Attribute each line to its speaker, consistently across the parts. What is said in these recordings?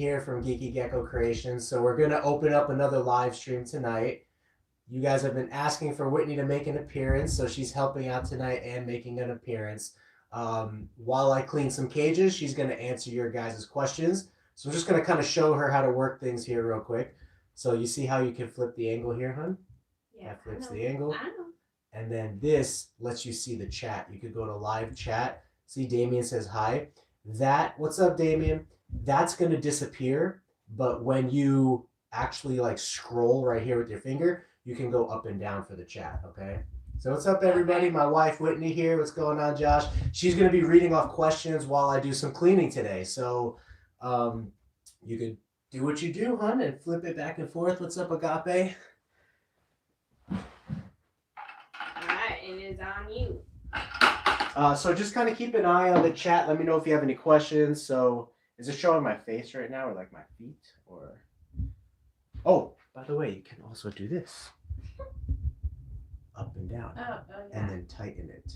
Speaker 1: here from GeekyGeckoCreations. So we're going to open up another live stream tonight. You guys have been asking for Whitney to make an appearance, so she's helping out tonight and making an appearance. While I clean some cages, she's going to answer your guys' questions. So I'm just going to kind of show her how to work things here real quick. So you see how you can flip the angle here, hon?
Speaker 2: Yeah,
Speaker 1: that flips the angle.
Speaker 2: I know.
Speaker 1: And then this lets you see the chat. You could go to live chat. See, Damien says hi. What's up, Damien? That's going to disappear. But when you actually like scroll right here with your finger, you can go up and down for the chat, okay? So what's up, everybody? My wife, Whitney, here. What's going on, Josh? She's going to be reading off questions while I do some cleaning today. So you could do what you do, hon, and flip it back and forth. What's up, Agape?
Speaker 2: It is on you.
Speaker 1: So just kind of keep an eye on the chat. Let me know if you have any questions. So is it showing my face right now or like my feet? Or oh, by the way, you can also do this. Up and down.
Speaker 2: Yeah.
Speaker 1: And then tighten it.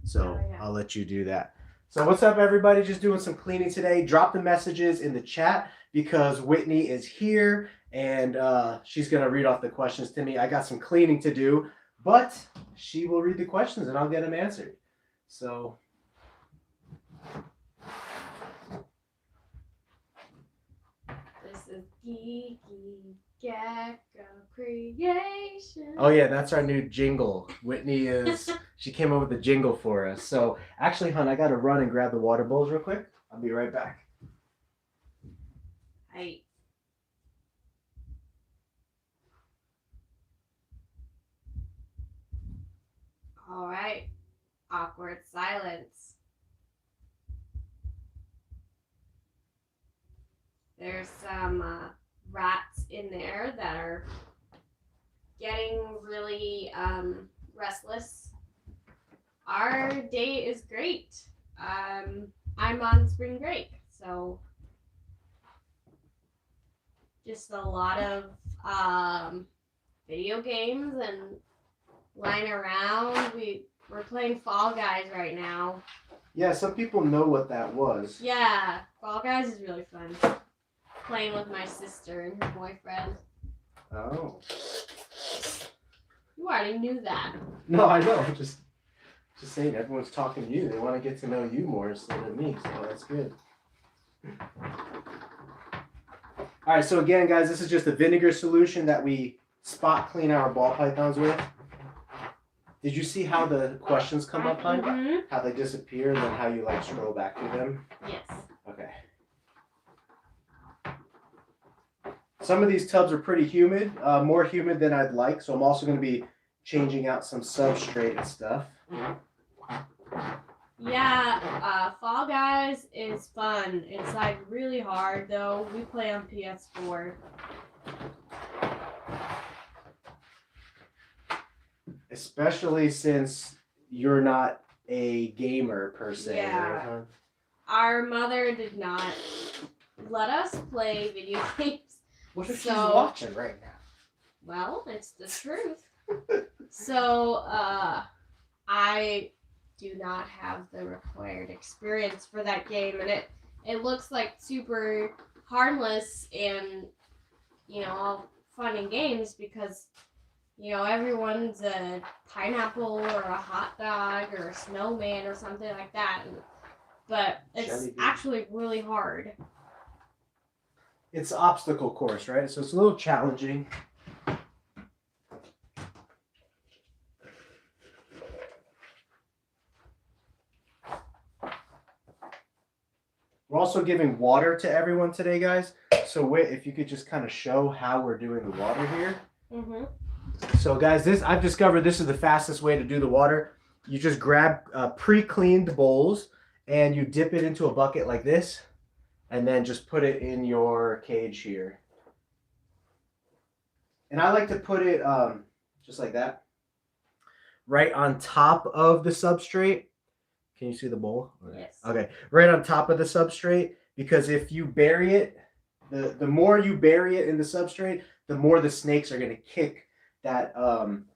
Speaker 1: So I'll let you do that. So what's up, everybody? Just doing some cleaning today. Drop the messages in the chat because Whitney is here and she's going to read off the questions to me. I got some cleaning to do. But she will read the questions and I'll get them answered. So
Speaker 2: this is GeekyGeckoCreations.
Speaker 1: oh yeah, that's our new jingle. Whitney she came up with the jingle for us. So actually, hon, I gotta run and grab the water bowls real quick. I'll be right back.
Speaker 2: Hey. All right. Awkward silence. There's some rats in there that are getting really restless. Our day is great. I'm on spring break, so just a lot of video games and lying around. We're playing Fall Guys right now.
Speaker 1: Yeah, some people know what that was.
Speaker 2: Yeah, Fall Guys is really fun. Playing with my sister and her boyfriend.
Speaker 1: Oh.
Speaker 2: You already knew that.
Speaker 1: No, I know. Just saying, everyone's talking to you. They want to get to know you more instead of me, so that's good. All right, so again, guys, this is just a vinegar solution that we spot clean our ball pythons with. Did you see how the questions come up, hon?
Speaker 2: Mm-hmm.
Speaker 1: How they disappear and then how you like scroll back to them?
Speaker 2: Yes.
Speaker 1: Okay. Some of these tubs are pretty humid, more humid than I'd like, so I'm also going to be changing out some substrate and stuff.
Speaker 2: Yeah, Fall Guys is fun. It's like really hard though. We play on PS4.
Speaker 1: Especially since you're not a gamer per se.
Speaker 2: Yeah.
Speaker 1: Right, huh?
Speaker 2: Our mother did not let us play video games.
Speaker 1: What if she's watching right now?
Speaker 2: Well, it's the truth. So, I do not have the required experience for that game, and it looks like super harmless and, all fun and games because, everyone's a pineapple or a hot dog or a snowman or something like that. But it's actually really hard.
Speaker 1: It's obstacle course, right? So it's a little challenging. We're also giving water to everyone today, guys. So Whit, if you could just kind of show how we're doing the water here.
Speaker 2: Mm-hmm.
Speaker 1: So guys, I've discovered this is the fastest way to do the water. You just grab pre-cleaned bowls and you dip it into a bucket like this and then just put it in your cage here. And I like to put it just like that, right on top of the substrate. Can you see the bowl?
Speaker 2: Yes.
Speaker 1: Okay, right on top of the substrate, because if you bury it, the more you bury it in the substrate, the more the snakes are going to kick that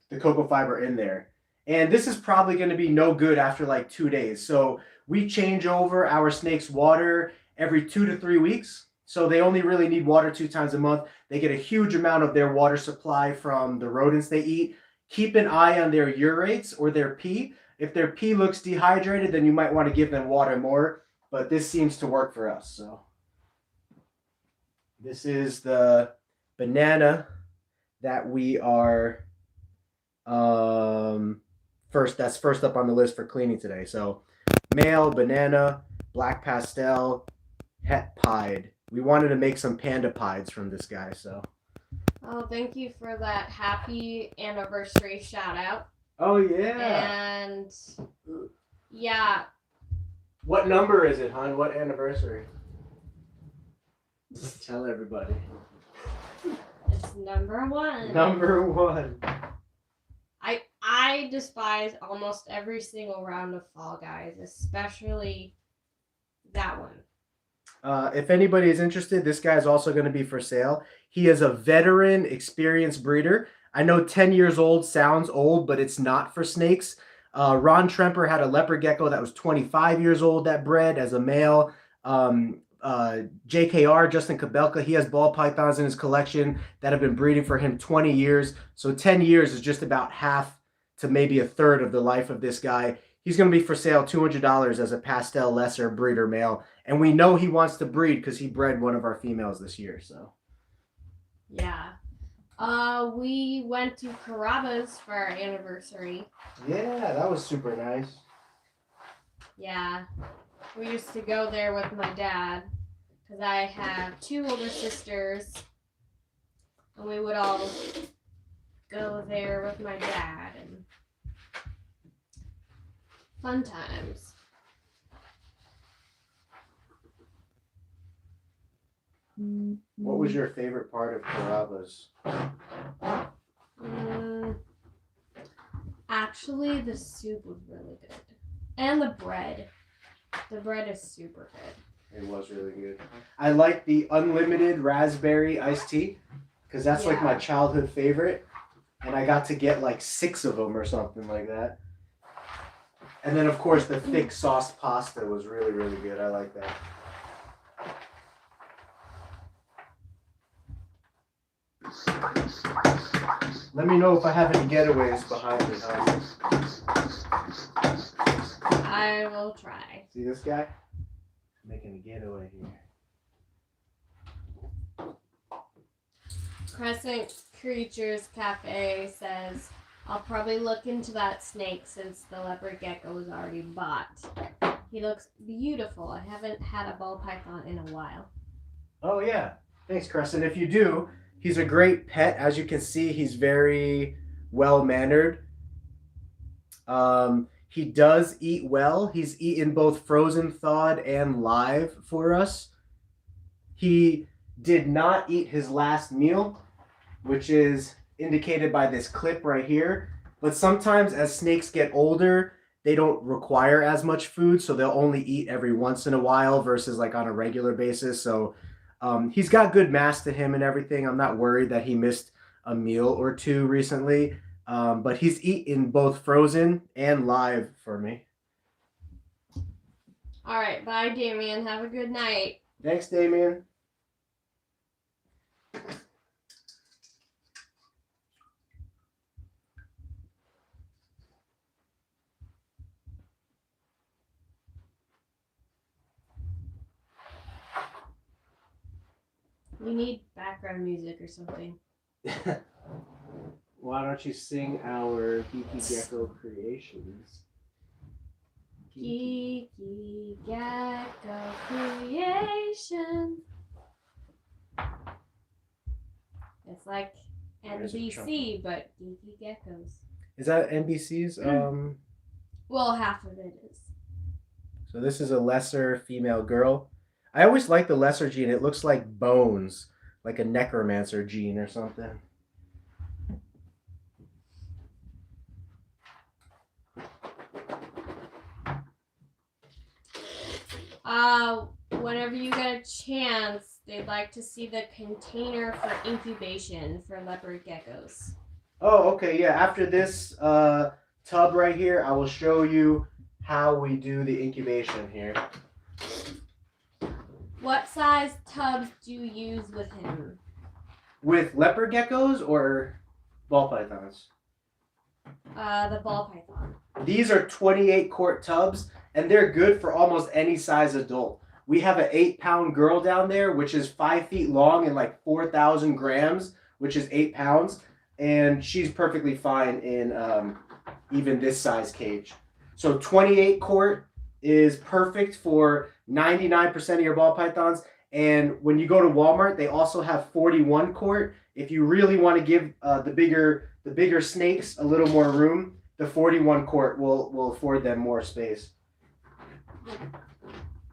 Speaker 1: the cocoa fiber in there. And this is probably going to be no good after like 2 days. So we change over our snakes' water every 2 to 3 weeks. So they only really need water 2 times a month. They get a huge amount of their water supply from the rodents they eat. Keep an eye on their urates or their pee. If their pee looks dehydrated, then you might want to give them water more. But this seems to work for us. So this is the banana that we are that's first up on the list for cleaning today. So male, banana, black pastel, het pied. We wanted to make some panda pieds from this guy, so.
Speaker 2: Oh, thank you for that happy anniversary shout out.
Speaker 1: Oh yeah.
Speaker 2: And yeah.
Speaker 1: What number is it, hon? What anniversary? Tell everybody.
Speaker 2: It's number 1.
Speaker 1: Number 1.
Speaker 2: I despise almost every single round of Fall Guys, especially that one.
Speaker 1: If anybody is interested, this guy is also going to be for sale. He is a veteran, experienced breeder. I know 10 years old sounds old, but it's not for snakes. Ron Tremper had a leopard gecko that was 25 years old that bred as a male. JKR, Justin Kabelka, he has ball pythons in his collection that have been breeding for him 20 years. So 10 years is just about half to maybe a third of the life of this guy. He's going to be for sale $200 as a pastel lesser breeder male. And we know he wants to breed because he bred one of our females this year. So
Speaker 2: yeah. We went to Caravas for our anniversary.
Speaker 1: yeah, that was super nice.
Speaker 2: Yeah. We used to go there with my dad because I have 2 older sisters. And we would all go there with my dad and fun times.
Speaker 1: What was your favorite part of Caravas?
Speaker 2: Actually, the soup was really good. And the bread. The bread is super good.
Speaker 1: It was really good. I like the unlimited raspberry iced tea because that's like my childhood favorite. And I got to get like 6 of them or something like that. And then, of course, the thick sauce pasta was really, really good. I like that. Let me know if I have any getaways behind me.
Speaker 2: I will try.
Speaker 1: See this guy? Making a getaway here.
Speaker 2: Crescent Creatures Cafe says, I'll probably look into that snake since the leopard gecko was already bought. He looks beautiful. I haven't had a ball python in a while.
Speaker 1: Oh, yeah. Thanks, Crescent. If you do, he's a great pet. As you can see, he's very well-mannered. He does eat well. He's eaten both frozen, thawed, and live for us. He did not eat his last meal, which is indicated by this clip right here. But sometimes as snakes get older, they don't require as much food, so they'll only eat every once in a while versus like on a regular basis. So he's got good mass to him and everything. I'm not worried that he missed a meal or 2 recently. But he's eaten both frozen and live for me.
Speaker 2: All right. Bye, Damien. Have a good night.
Speaker 1: Thanks, Damien.
Speaker 2: You need background music or something.
Speaker 1: Why don't you sing our GeekyGeckoCreations?
Speaker 2: GeekyGeckoCreations. It's like NBC, but Geeky Geckos.
Speaker 1: Is that NBC's?
Speaker 2: Well, half of it is.
Speaker 1: So this is a lesser female girl. I always like the lesser gene. It looks like bones, like a necromancer gene or something.
Speaker 2: Whenever you get a chance, they'd like to see the container for incubation for leopard geckos.
Speaker 1: Oh, okay, yeah. After this tub right here, I will show you how we do the incubation here.
Speaker 2: What size tubs do you use with him?
Speaker 1: With leopard geckos or ball pythons?
Speaker 2: The ball python.
Speaker 1: These are 28 quart tubs, and they're good for almost any size adult. We have an 8-pound girl down there, which is 5 feet long and like 4,000 grams, which is 8 pounds. And she's perfectly fine in even this size cage. So 28 quart is perfect for 99% of your ball pythons. And when you go to Walmart, they also have 41 quart. If you really want to give the bigger snakes a little more room, the 41 quart will afford them more space.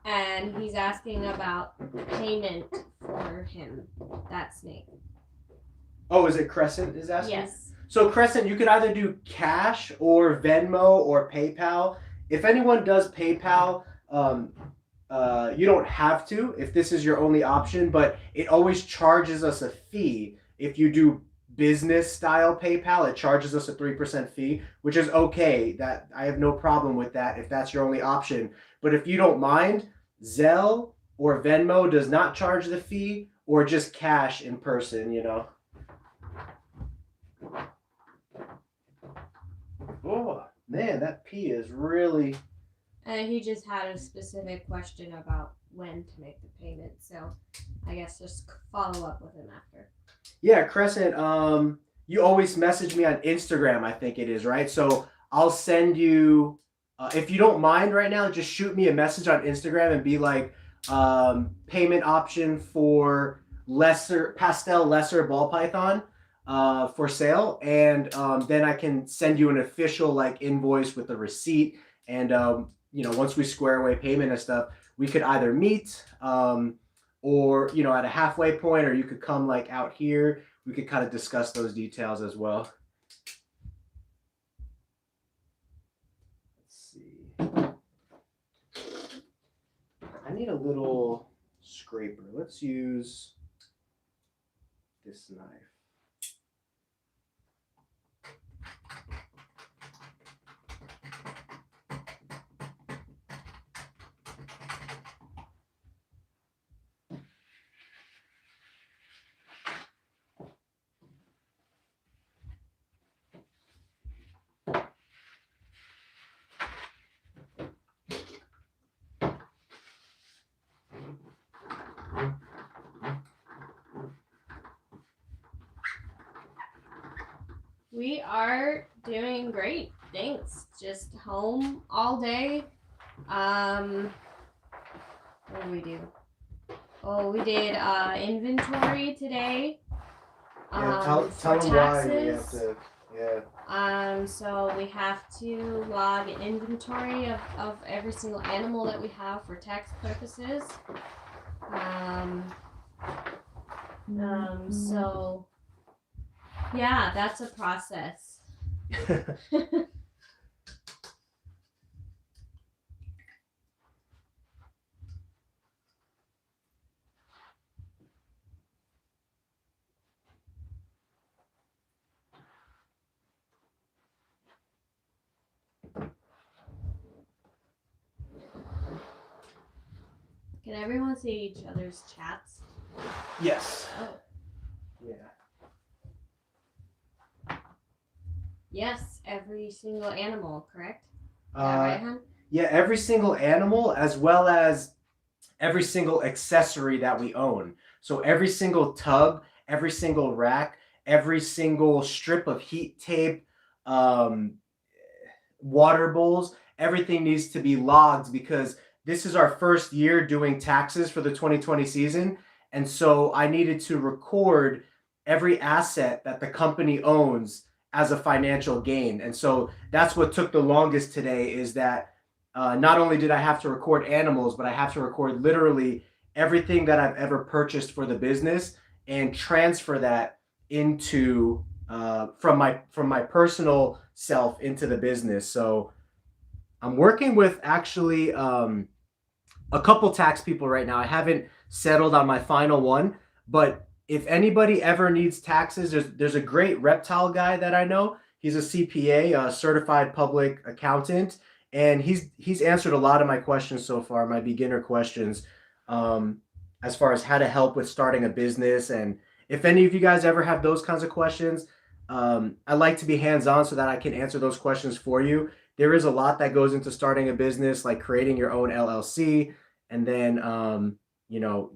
Speaker 2: And he's asking about payment for him, that snake.
Speaker 1: Oh, is it Crescent is asking?
Speaker 2: Yes.
Speaker 1: So Crescent, you could either do cash or Venmo or PayPal. If anyone does PayPal, you don't have to if this is your only option, but it always charges us a fee. If you do business style PayPal, it charges us a 3% fee, which is okay. That I have no problem with that if that's your only option. But if you don't mind, Zelle or Venmo does not charge the fee, or just cash in person, you know. Oh, man, that pee is really...
Speaker 2: And he just had a specific question about when to make the payment, so I guess just follow up with him after.
Speaker 1: Yeah, Crescent, you always message me on Instagram, I think it is, right? So I'll send you, if you don't mind right now, just shoot me a message on Instagram and be like, payment option for pastel lesser ball python for sale. And then I can send you an official like invoice with a receipt. And, you know, once we square away payment and stuff, we could either meet or, you know, at a halfway point, or you could come like out here. We could kind of discuss those details as well. Let's see. I need a little scraper. Let's use this knife.
Speaker 2: We are doing great, thanks. Just home all day. What did we do? Oh, we did inventory today.
Speaker 1: Tell
Speaker 2: for
Speaker 1: them why we have
Speaker 2: taxes.
Speaker 1: to. Yeah.
Speaker 2: So we have to log an inventory of every single animal that we have for tax purposes. So yeah, that's a process. Can everyone see each other's chats?
Speaker 1: Yes.
Speaker 2: Oh.
Speaker 1: Yeah.
Speaker 2: Yes, every single animal, correct? Is that right, hon?
Speaker 1: Yeah, every single animal as well as every single accessory that we own. So every single tub, every single rack, every single strip of heat tape, water bowls, everything needs to be logged because this is our first year doing taxes for the 2020 season. And so I needed to record every asset that the company owns as a financial gain. And so that's what took the longest today, is that not only did I have to record animals, but I have to record literally everything that I've ever purchased for the business and transfer that into from my personal self into the business. So I'm working with actually a couple tax people right now. I haven't settled on my final one, but if anybody ever needs taxes, there's a great reptile guy that I know. He's a CPA, a certified public accountant, and he's answered a lot of my questions so far, my beginner questions. as far as how to help with starting a business. And if any of you guys ever have those kinds of questions, I like to be hands-on so that I can answer those questions for you. There is a lot that goes into starting a business, like creating your own LLC, and then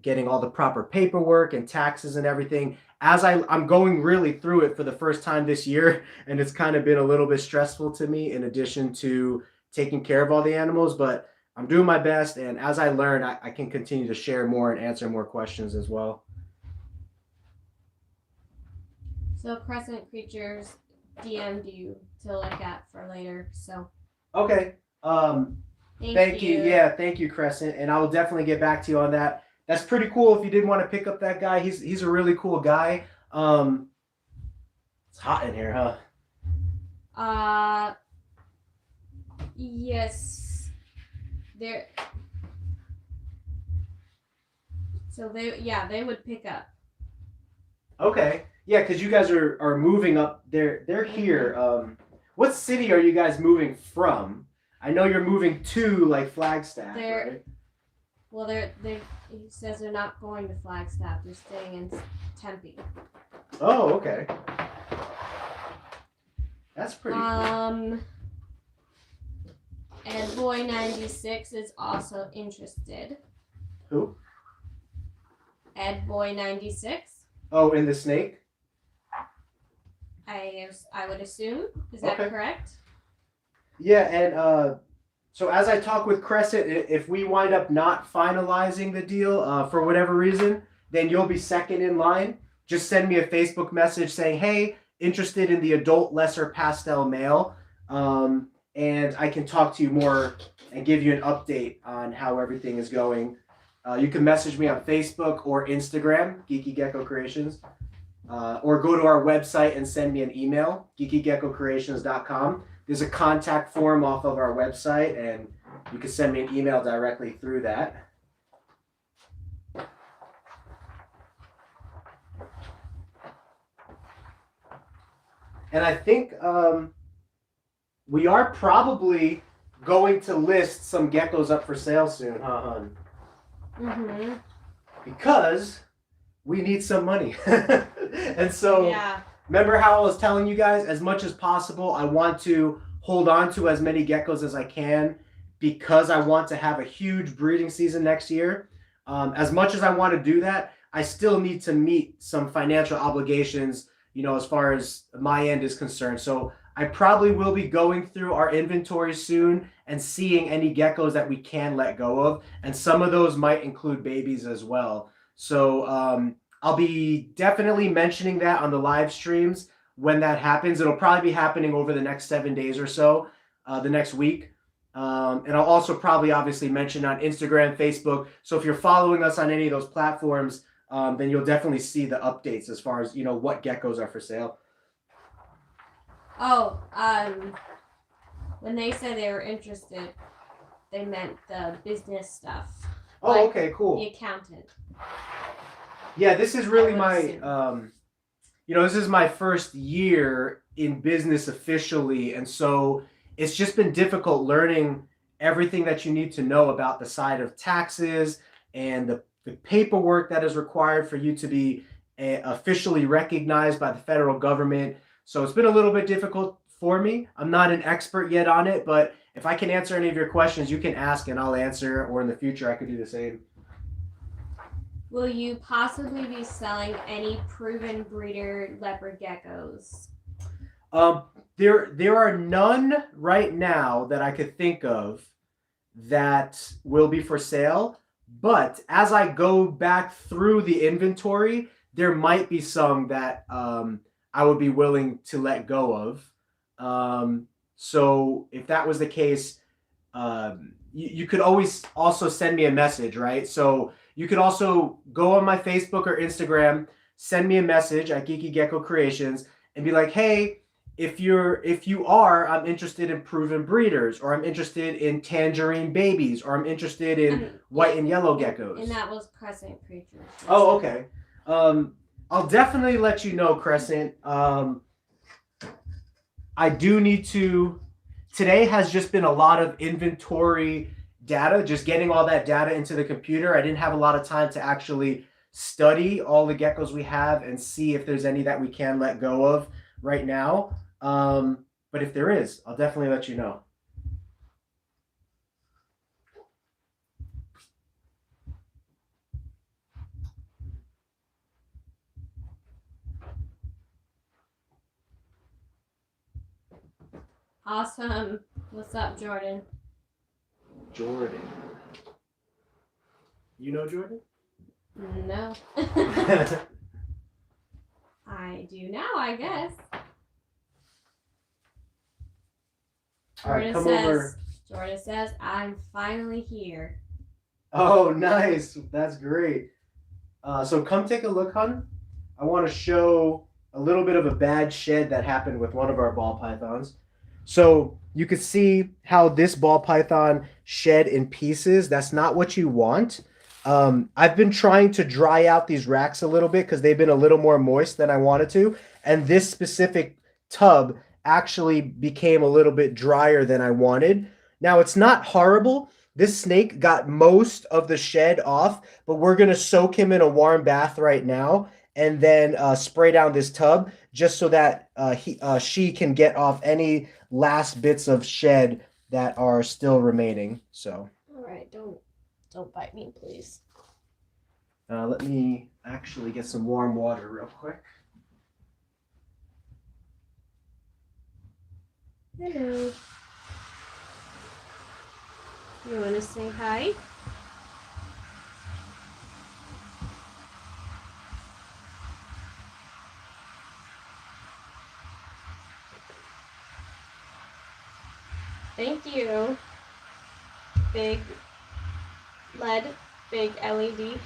Speaker 1: getting all the proper paperwork and taxes and everything. As I'm going really through it for the first time this year, and it's kind of been a little bit stressful to me in addition to taking care of all the animals, but I'm doing my best, and as I learn, I can continue to share more and answer more questions as well.
Speaker 2: So Crescent Creatures DM'd you to look at for later. So
Speaker 1: okay. Thank you. Yeah, thank you, Crescent, and I will definitely get back to you on that. That's pretty cool. If you didn't want to pick up that guy, he's a really cool guy. It's hot in here, huh?
Speaker 2: Yes. There. So they would pick up.
Speaker 1: Okay. Yeah, because you guys are moving up. They're here. What city are you guys moving from? I know you're moving to like Flagstaff, right?
Speaker 2: Well, he says they're not going to Flagstaff. They're staying in Tempe.
Speaker 1: Oh, okay. That's pretty
Speaker 2: cool. And Boy 96 is also interested.
Speaker 1: Who?
Speaker 2: Ed Boy 96.
Speaker 1: Oh, in the snake?
Speaker 2: I would assume. Is that correct?
Speaker 1: Yeah, and so as I talk with Crescent, if we wind up not finalizing the deal for whatever reason, then you'll be second in line. Just send me a Facebook message saying, hey, interested in the adult lesser pastel male. And I can talk to you more and give you an update on how everything is going. You can message me on Facebook or Instagram, GeekyGeckoCreations, or go to our website and send me an email, GeekyGeckoCreations.com. There's a contact form off of our website, and you can send me an email directly through that. And I think we are probably going to list some geckos up for sale soon, huh, hon? Mm-hmm. Because we need some money. And so... yeah. Remember how I was telling you guys, as much as possible, I want to hold on to as many geckos as I can because I want to have a huge breeding season next year. As much as I want to do that, I still need to meet some financial obligations, as far as my end is concerned. So I probably will be going through our inventory soon and seeing any geckos that we can let go of. And some of those might include babies as well. So, I'll be definitely mentioning that on the live streams when that happens. It'll probably be happening over the next 7 days or so, the next week. And I'll also probably obviously mention on Instagram, Facebook. So if you're following us on any of those platforms, then you'll definitely see the updates as far as, what geckos are for sale.
Speaker 2: Oh, when they said they were interested, they meant the business stuff.
Speaker 1: Oh, like okay, cool.
Speaker 2: The accountant.
Speaker 1: Yeah, this is really my, this is my first year in business officially. And so it's just been difficult learning everything that you need to know about the side of taxes and the paperwork that is required for you to be officially recognized by the federal government. So it's been a little bit difficult for me. I'm not an expert yet on it, but if I can answer any of your questions, you can ask and I'll answer, or in the future I could do the same.
Speaker 2: Will you possibly be selling any proven breeder leopard geckos?
Speaker 1: There are none right now that I could think of that will be for sale. But as I go back through the inventory, there might be some that I would be willing to let go of. So if that was the case, you could always also send me a message, right? So you could also go on my Facebook or Instagram, send me a message at GeekyGeckoCreations and be like, hey, if I'm interested in proven breeders, or I'm interested in tangerine babies, or I'm interested in white and yellow geckos.
Speaker 2: And that was Crescent Creatures.
Speaker 1: Oh, okay. I'll definitely let you know, Crescent. I do need to... Today has just been a lot of inventory data, just getting all that data into the computer. I didn't have a lot of time to actually study all the geckos we have and see if there's any that we can let go of right now. But if there is, I'll definitely let you know.
Speaker 2: Awesome. What's up, Jordan?
Speaker 1: Jordan. You know Jordan?
Speaker 2: No. I do now, I guess. Jordan says, I'm finally here.
Speaker 1: Oh, nice. That's great. So come take a look, hon. I want to show a little bit of a bad shed that happened with one of our ball pythons. So you can see how this ball python shed in pieces. That's not what you want. I've been trying to dry out these racks a little bit because they've been a little more moist than I wanted to. And this specific tub actually became a little bit drier than I wanted. Now, it's not horrible. This snake got most of the shed off, but we're going to soak him in a warm bath right now and then spray down this tub just so that she can get off any last bits of shed that are still remaining. So,
Speaker 2: all right, don't bite me, please.
Speaker 1: Let me actually get some warm water real quick.
Speaker 2: Hello. You want to say hi? Thank you. Big LED, big LED.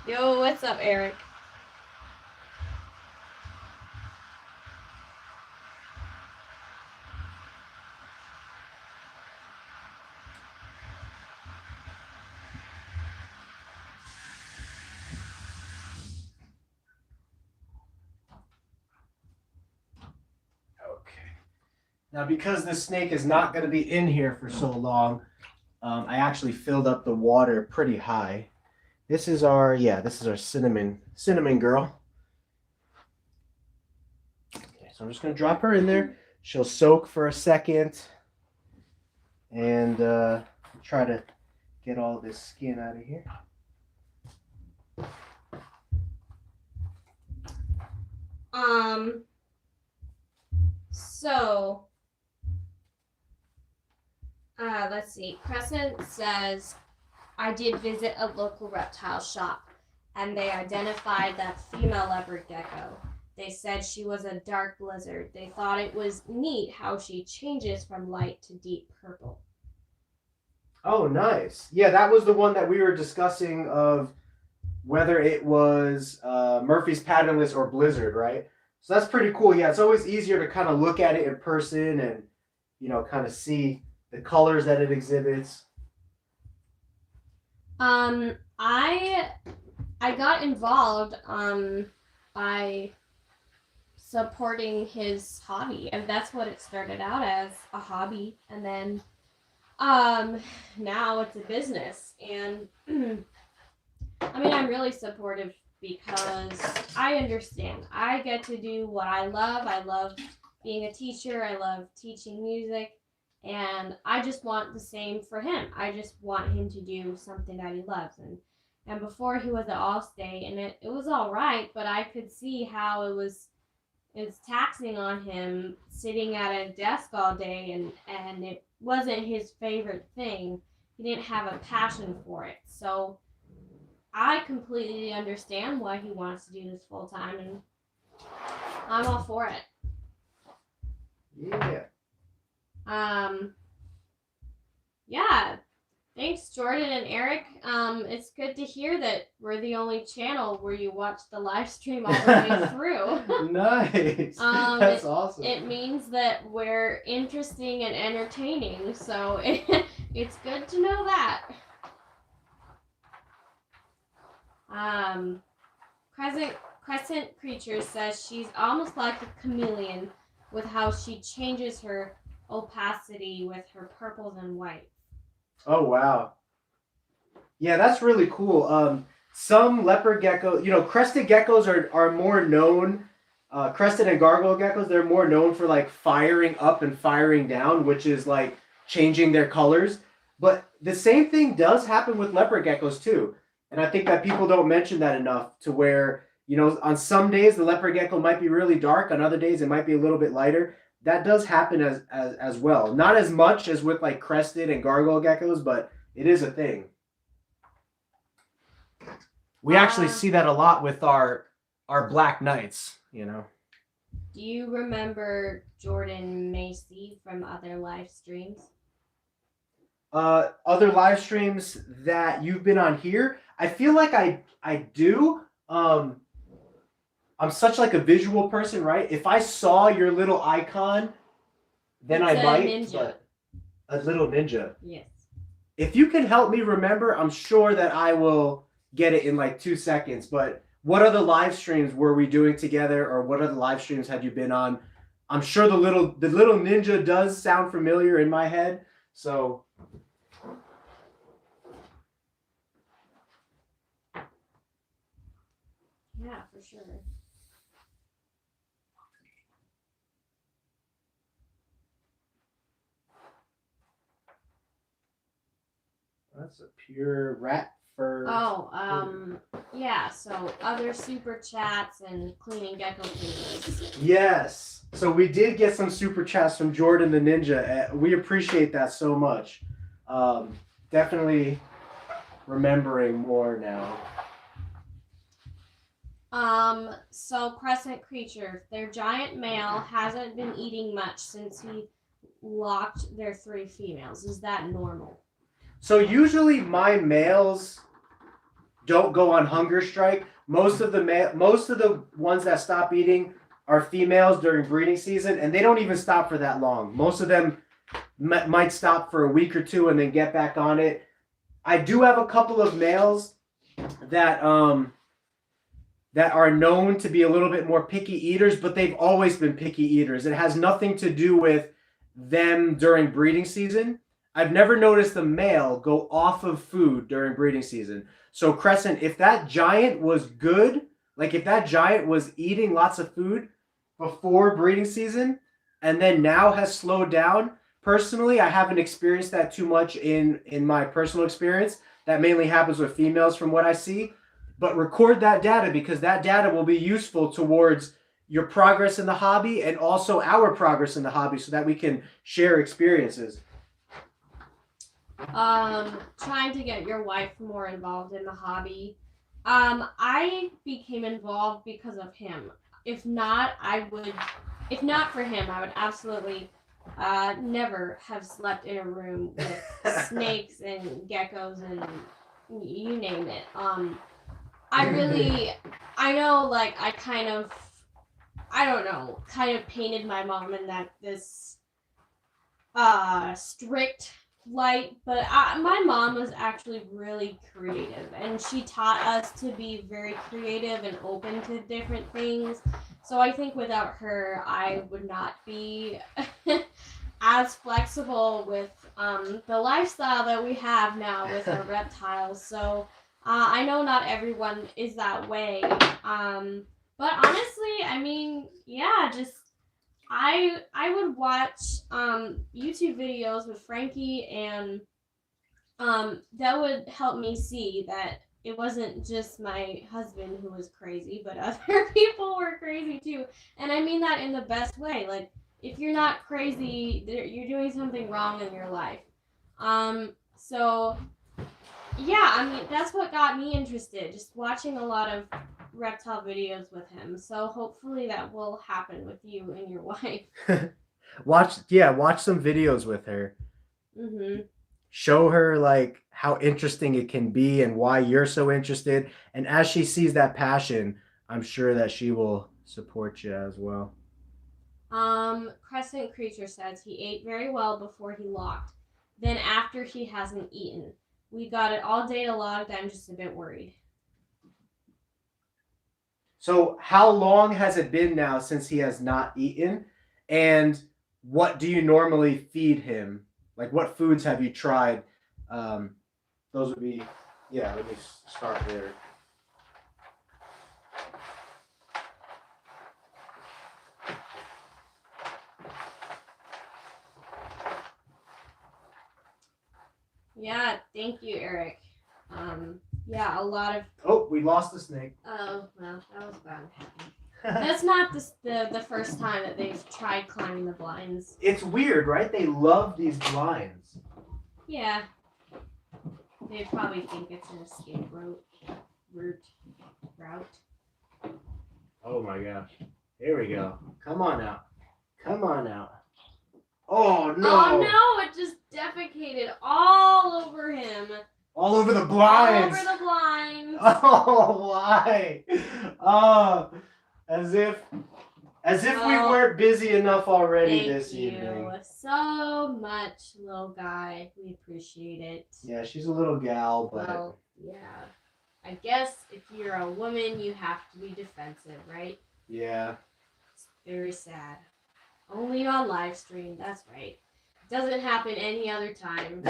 Speaker 2: Yo, what's up, Eric?
Speaker 1: Now, because this snake is not going to be in here for so long, I actually filled up the water pretty high. This is our cinnamon girl. Okay, so I'm just going to drop her in there. She'll soak for a second and try to get all this skin out of here.
Speaker 2: So, let's see. Crescent says, I did visit a local reptile shop, and they identified that female leopard gecko. They said she was a dark blizzard. They thought it was neat how she changes from light to deep purple.
Speaker 1: Oh, nice. Yeah, that was the one that we were discussing of whether it was Murphy's Patternless or Blizzard, right? So that's pretty cool. Yeah, it's always easier to kind of look at it in person and, you know, kind of see the colors that it exhibits.
Speaker 2: I got involved by supporting his hobby, and that's what it started out as, a hobby, and then now it's a business. And I mean, I'm really supportive because I understand I get to do what I love. I love being a teacher. I love teaching music. And I just want the same for him. I just want him to do something that he loves. And before he was at Allstate, and it was all right, but I could see how it was taxing on him sitting at a desk all day, and it wasn't his favorite thing. He didn't have a passion for it. So I completely understand why he wants to do this full time, and I'm all for it.
Speaker 1: Yeah.
Speaker 2: Yeah. Thanks, Jordan and Eric. It's good to hear that we're the only channel where you watch the live stream all the way through.
Speaker 1: Nice. That's awesome.
Speaker 2: It means that we're interesting and entertaining, so it's good to know that. Crescent Creature says she's almost like a chameleon with how she changes her opacity with her purples and whites.
Speaker 1: Oh, wow. Yeah, that's really cool. Some leopard gecko, crested geckos are more known. Crested and gargoyle geckos, they're more known for like firing up and firing down, which is like changing their colors. But the same thing does happen with leopard geckos too. And I think that people don't mention that enough to where, on some days the leopard gecko might be really dark, on other days it might be a little bit lighter. That does happen as well. Not as much as with like crested and gargoyle geckos, but it is a thing. We actually see that a lot with our Black Knights,
Speaker 2: Do you remember Jordan Macy from other live streams?
Speaker 1: Other live streams that you've been on here, I feel like I do. I'm such like a visual person, right? If I saw your little icon, then I might.
Speaker 2: Ninja.
Speaker 1: But a little ninja.
Speaker 2: Yes.
Speaker 1: If you can help me remember, I'm sure that I will get it in like 2 seconds. But what other live streams were we doing together, or what other live streams had you been on? I'm sure the little ninja does sound familiar in my head. So
Speaker 2: yeah, for sure.
Speaker 1: that's a pure rat fur.
Speaker 2: Oh, yeah, so other super chats and cleaning gecko cleaners.
Speaker 1: Yes. So we did get some super chats from Jordan the Ninja. We appreciate that so much. Definitely remembering more now.
Speaker 2: So Crescent Creature, their giant male hasn't been eating much since he locked their 3 females. Is that normal?
Speaker 1: So usually my males don't go on hunger strike. Most of the ones that stop eating are females during breeding season, and they don't even stop for that long. Most of them might stop for a week or 2 and then get back on it. I do have a couple of males that are known to be a little bit more picky eaters, but they've always been picky eaters. It has nothing to do with them during breeding season. I've never noticed the male go off of food during breeding season. So Crescent, if that giant was good, like if that giant was eating lots of food before breeding season and then now has slowed down, personally, I haven't experienced that too much in my personal experience. That mainly happens with females from what I see. But record that data, because that data will be useful towards your progress in the hobby and also our progress in the hobby so that we can share experiences.
Speaker 2: Trying to get your wife more involved in the hobby. I became involved because of him. If not for him, I would absolutely never have slept in a room with snakes and geckos and you name it. I know, like, I kind of painted my mom in this strict light, but my mom was actually really creative, and she taught us to be very creative and open to different things. So I think without her, I would not be as flexible with the lifestyle that we have now with our reptiles. So I know not everyone is that way, but honestly, I mean, yeah, just I would watch YouTube videos with Frankie, and that would help me see that it wasn't just my husband who was crazy, but other people were crazy too. And I mean that in the best way. Like, if you're not crazy, you're doing something wrong in your life. So yeah, I mean, that's what got me interested, just watching a lot of reptile videos with him. So hopefully that will happen with you and your wife.
Speaker 1: Watch some videos with her.
Speaker 2: Mm-hmm.
Speaker 1: Show her like how interesting it can be and why you're so interested. And as she sees that passion, I'm sure that she will support you as well.
Speaker 2: Crescent Creature says he ate very well before he locked. Then after he hasn't eaten. We got it all data logged. I'm just a bit worried.
Speaker 1: So how long has it been now since he has not eaten? And what do you normally feed him? Like what foods have you tried? Those would be, yeah, let me start there.
Speaker 2: Yeah, thank you, Eric. Yeah, a lot of.
Speaker 1: Oh, we lost the snake.
Speaker 2: Oh well, that was bad. That's not the first time that they've tried climbing the blinds.
Speaker 1: It's weird, right? They love these blinds.
Speaker 2: Yeah. They probably think it's an escape route.
Speaker 1: Oh my gosh. Here we go. Come on out. Come on out. Oh no.
Speaker 2: Oh no, it just defecated all over him.
Speaker 1: All over the blinds.
Speaker 2: All over the blinds.
Speaker 1: Oh, why? Oh, as if we weren't busy enough already this evening.
Speaker 2: Thank you so much, little guy. We appreciate it.
Speaker 1: Yeah, she's a little gal, but
Speaker 2: well, yeah. I guess if you're a woman, you have to be defensive, right?
Speaker 1: Yeah.
Speaker 2: It's very sad. Only on live stream, that's right. Doesn't happen any other time.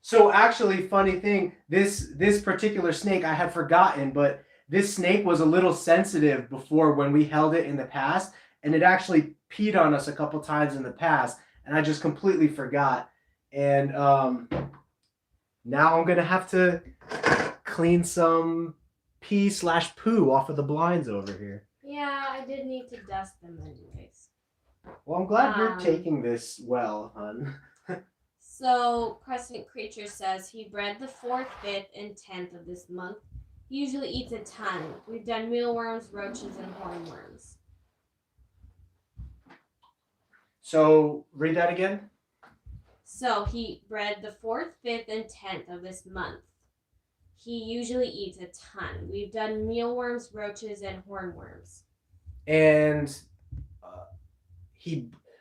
Speaker 1: So actually, funny thing, this particular snake I had forgotten, but this snake was a little sensitive before when we held it in the past, and it actually peed on us a couple times in the past, and I just completely forgot. And now I'm gonna have to clean some pee/poo off of the blinds over here.
Speaker 2: Yeah, I did need to dust them anyways.
Speaker 1: Well, I'm glad you're taking this well, hun.
Speaker 2: So, Crescent Creature says he bred the 4th, 5th, and 10th of this month. He usually eats a ton. We've done mealworms, roaches, and hornworms.
Speaker 1: So, read that again.
Speaker 2: So, he bred the 4th, 5th, and 10th of this month. He usually eats a ton. We've done mealworms, roaches, and hornworms.
Speaker 1: And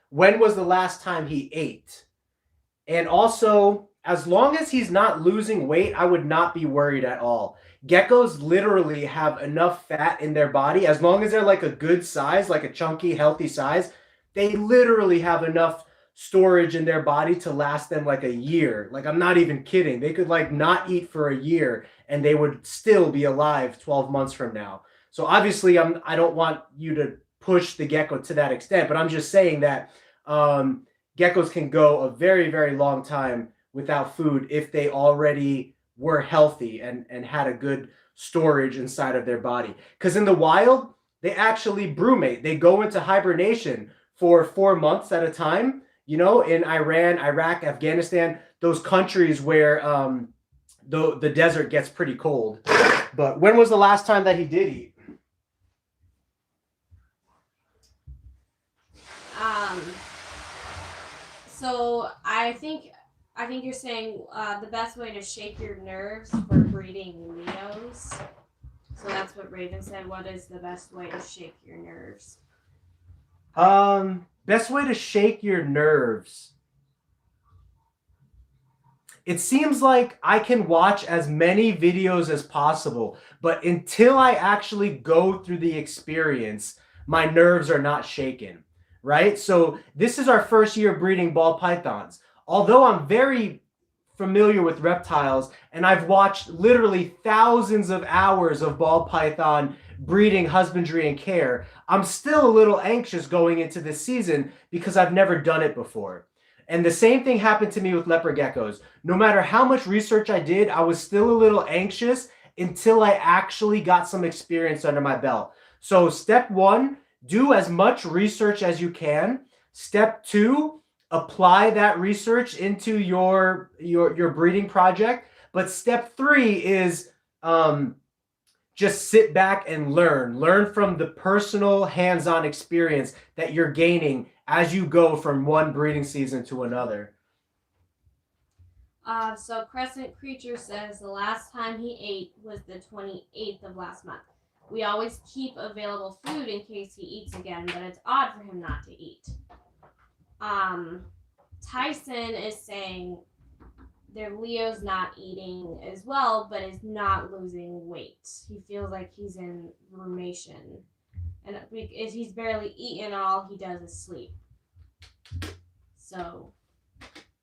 Speaker 1: when was the last time he ate? And also, as long as he's not losing weight, I would not be worried at all. Geckos literally have enough fat in their body. As long as they're like a good size, like a chunky, healthy size, they literally have enough storage in their body to last them like a year. Like, I'm not even kidding. They could like not eat for a year and they would still be alive 12 months from now. So obviously, I don't want you to push the gecko to that extent, but I'm just saying that geckos can go a very, very long time without food if they already were healthy and had a good storage inside of their body. Because in the wild, they actually brumate. They go into hibernation for 4 months at a time. You know, in Iran, Iraq, Afghanistan, those countries where the desert gets pretty cold. But when was the last time that he did eat?
Speaker 2: So I think you're saying the best way to shake your nerves for breeding Leos. So that's what Raven said. What is the best way to shake your nerves?
Speaker 1: Best way to shake your nerves. It seems like I can watch as many videos as possible, but until I actually go through the experience, my nerves are not shaken. Right? So this is our first year breeding ball pythons. Although I'm very familiar with reptiles and I've watched literally thousands of hours of ball python breeding, husbandry, and care, I'm still a little anxious going into this season because I've never done it before. And the same thing happened to me with leopard geckos. No matter how much research I did, I was still a little anxious until I actually got some experience under my belt. So step 1, do as much research as you can. Step 2, apply that research into your breeding project. But step 3 is just sit back and learn. Learn from the personal hands-on experience that you're gaining as you go from one breeding season to another.
Speaker 2: So Crescent Creature says the last time he ate was the 28th of last month. We always keep available food in case he eats again, but it's odd for him not to eat. Tyson is saying Leo's not eating as well, but is not losing weight. He feels like he's in rumination, and if he's barely eaten, all he does is sleep. So.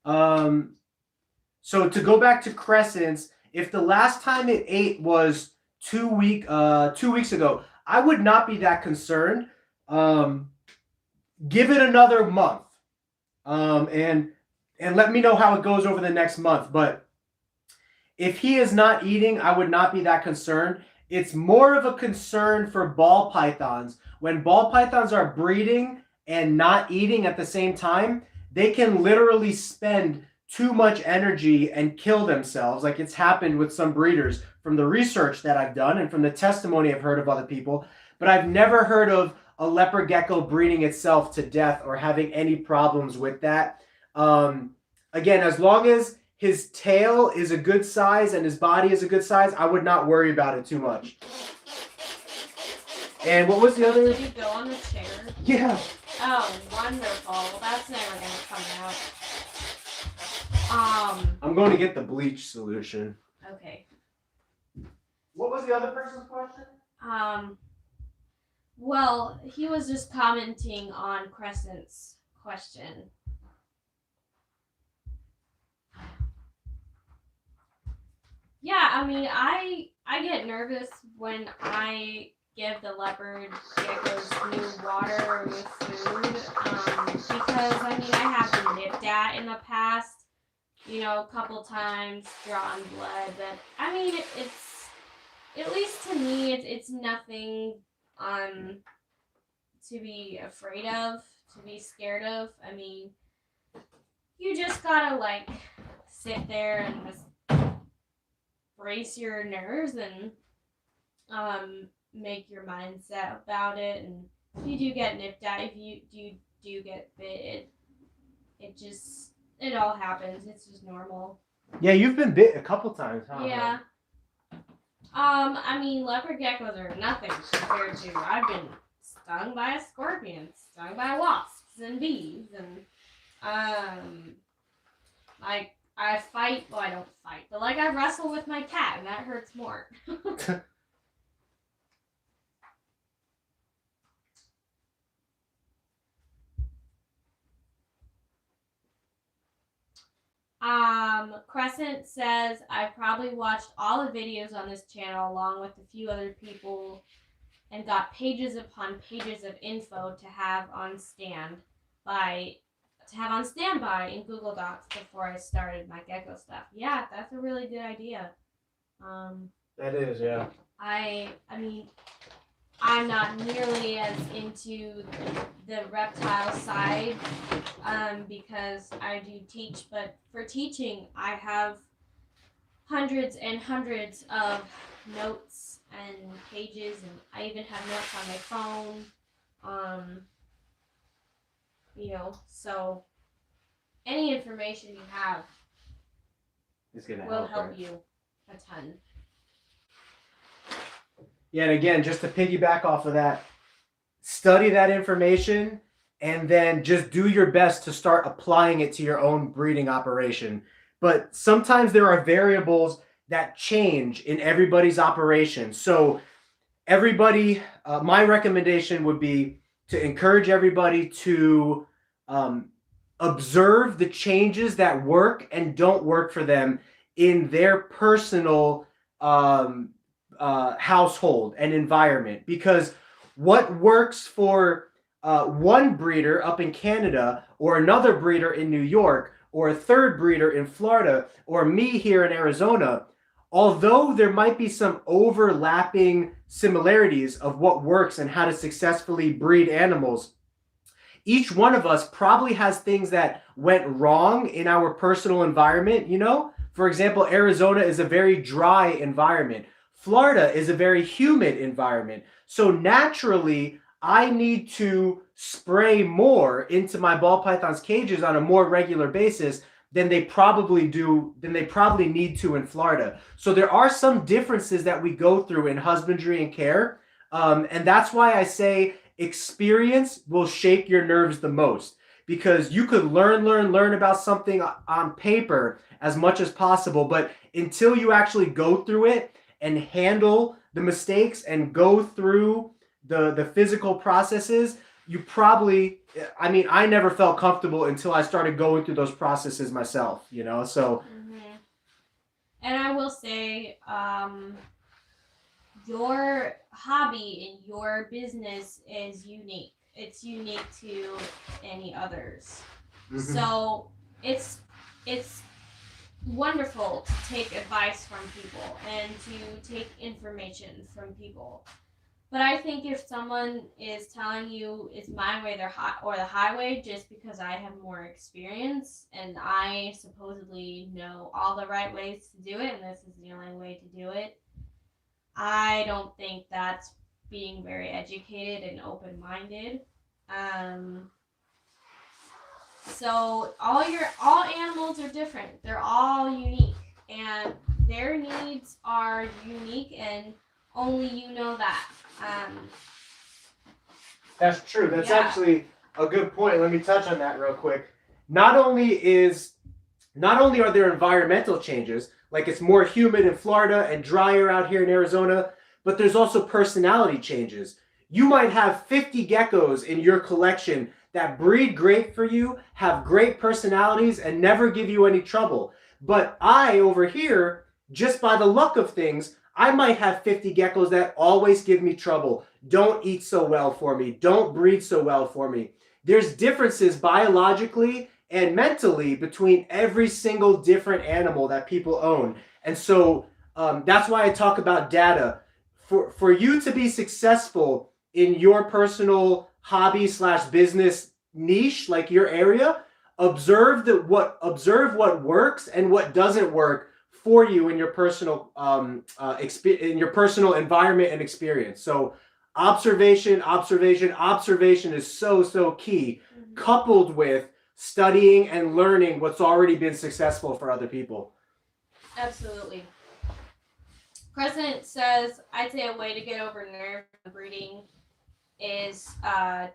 Speaker 3: So to go back to Crescents, if the last time it ate was 2 weeks ago, I would not be that concerned. Give it another month, and let me know how it goes over the next month. But if he is not eating, I would not be that concerned. It's more of a concern for ball pythons. When ball pythons are breeding and not eating at the same time, they can literally spend too much energy and kill themselves, like it's happened with some breeders from the research that I've done and from the testimony I've heard of other people. But I've never heard of a leopard gecko breeding itself to death or having any problems with that. Again, as long as his tail is a good size and his body is a good size, I would not worry about it too much. And what was the other?
Speaker 2: Did you go on the chair?
Speaker 3: Yeah.
Speaker 2: Oh, wonderful. Well, that's never going to come out.
Speaker 3: I'm going to get the bleach solution.
Speaker 2: Okay.
Speaker 3: What was the other person's question?
Speaker 2: Well, he was just commenting on Crescent's question. Yeah, I mean, I get nervous when I give the leopard geckos new water with food, because, I mean, I have been nipped at in the past, you know, a couple times, drawn blood, but, I mean, it's, at least to me, it's nothing, to be afraid of, to be scared of. I mean, you just gotta, like, sit there and just brace your nerves and, make your mindset about it. And if you do get nipped at, if you do get bit, it all happens. It's just normal.
Speaker 3: Yeah, you've been bit a couple times, huh?
Speaker 2: Yeah. I mean, leopard geckos are nothing compared to, I've been stung by a scorpion, stung by wasps and bees, and, like, I fight, well, I don't fight, but, like, I wrestle with my cat, and that hurts more. Crescent says, I probably watched all the videos on this channel along with a few other people and got pages upon pages of info to have on standby in Google Docs before I started my gecko stuff. Yeah, that's a really good idea.
Speaker 3: That is, yeah.
Speaker 2: I mean, I'm not nearly as into the reptile side, because I do teach, but for teaching, I have hundreds and hundreds of notes and pages, and I even have notes on my phone, you know, so any information you have will help you a ton.
Speaker 3: Yeah, and again, just to piggyback off of that, study that information and then just do your best to start applying it to your own breeding operation. But sometimes there are variables that change in everybody's operation. So everybody, my recommendation would be to encourage everybody to observe the changes that work and don't work for them in their personal household and environment, because what works for one breeder up in Canada or another breeder in New York or a third breeder in Florida or me here in Arizona, although there might be some overlapping similarities of what works and how to successfully breed animals, each one of us probably has things that went wrong in our personal environment. You know, for example, Arizona is a very dry environment. Florida is a very humid environment. So naturally, I need to spray more into my ball python's cages on a more regular basis than they probably need to in Florida. So there are some differences that we go through in husbandry and care. And that's why I say experience will shake your nerves the most. because you could learn about something on paper as much as possible, but until you actually go through it and handle the mistakes and go through the physical processes, you probably, I mean, I never felt comfortable until I started going through those processes myself, you know, so.
Speaker 2: And I will say, your hobby and your business is unique. It's unique to any others. So it's wonderful to take advice from people and to take information from people. But I think if someone is telling you it's my way or the highway just because I have more experience and I supposedly know all the right ways to do it and this is the only way to do it, I don't think that's being very educated and open-minded. So all animals are different. They're all unique, and their needs are unique, and only you know that.
Speaker 3: That's true. That's actually a good point. Let me touch on that real quick. Not only are there environmental changes, like it's more humid in Florida and drier out here in Arizona, but there's also personality changes. You might have 50 geckos in your collection that breed great for you, have great personalities, and never give you any trouble. But I, over here, just by the luck of things, I might have 50 geckos that always give me trouble, don't eat so well for me, don't breed so well for me. There's differences biologically and mentally between every single different animal that people own. And so that's why I talk about data. For you to be successful in your personal hobby / business niche, like your area, observe what works and what doesn't work for you in your personal environment and experience. So observation is so key, coupled with studying and learning what's already been successful for other people.
Speaker 2: Absolutely. President says, I'd say a way to get over nerves when breeding is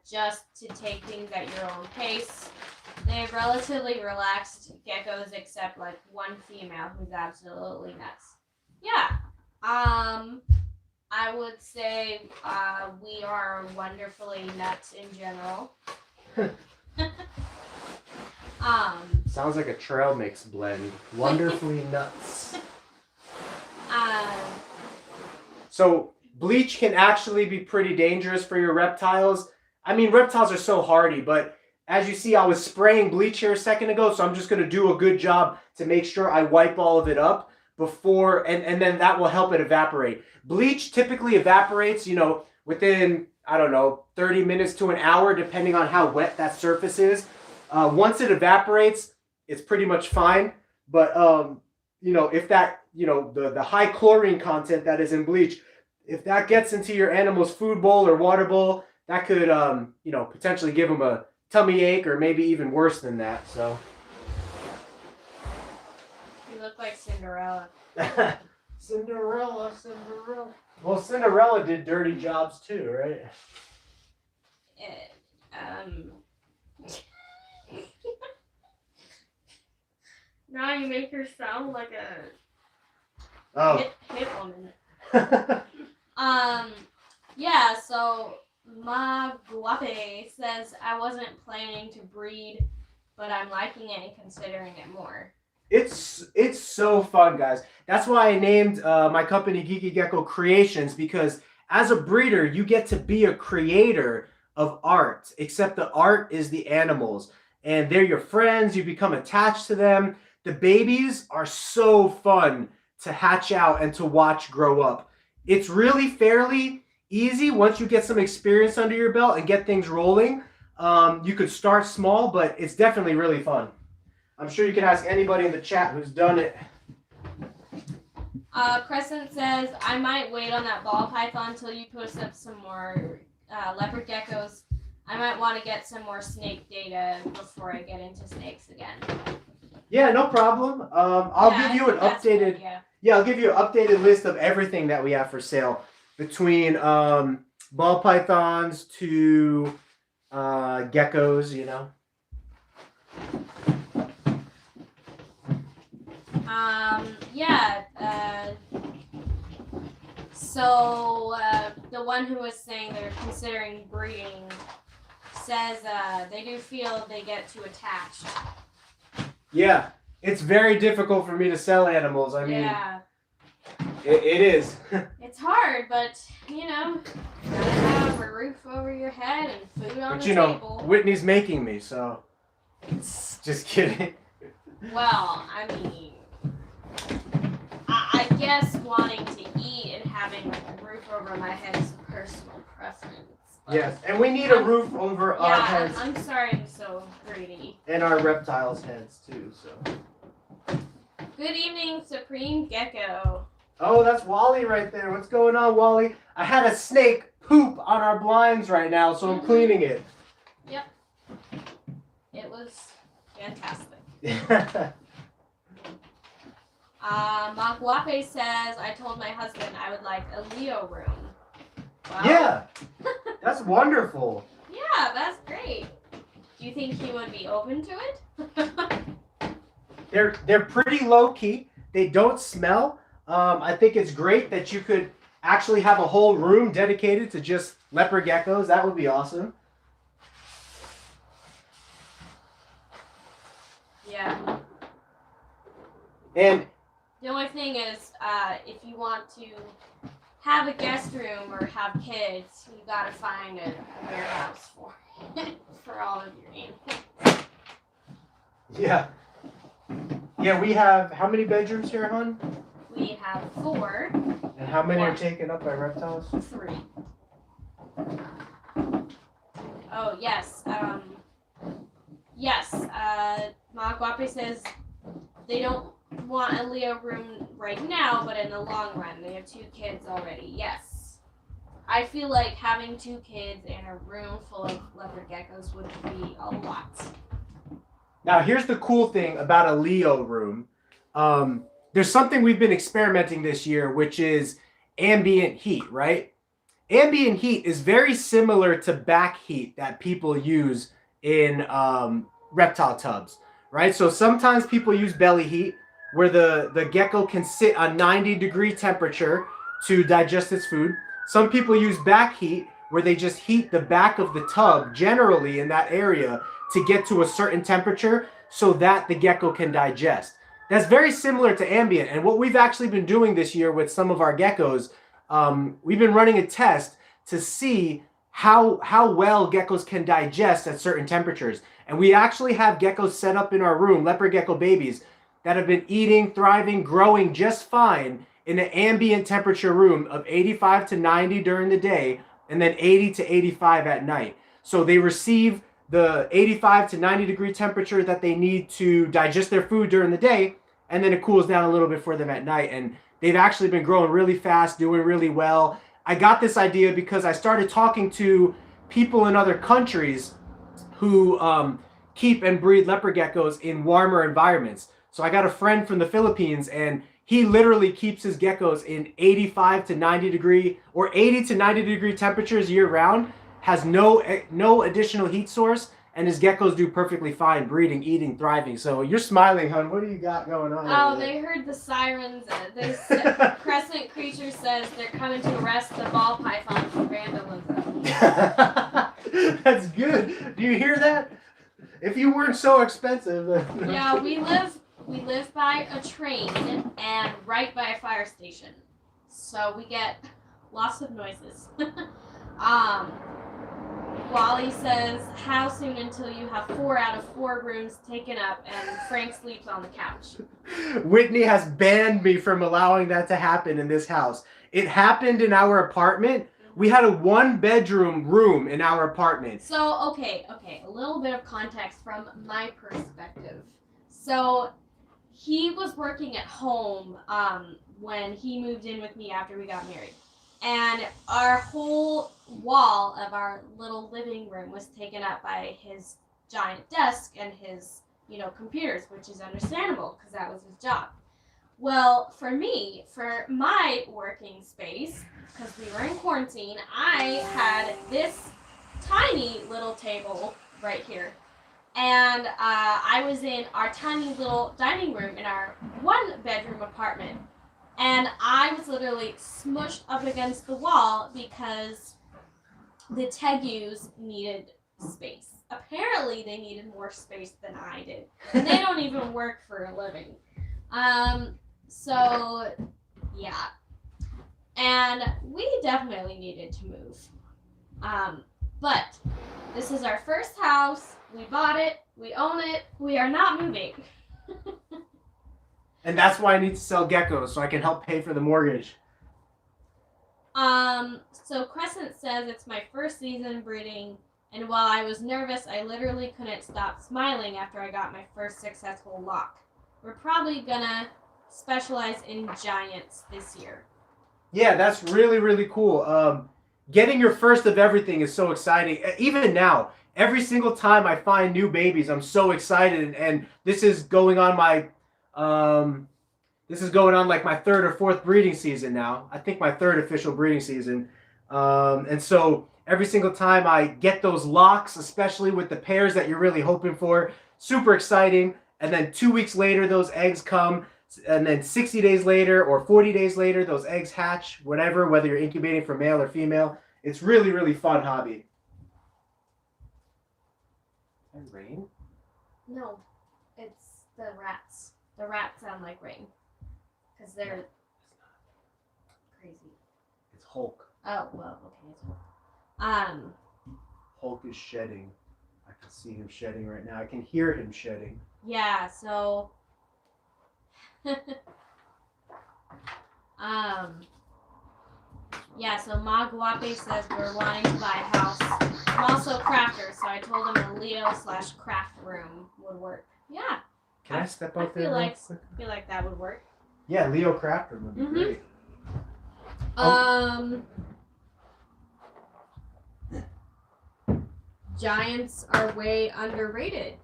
Speaker 2: just to take things at your own pace. They have relatively relaxed geckos, except like one female who's absolutely nuts. Yeah. I would say we are wonderfully nuts in general.
Speaker 3: Sounds like a trail mix blend. Wonderfully nuts. So bleach can actually be pretty dangerous for your reptiles. I mean, reptiles are so hardy, but as you see, I was spraying bleach here a second ago, so I'm just going to do a good job to make sure I wipe all of it up before, and then that will help it evaporate. Bleach typically evaporates, within, 30 minutes to an hour, depending on how wet that surface is. Once it evaporates, it's pretty much fine. But, if that, the high chlorine content that is in bleach, if that gets into your animal's food bowl or water bowl, that could, potentially give them a tummy ache or maybe even worse than that. So
Speaker 2: you look like Cinderella.
Speaker 3: Cinderella. Well, Cinderella did dirty jobs too, right?
Speaker 2: Now you make her sound like a hit woman. Yeah, so Ma Guape says, I wasn't planning to breed, but I'm liking it and considering it more.
Speaker 3: It's so fun, guys. That's why I named my company GeekyGeckoCreations, because as a breeder, you get to be a creator of art, except the art is the animals. And they're your friends. You become attached to them. The babies are so fun to hatch out and to watch grow up. It's really fairly easy once you get some experience under your belt and get things rolling. You could start small, but it's definitely really fun. I'm sure you can ask anybody in the chat who's done it.
Speaker 2: Crescent says, I might wait on that ball python until you post up some more leopard geckos. I might want to get some more snake data before I get into snakes again.
Speaker 3: Yeah, no problem. I'll give you an updated. I'll give you an updated list of everything that we have for sale, between ball pythons to geckos.
Speaker 2: Yeah. So the one who was saying they're considering breeding says they do feel they get too attached.
Speaker 3: Yeah, it's very difficult for me to sell animals. I mean,
Speaker 2: Yeah.
Speaker 3: it is.
Speaker 2: It's hard, but you know, you gotta have a roof over your head and food on
Speaker 3: But
Speaker 2: the
Speaker 3: you know,
Speaker 2: table.
Speaker 3: Whitney's making me, so. Just kidding.
Speaker 2: Well, I mean, I guess wanting to eat and having like a roof over my head is a personal preference.
Speaker 3: Yes, and we need a roof over our
Speaker 2: Yeah,
Speaker 3: heads
Speaker 2: I'm sorry I'm so greedy.
Speaker 3: and our reptiles' heads too. So.
Speaker 2: Good evening, Supreme Gecko.
Speaker 3: Oh, that's Wally right there. What's going on, Wally? I had a snake poop on our blinds right now, so I'm cleaning it.
Speaker 2: Yep. It was fantastic. Magwape says, I told my husband I would like a Leo room. Wow.
Speaker 3: Yeah, that's wonderful.
Speaker 2: Yeah, that's great. Do you think he would be open to it?
Speaker 3: They're pretty low key. They don't smell. I think it's great that you could actually have a whole room dedicated to just leopard geckos. That would be awesome.
Speaker 2: Yeah.
Speaker 3: And
Speaker 2: The only thing is, if you want to have a guest room or have kids, you gotta find a warehouse for all of your animals.
Speaker 3: yeah, we have how many bedrooms here, hon?
Speaker 2: We have 4.
Speaker 3: And how many are taken up by reptiles?
Speaker 2: 3. Oh, yes. Yes. Magwape says they don't want a Leo room right now, but in the long run, they have 2 kids already. Yes. I feel like having 2 kids and a room full of leopard geckos would be a lot.
Speaker 3: Now, here's the cool thing about a Leo room. There's something we've been experimenting this year, which is ambient heat, right? Ambient heat is very similar to back heat that people use in reptile tubs, right? So sometimes people use belly heat, where the gecko can sit on 90-degree temperature to digest its food. Some people use back heat, where they just heat the back of the tub, generally in that area, to get to a certain temperature so that the gecko can digest. That's very similar to ambient. And what we've actually been doing this year with some of our geckos, we've been running a test to see how well geckos can digest at certain temperatures. And we actually have geckos set up in our room, leopard gecko babies, that have been eating, thriving, growing just fine in an ambient temperature room of 85 to 90 during the day and then 80 to 85 at night. So they receive the 85 to 90 degree temperature that they need to digest their food during the day, and then it cools down a little bit for them at night. And they've actually been growing really fast, doing really well. I got this idea because I started talking to people in other countries who keep and breed leopard geckos in warmer environments. So I got a friend from the Philippines, and he literally keeps his geckos in 85 to 90 degree or 80 to 90 degree temperatures year round, has no additional heat source, and his geckos do perfectly fine breeding, eating, thriving. So you're smiling, hon. What do you got going on?
Speaker 2: Oh, they heard the sirens. Crescent Creature says they're coming to arrest the ball python for vandalism.
Speaker 3: That's good. Do you hear that? If you weren't so expensive.
Speaker 2: Yeah, we live by a train and right by a fire station, so we get lots of noises. Wally says, how soon until you have 4 out of 4 rooms taken up and Frank sleeps on the couch?
Speaker 3: Whitney has banned me from allowing that to happen in this house. It happened in our apartment. We had a 1-bedroom room in our apartment.
Speaker 2: So, okay, a little bit of context from my perspective. So, he was working at home when he moved in with me after we got married. And our whole wall of our little living room was taken up by his giant desk and his, computers, which is understandable because that was his job. Well, for me, for my working space, because we were in quarantine, I had this tiny little table right here. And I was in our tiny little dining room in our 1-bedroom apartment. And I was literally smushed up against the wall because the tegus needed space. Apparently, they needed more space than I did. And they don't even work for a living. So, yeah. And we definitely needed to move. But this is our first house. We bought it. We own it. We are not moving.
Speaker 3: And that's why I need to sell geckos, so I can help pay for the mortgage.
Speaker 2: So Crescent says it's my first season breeding, and while I was nervous, I literally couldn't stop smiling after I got my first successful lock. We're probably gonna specialize in giants this year.
Speaker 3: Yeah, that's really, really cool. Getting your first of everything is so exciting. Even now, every single time I find new babies, I'm so excited. And this is going on my, like my 3rd or 4th breeding season now. I think my 3rd official breeding season. And so every single time I get those locks, especially with the pairs that you're really hoping for, super exciting. And then 2 weeks later, those eggs come. And then 60 days later or 40 days later, those eggs hatch, whatever, whether you're incubating for male or female. It's really, really fun hobby. And rain?
Speaker 2: No, it's the rats. The rats sound like rain. Because they're crazy.
Speaker 3: It's Hulk.
Speaker 2: Oh, well, okay. It's Hulk.
Speaker 3: Hulk is shedding. I can see him shedding right now. I can hear him shedding.
Speaker 2: Yeah, so... yeah, so Magwape says we're wanting to buy a house. I'm also a crafter, so I told him a Leo/craft room would work. Yeah.
Speaker 3: Can I step out there?
Speaker 2: I feel like that would work.
Speaker 3: Yeah, Leo craft room would be great.
Speaker 2: Giants are way underrated.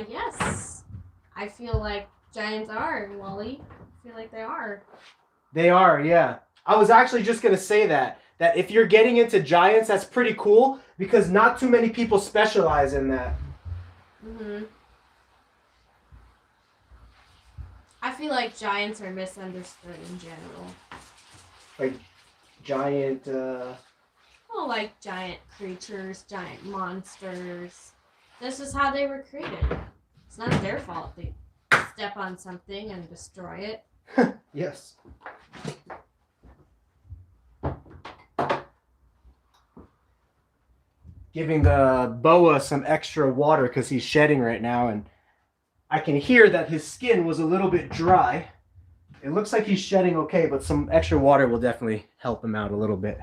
Speaker 2: Yes. I feel like giants are, Wally. I feel like they are.
Speaker 3: They are, yeah. I was actually just going to say that if you're getting into giants, that's pretty cool because not too many people specialize in that.
Speaker 2: Mm-hmm. I feel like giants are misunderstood in general.
Speaker 3: Like giant...
Speaker 2: Oh, like giant creatures, giant monsters. This is how they were created. It's not their fault they step on something and destroy it.
Speaker 3: Yes. Giving the boa some extra water because he's shedding right now, and I can hear that his skin was a little bit dry. It looks like he's shedding okay, but some extra water will definitely help him out a little bit.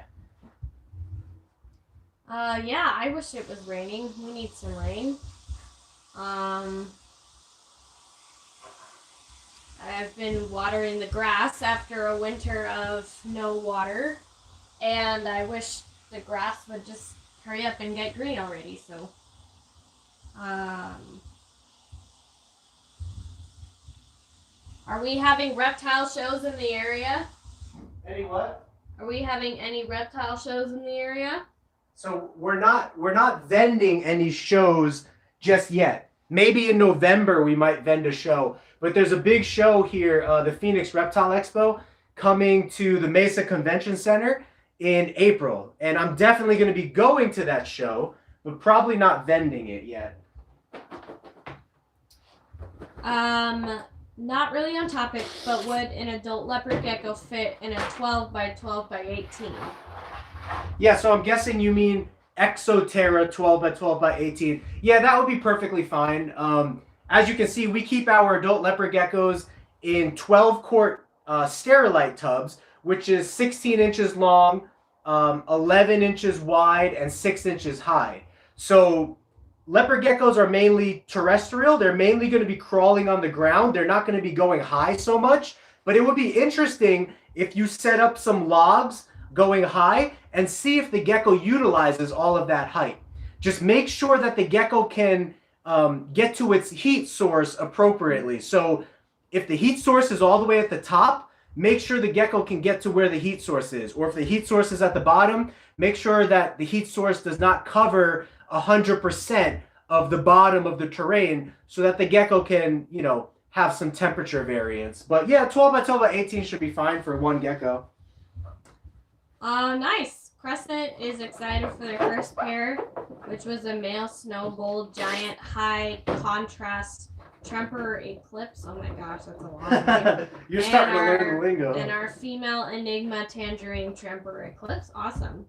Speaker 2: Yeah, I wish it was raining. We need some rain. I've been watering the grass after a winter of no water, and I wish the grass would just hurry up and get green already, so. Are we having reptile shows in the area?
Speaker 3: Any what?
Speaker 2: Are we having any reptile shows in the area?
Speaker 3: So we're not vending any shows just yet. Maybe in November we might vend a show. But there's a big show here, the Phoenix Reptile Expo, coming to the Mesa Convention Center in April. And I'm definitely going to be going to that show, but probably not vending it yet.
Speaker 2: Not really on topic, but would an adult leopard gecko fit in a 12 by 12 by 18?
Speaker 3: Yeah, so I'm guessing you mean Exoterra 12 by 12 by 18. Yeah, that would be perfectly fine. As you can see, we keep our adult leopard geckos in 12-quart sterilite tubs, which is 16 inches long, 11 inches wide, and 6 inches high. So leopard geckos are mainly terrestrial. They're mainly going to be crawling on the ground. They're not going to be going high so much. But it would be interesting if you set up some logs going high and see if the gecko utilizes all of that height. Just make sure that the gecko can get to its heat source appropriately. So if the heat source is all the way at the top, make sure the gecko can get to where the heat source is. Or if the heat source is at the bottom, make sure that the heat source does not cover 100% of the bottom of the terrain so that the gecko can, have some temperature variance. But yeah, 12 by 12 by 18 should be fine for one gecko.
Speaker 2: Nice. Crescent is excited for their first pair, which was a male snowball giant high contrast Tremper Eclipse. Oh my gosh, that's a long name.
Speaker 3: You're starting to learn the lingo.
Speaker 2: And our female Enigma Tangerine Tremper Eclipse. Awesome.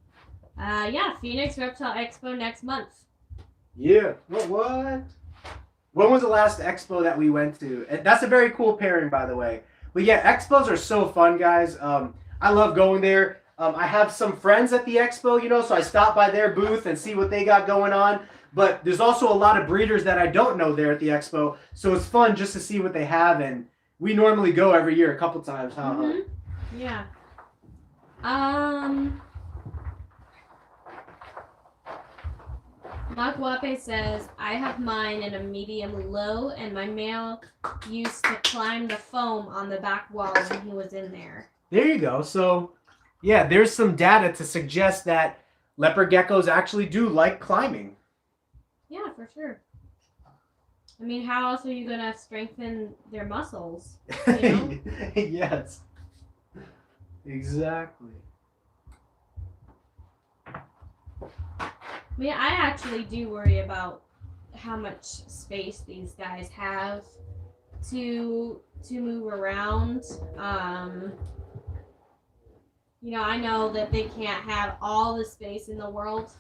Speaker 2: Phoenix Reptile Expo next month.
Speaker 3: Yeah. What? When was the last expo that we went to? And that's a very cool pairing, by the way. But yeah, expos are so fun, guys. I love going there. I have some friends at the expo, so I stop by their booth and see what they got going on. But there's also a lot of breeders that I don't know there at the expo. So it's fun just to see what they have. And we normally go every year a couple times, huh?
Speaker 2: Mm-hmm. Yeah. Magwape says, I have mine in a medium low, and my male used to climb the foam on the back wall when he was in there.
Speaker 3: There you go. So, yeah, there's some data to suggest that leopard geckos actually do like climbing.
Speaker 2: Yeah, for sure. I mean, how else are you going to strengthen their muscles?
Speaker 3: Yes. Exactly.
Speaker 2: I mean, I actually do worry about how much space these guys have to move around. I know that they can't have all the space in the world,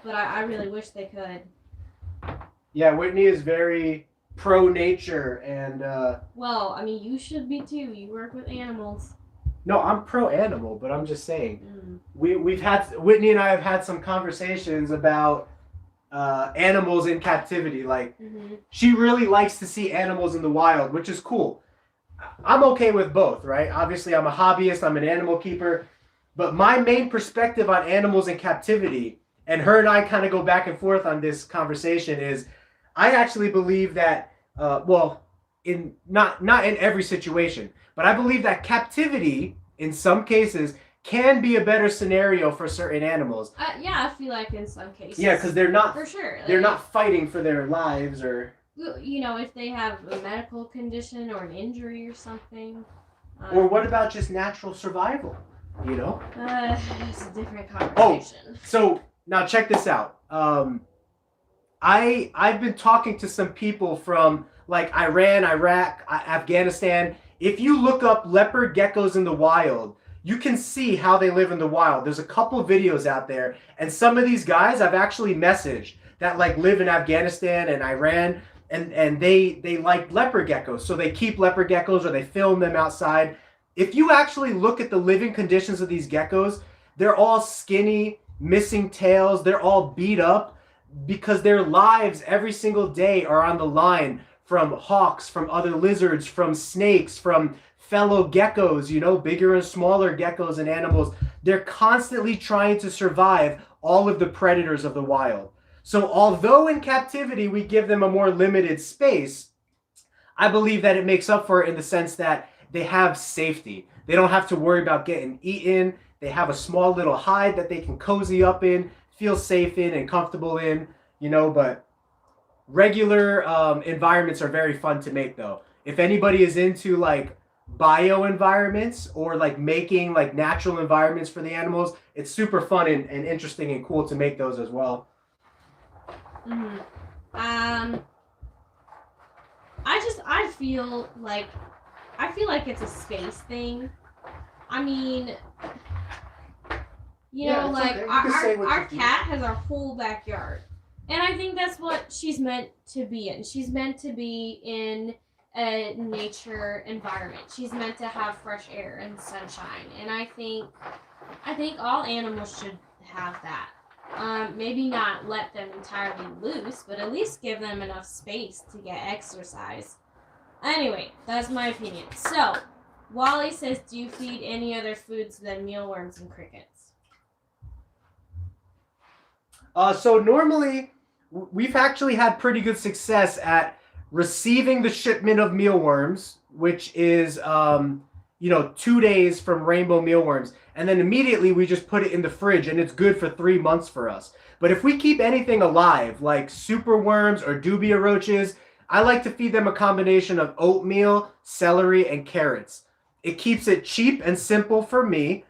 Speaker 2: but I really wish they could.
Speaker 3: Yeah, Whitney is very pro-nature and...
Speaker 2: Well, I mean, you should be too. You work with animals.
Speaker 3: No, I'm pro-animal, but I'm just saying. Whitney and I have had some conversations about animals in captivity. Like, she really likes to see animals in the wild, which is cool. I'm okay with both, right? Obviously, I'm a hobbyist. I'm an animal keeper. But my main perspective on animals in captivity, and her and I kind of go back and forth on this conversation, is I actually believe that, not in every situation, but I believe that captivity, in some cases, can be a better scenario for certain animals.
Speaker 2: I feel like in some cases.
Speaker 3: Yeah, because they're not
Speaker 2: for sure.
Speaker 3: They're not fighting for their lives, or
Speaker 2: if they have a medical condition or an injury or something.
Speaker 3: Or what about just natural survival?
Speaker 2: It's a different conversation.
Speaker 3: Oh, so now check this out. I've been talking to some people from like Iran, Iraq, Afghanistan. If you look up leopard geckos in the wild, you can see how they live in the wild. There's a couple videos out there, and some of these guys I've actually messaged that like live in Afghanistan and Iran, and they like leopard geckos, so they keep leopard geckos or they film them outside. If you actually look at the living conditions of these geckos, they're all skinny, missing tails, they're all beat up because their lives every single day are on the line from hawks, from other lizards, from snakes, from fellow geckos, bigger and smaller geckos and animals. They're constantly trying to survive all of the predators of the wild. So although in captivity we give them a more limited space, I believe that it makes up for it in the sense that they have safety. They don't have to worry about getting eaten. They have a small little hide that they can cozy up in, feel safe in and comfortable in, but regular environments are very fun to make though. If anybody is into like bio environments or like making like natural environments for the animals, it's super fun and interesting and cool to make those as well.
Speaker 2: I feel like it's a space thing. I mean, our cat has a whole backyard. And I think that's what she's meant to be in. She's meant to be in a nature environment. She's meant to have fresh air and sunshine. And I think all animals should have that. Maybe not let them entirely loose, but at least give them enough space to get exercise. Anyway, that's my opinion. So, Wally says, do you feed any other foods than mealworms and crickets?
Speaker 3: So normally, we've actually had pretty good success at receiving the shipment of mealworms, which is, 2 days from rainbow mealworms, and then immediately we just put it in the fridge and it's good for 3 months for us. But if we keep anything alive, like superworms or dubia roaches, I like to feed them a combination of oatmeal, celery, and carrots. It keeps it cheap and simple for me.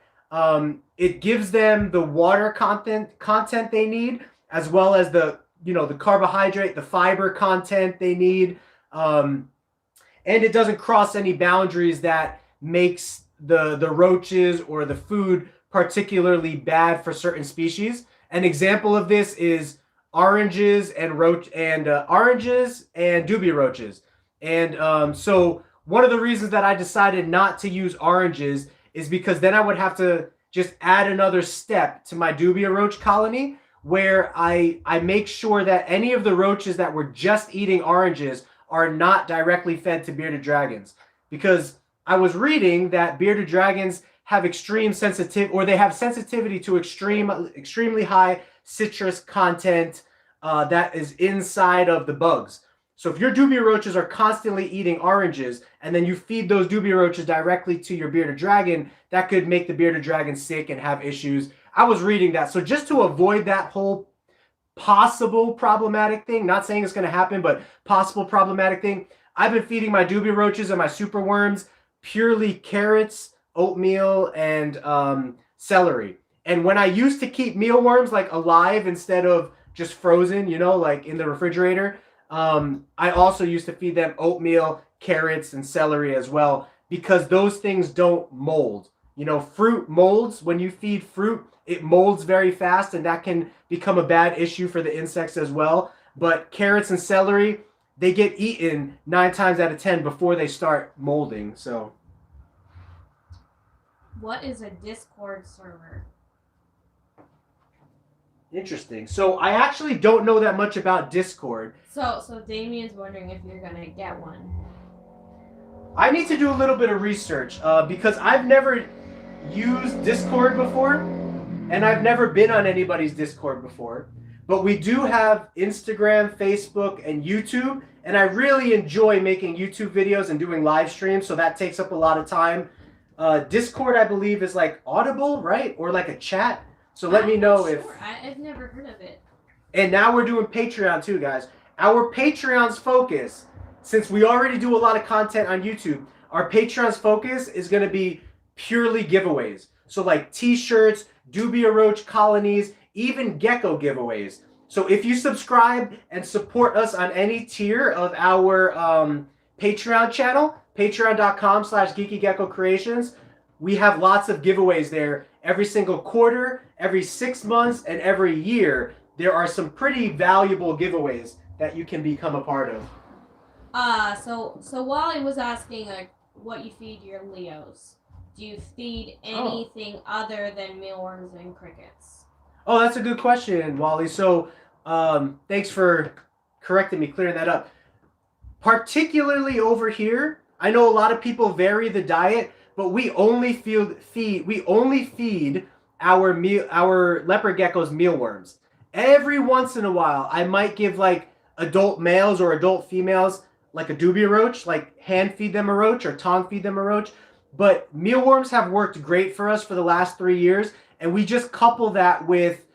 Speaker 3: It gives them the water content they need, as well as the carbohydrate, the fiber content they need. And it doesn't cross any boundaries that makes the roaches or the food particularly bad for certain species. An example of this is oranges and oranges and dubia roaches. And so one of the reasons that I decided not to use oranges is because then I would have to just add another step to my dubia roach colony, where I make sure that any of the roaches that were just eating oranges are not directly fed to bearded dragons. Because I was reading that bearded dragons have extreme sensitivity, or they have sensitivity to extremely high citrus content that is inside of the bugs. So if your dubia roaches are constantly eating oranges, and then you feed those dubia roaches directly to your bearded dragon, that could make the bearded dragon sick and have issues. I was reading that. So just to avoid that whole possible problematic thing, not saying it's going to happen, but possible problematic thing, I've been feeding my dubia roaches and my superworms purely carrots, oatmeal, and celery. And when I used to keep mealworms like alive instead of just frozen, like in the refrigerator, I also used to feed them oatmeal, carrots, and celery as well, because those things don't mold. Fruit molds. When you feed fruit, it molds very fast, and that can become a bad issue for the insects as well. But carrots and celery, they get eaten 9 times out of 10 before they start molding. So,
Speaker 2: what is a Discord server?
Speaker 3: Interesting. So I actually don't know that much about Discord.
Speaker 2: So Damien's wondering if you're gonna get one.
Speaker 3: I need to do a little bit of research because I've never used Discord before, and I've never been on anybody's Discord before. But we do have Instagram, Facebook, and YouTube, and I really enjoy making YouTube videos and doing live streams, so that takes up a lot of time. Discord, I believe, is like Audible, right? Or like a chat. So let me know if...
Speaker 2: I've never heard of it.
Speaker 3: And now we're doing Patreon too, guys. Our Patreon's focus, since we already do a lot of content on YouTube, our Patreon's focus is going to be purely giveaways. So like t-shirts, dubia roach colonies, even gecko giveaways. So if you subscribe and support us on any tier of our Patreon channel, patreon.com/GeekyGeckoCreations, we have lots of giveaways there. Every single quarter, every 6 months, and every year, there are some pretty valuable giveaways that you can become a part of.
Speaker 2: So Wally was asking like what you feed your Leos. Do you feed anything other than mealworms and crickets?
Speaker 3: Oh, that's a good question, Wally. So, thanks for correcting me, clearing that up. Particularly over here, I know a lot of people vary the diet, but we only feed our leopard geckos mealworms. Every once in a while, I might give like adult males or adult females like a dubia roach, like hand feed them a roach or tongue feed them a roach. But mealworms have worked great for us for the last 3 years, and we just couple that with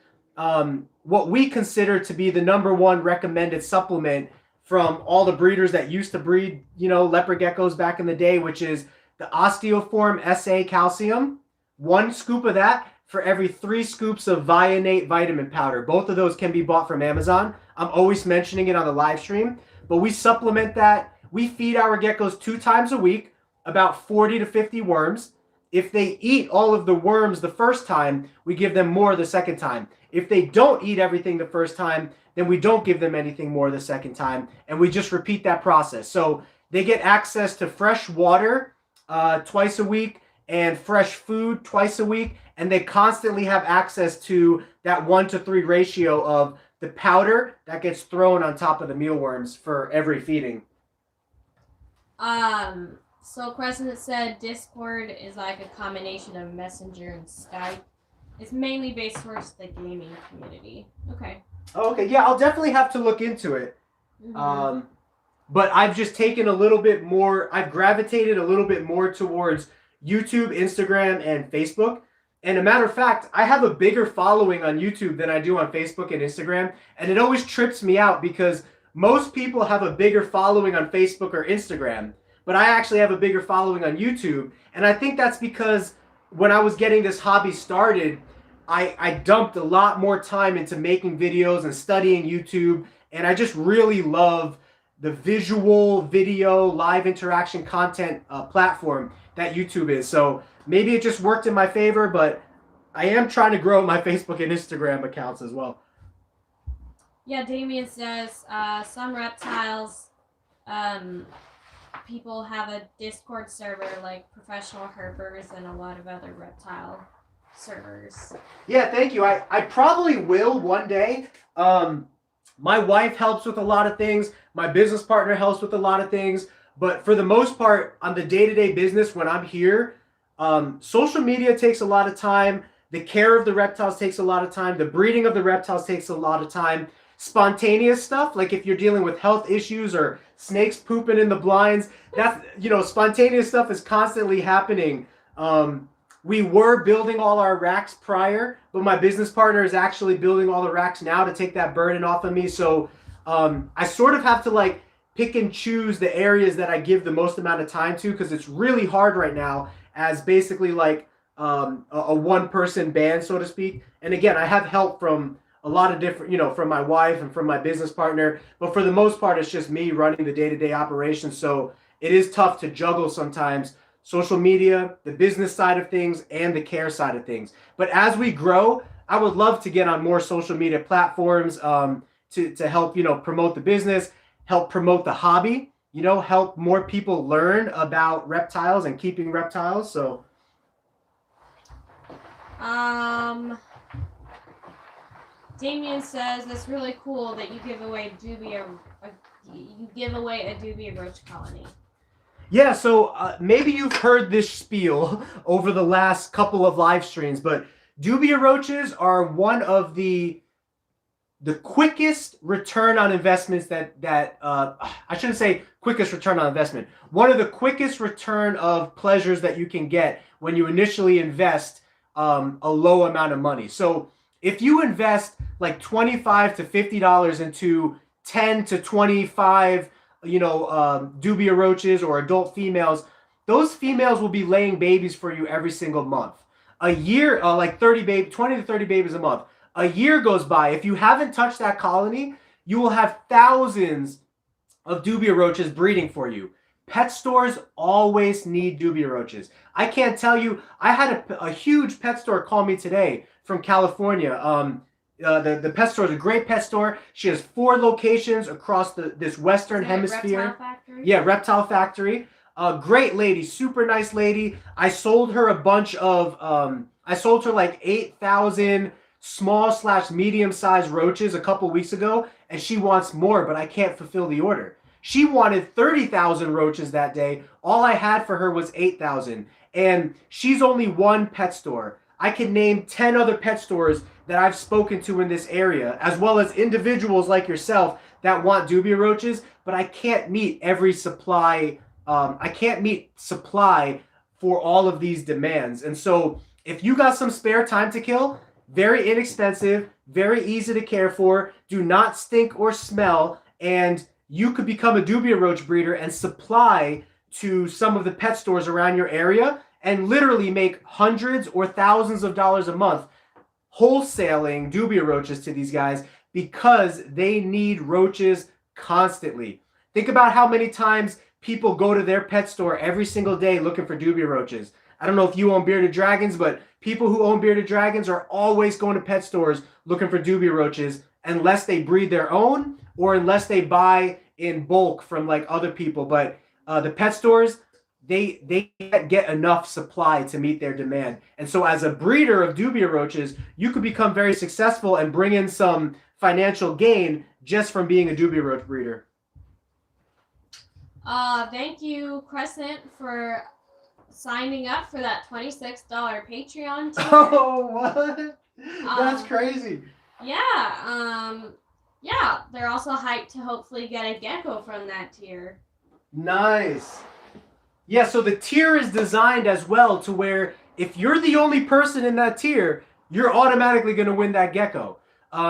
Speaker 3: what we consider to be the #1 recommended supplement from all the breeders that used to breed, leopard geckos back in the day, which is the Osteoform SA calcium. 1 scoop of that for every 3 scoops of Vionate vitamin powder. Both of those can be bought from Amazon. I'm always mentioning it on the live stream, but we supplement that. We feed our geckos 2 times a week, about 40 to 50 worms. If they eat all of the worms the first time, we give them more the second time. If they don't eat everything the first time, then we don't give them anything more the second time, and we just repeat that process. So they get access to fresh water twice a week and fresh food twice a week, and they constantly have access to that 1-to-3 ratio of the powder that gets thrown on top of the mealworms for every feeding.
Speaker 2: So Crescent said Discord is like a combination of Messenger and Skype. It's mainly based towards the gaming community. Okay.
Speaker 3: Oh, okay. Yeah, I'll definitely have to look into it.
Speaker 2: Mm-hmm.
Speaker 3: But I've just taken a little bit more, I've gravitated a little bit more towards YouTube, Instagram, and Facebook. And a matter of fact, I have a bigger following on YouTube than I do on Facebook and Instagram. And it always trips me out because most people have a bigger following on Facebook or Instagram, but I actually have a bigger following on YouTube. And I think that's because when I was getting this hobby started, I dumped a lot more time into making videos and studying YouTube. And I just really love the visual, video, live interaction content platform that YouTube is. So maybe it just worked in my favor, but I am trying to grow my Facebook and Instagram accounts as well.
Speaker 2: Yeah, Damien says some reptiles, people have a Discord server like Professional Herpers and a lot of other reptile servers.
Speaker 3: Yeah, thank you. I probably will one day. My wife helps with a lot of things. My business partner helps with a lot of things. But for the most part, on the day-to-day business, when I'm here, social media takes a lot of time. The care of the reptiles takes a lot of time. The breeding of the reptiles takes a lot of time. Spontaneous stuff, like if you're dealing with health issues or snakes pooping in the blinds, that's, spontaneous stuff is constantly happening. We were building all our racks prior, but my business partner is actually building all the racks now to take that burden off of me. So I sort of have to pick and choose the areas that I give the most amount of time to, because it's really hard right now as basically a one-person band, so to speak. And again, I have help from a lot of different, from my wife and from my business partner, but for the most part, it's just me running the day-to-day operations. So it is tough to juggle sometimes social media, the business side of things, and the care side of things. But as we grow, I would love to get on more social media platforms to help, promote the business, help promote the hobby, help more people learn about reptiles and keeping reptiles. So,
Speaker 2: Damien says it's really cool that you give away a Dubia roach colony.
Speaker 3: Yeah, so maybe you've heard this spiel over the last couple of live streams, but Dubia roaches are one of the quickest return on investments that I shouldn't say quickest return on investment. One of the quickest return of pleasures that you can get when you initially invest a low amount of money. So if you invest like $25 to $50 into 10 to 25 Dubia roaches or adult females, those females will be laying babies for you every single month. A year, 20 to 30 babies a month. A year goes by. If you haven't touched that colony, you will have thousands of Dubia roaches breeding for you. Pet stores always need Dubia roaches. I can't tell you, I had a huge pet store call me today from California. The pet store is a great pet store. She has 4 locations across this Western Hemisphere.
Speaker 2: Reptile Factory?
Speaker 3: Yeah, Reptile Factory. Great lady, super nice lady. I sold her a bunch of, I sold her like 8,000 small/medium-sized roaches a couple weeks ago, and she wants more, but I can't fulfill the order. She wanted 30,000 roaches that day. All I had for her was 8,000, and she's only one pet store. I can name 10 other pet stores that I've spoken to in this area, as well as individuals like yourself that want Dubia roaches, but I can't meet every supply. I can't meet supply for all of these demands. And so if you got some spare time to kill, very inexpensive, very easy to care for, do not stink or smell, and you could become a Dubia roach breeder and supply to some of the pet stores around your area and literally make hundreds or thousands of dollars a month wholesaling Dubia roaches to these guys because they need roaches constantly. Think about how many times people go to their pet store every single day looking for Dubia roaches. I don't know if you own bearded dragons, but people who own bearded dragons are always going to pet stores looking for Dubia roaches unless they breed their own or unless they buy in bulk from like other people. But the pet stores, they can't get enough supply to meet their demand. And so as a breeder of Dubia roaches, you could become very successful and bring in some financial gain just from being a Dubia roach breeder.
Speaker 2: Thank you, Crescent, for signing up for that $26 Patreon tier.
Speaker 3: Oh, what? That's crazy.
Speaker 2: Yeah, yeah, they're also hyped to hopefully get a gecko from that tier.
Speaker 3: Nice. Yeah, so the tier is designed as well to where if you're the only person in that tier, you're automatically going to win that gecko.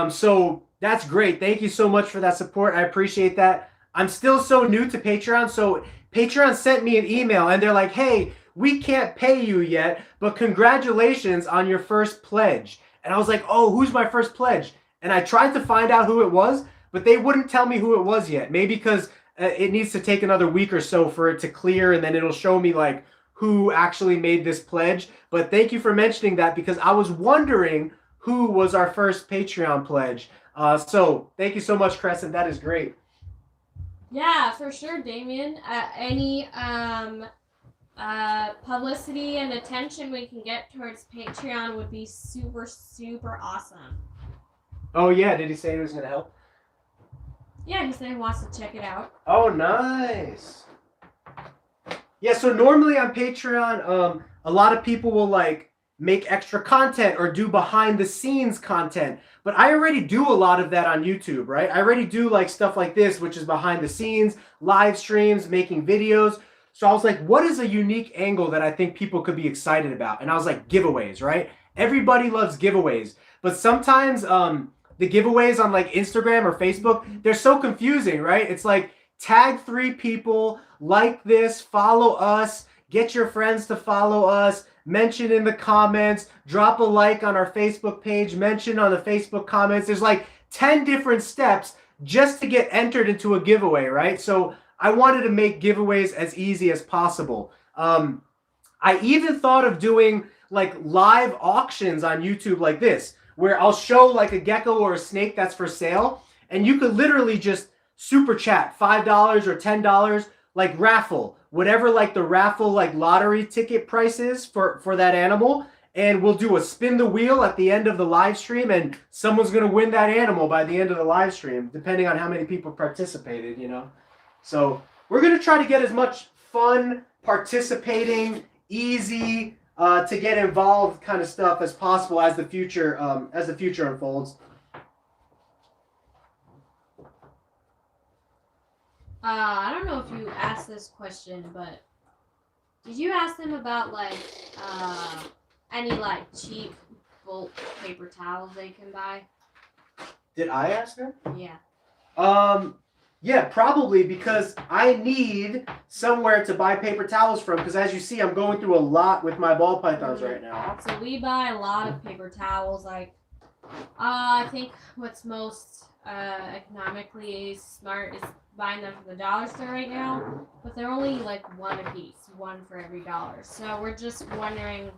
Speaker 3: So that's great. Thank you so much for that support. I appreciate that. I'm still so new to Patreon, so Patreon sent me an email and they're like, hey, we can't pay you yet, but congratulations on your first pledge. And I was like, oh, who's my first pledge? And I tried to find out who it was, but they wouldn't tell me who it was yet. Maybe because it needs to take another week or so for it to clear, and then it'll show me like who actually made this pledge. But thank you for mentioning that because I was wondering who was our first Patreon pledge. So thank you so much, Crescent. That is great.
Speaker 2: Yeah, for sure, Damien. Any publicity and attention we can get towards Patreon would be super, super awesome.
Speaker 3: Oh yeah, did he say he was gonna help?
Speaker 2: Yeah, he said he wants to check it out.
Speaker 3: Oh, nice. Yeah, so normally on Patreon, a lot of people will like make extra content or do behind the scenes content. But I already do a lot of that on YouTube, right? I already do like stuff like this, which is behind the scenes, live streams, making videos. So I was like, what is a unique angle that I think people could be excited about? And I was like, giveaways, right? Everybody loves giveaways. But sometimes the giveaways on like Instagram or Facebook, they're so confusing, right? It's like tag 3 people, like this, follow us, get your friends to follow us, mention in the comments, drop a like on our Facebook page, mention on the Facebook comments. There's like 10 different steps just to get entered into a giveaway, right? So I wanted to make giveaways as easy as possible. I even thought of doing like live auctions on YouTube like this, where I'll show like a gecko or a snake that's for sale, and you could literally just super chat $5 or $10, like raffle, whatever like the raffle like lottery ticket price is for that animal, and we'll do a spin the wheel at the end of the live stream, and someone's gonna win that animal by the end of the live stream, depending on how many people participated, you know. So we're gonna try to get as much fun, participating, easy, to get involved kind of stuff as possible as the future unfolds.
Speaker 2: I don't know if you asked this question, but did you ask them about like any like cheap bulk paper towels they can buy?
Speaker 3: Did I ask her?
Speaker 2: Yeah.
Speaker 3: Yeah, probably, because I need somewhere to buy paper towels from, because as you see, I'm going through a lot with my ball pythons right now.
Speaker 2: So we buy a lot of paper towels. Like, I think what's most economically smart is buying them from the dollar store right now, but they're only like one a piece, one for every $1. So we're just wondering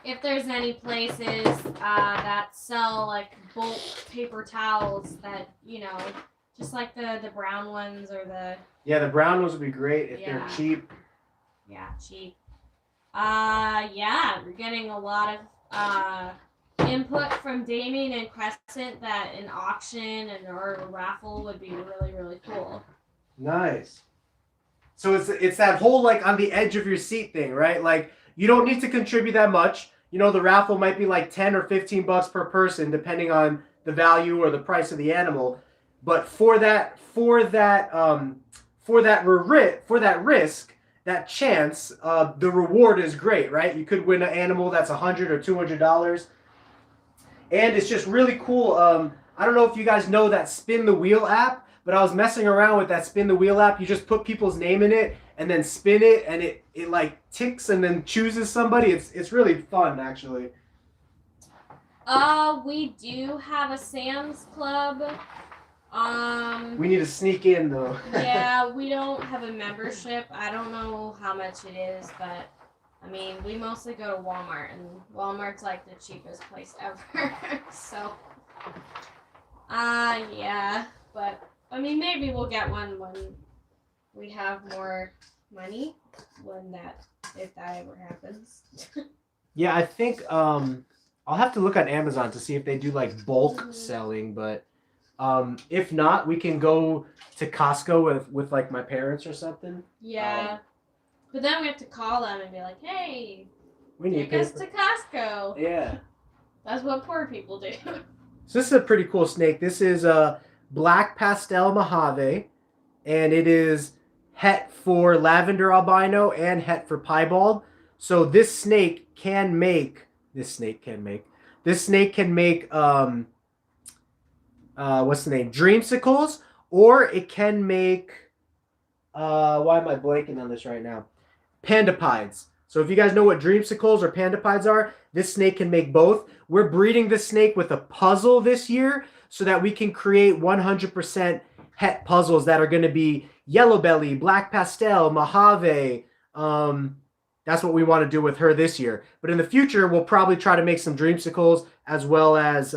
Speaker 2: if there's any places that sell like bulk paper towels that, you know, just like the brown ones or the...
Speaker 3: Yeah, the brown ones would be great if they're cheap.
Speaker 2: Yeah, cheap. Yeah, we're getting a lot of input from Damien and Crescent that an auction or a raffle would be really, really cool.
Speaker 3: Nice. So it's that whole like on the edge of your seat thing, right? Like you don't need to contribute that much. You know, the raffle might be like 10 or 15 bucks per person, depending on the value or the price of the animal. But for that risk, that chance, the reward is great, right? You could win an animal that's $100 or $200, and it's just really cool. I don't know if you guys know that Spin the Wheel app, but I was messing around with that Spin the Wheel app. You just put people's name in it and then spin it, and it like ticks and then chooses somebody. It's really fun, actually.
Speaker 2: We do have a Sam's Club.
Speaker 3: We need to sneak in though.
Speaker 2: Yeah, we don't have a membership. I don't know how much it is, but I mean, we mostly go to Walmart, and Walmart's like the cheapest place ever. So, yeah, but I mean, maybe we'll get one when we have more money, if that ever happens.
Speaker 3: Yeah, I think I'll have to look on Amazon to see if they do like bulk selling, but if not, we can go to Costco with like my parents or something.
Speaker 2: Yeah. But then we have to call them and be like, hey,
Speaker 3: we need
Speaker 2: take us to Costco.
Speaker 3: Yeah.
Speaker 2: That's what poor people do.
Speaker 3: So this is a pretty cool snake. This is a black pastel Mojave, and it is het for lavender albino and het for piebald. So this snake can make what's the name? Dreamsicles, or it can make why am I blanking on this right now? Pandapides. So if you guys know what dreamsicles or pandapides are, this snake can make both. We're breeding this snake with a puzzle this year so that we can create 100% het puzzles that are going to be yellow belly, black pastel, Mojave. That's what we want to do with her this year. But in the future, we'll probably try to make some dreamsicles as well as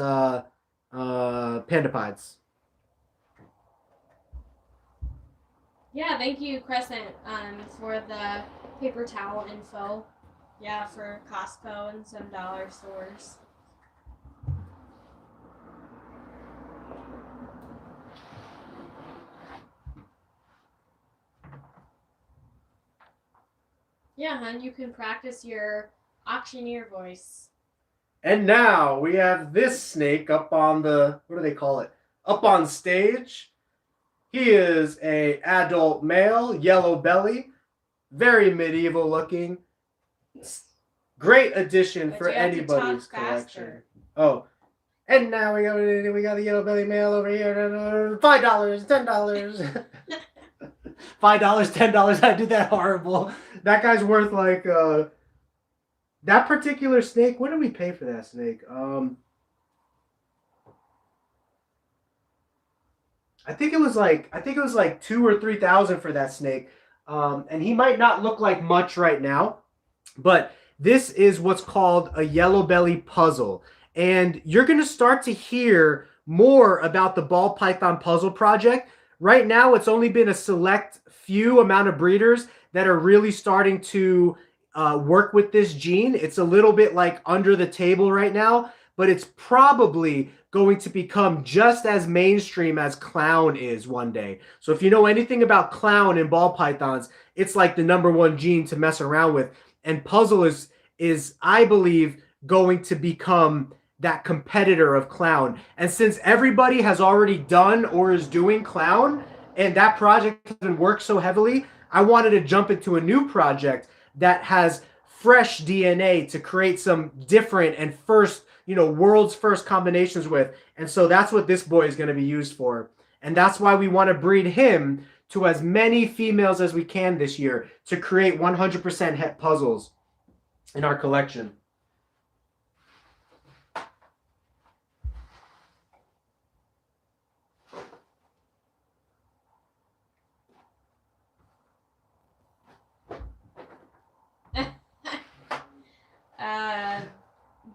Speaker 3: pandapides.
Speaker 2: Yeah, thank you, Crescent, for the paper towel info. Yeah, for Costco and some dollar stores. Yeah, hon, you can practice your auctioneer voice.
Speaker 3: And now we have this snake up on the, what do they call it? Up on stage. He is a adult male, yellow belly, very medieval looking. Great addition
Speaker 2: But
Speaker 3: for
Speaker 2: you have to talk
Speaker 3: anybody's collection.
Speaker 2: faster.
Speaker 3: Oh, and now we got a yellow belly male over here. $5, $10. $5, $10. I did that horrible. That guy's worth like that particular snake. What did we pay for that snake? I think it was like $2,000 or $3,000 for that snake. And he might not look like much right now, but this is what's called a yellow belly puzzle. And you're going to start to hear more about the ball python puzzle project. Right now, it's only been a select few amount of breeders that are really starting to work with this gene. It's a little bit like under the table right now, but it's probably going to become just as mainstream as clown is one day. So if you know anything about clown and ball pythons, it's like the #1 gene to mess around with. And puzzle is I believe, going to become that competitor of clown. And since everybody has already done or is doing clown, and that project hasn't worked so heavily, I wanted to jump into a new project that has fresh DNA to create some different and world's first combinations with. And so that's what this boy is going to be used for. And that's why we want to breed him to as many females as we can this year to create 100% het puzzles in our collection.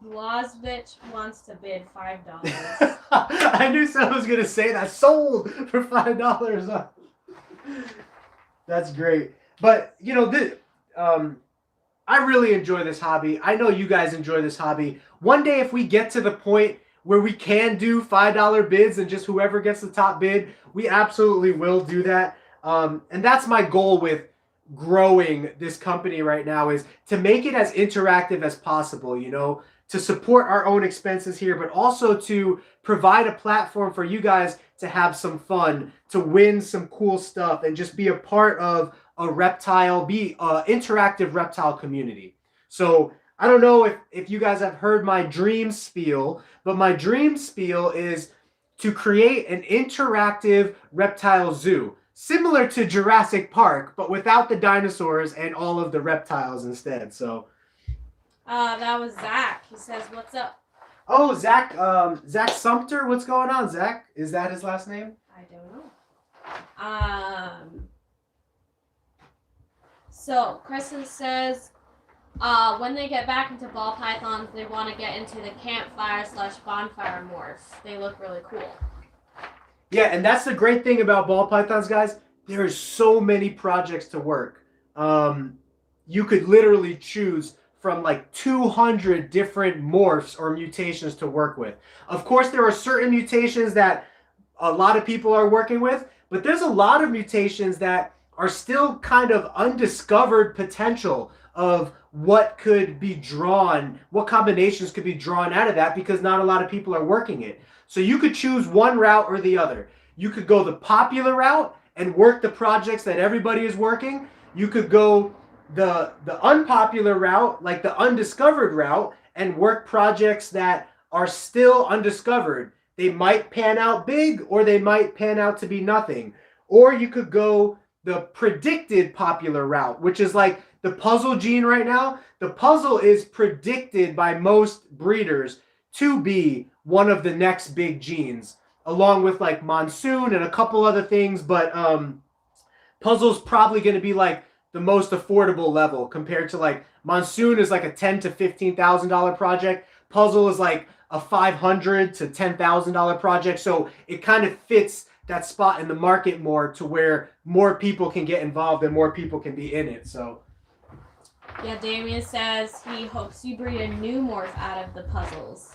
Speaker 2: Blazvich wants to bid $5.
Speaker 3: I knew someone was going to say that. Sold for $5. That's great. But, I really enjoy this hobby. I know you guys enjoy this hobby. One day, if we get to the point where we can do $5 bids and just whoever gets the top bid, we absolutely will do that. And that's my goal with growing this company right now, is to make it as interactive as possible, to support our own expenses here, but also to provide a platform for you guys to have some fun, to win some cool stuff, and just be a part of a interactive reptile community. So I don't know if you guys have heard my dream spiel, but my dream spiel is to create an interactive reptile zoo, similar to Jurassic Park, but without the dinosaurs and all of the reptiles instead. So
Speaker 2: that was Zach. He says, "What's up?"
Speaker 3: Oh, Zach Sumter. What's going on, Zach? Is that his last name?
Speaker 2: I don't know. So Kristen says, when they get back into ball pythons, they want to get into the campfire/bonfire morphs. They look really cool.
Speaker 3: Yeah, and that's the great thing about ball pythons, guys. There's so many projects to work. You could literally choose from like 200 different morphs or mutations to work with. Of course, there are certain mutations that a lot of people are working with, but there's a lot of mutations that are still kind of undiscovered potential of what could be drawn, what combinations could be drawn out of that, because not a lot of people are working it. So you could choose one route or the other. You could go the popular route and work the projects that everybody is working. You could go the unpopular route, like the undiscovered route, and work projects that are still undiscovered. They might pan out big, or they might pan out to be nothing. Or you could go the predicted popular route, which is like the puzzle gene right now. The puzzle is predicted by most breeders to be one of the next big genes, along with like monsoon and a couple other things. But puzzle's probably going to be like the most affordable level compared to like monsoon is like a $10,000 to $15,000 project. Puzzle is like a $500 to $10,000 project. So it kind of fits that spot in the market more to where more people can get involved and more people can be in it. So
Speaker 2: Yeah, Damien says he hopes you breed a new morph out of the puzzles.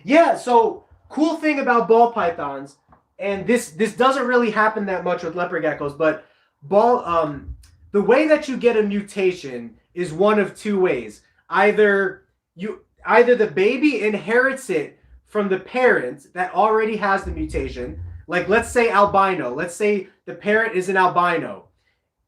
Speaker 3: yeah, so cool thing about ball pythons, and this doesn't really happen that much with leopard geckos, but the way that you get a mutation is one of two ways. Either the baby inherits it from the parent that already has the mutation. Like, let's say albino. Let's say the parent is an albino.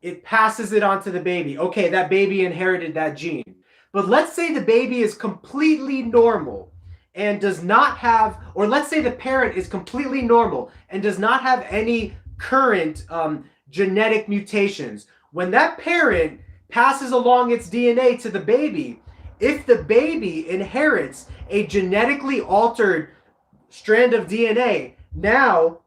Speaker 3: It passes it on to the baby. Okay, that baby inherited that gene. But let's say the baby is completely normal and does not have, or let's say the parent is completely normal and does not have any current genetic mutations. When that parent passes along its DNA to the baby, if the baby inherits a genetically altered strand of DNA, now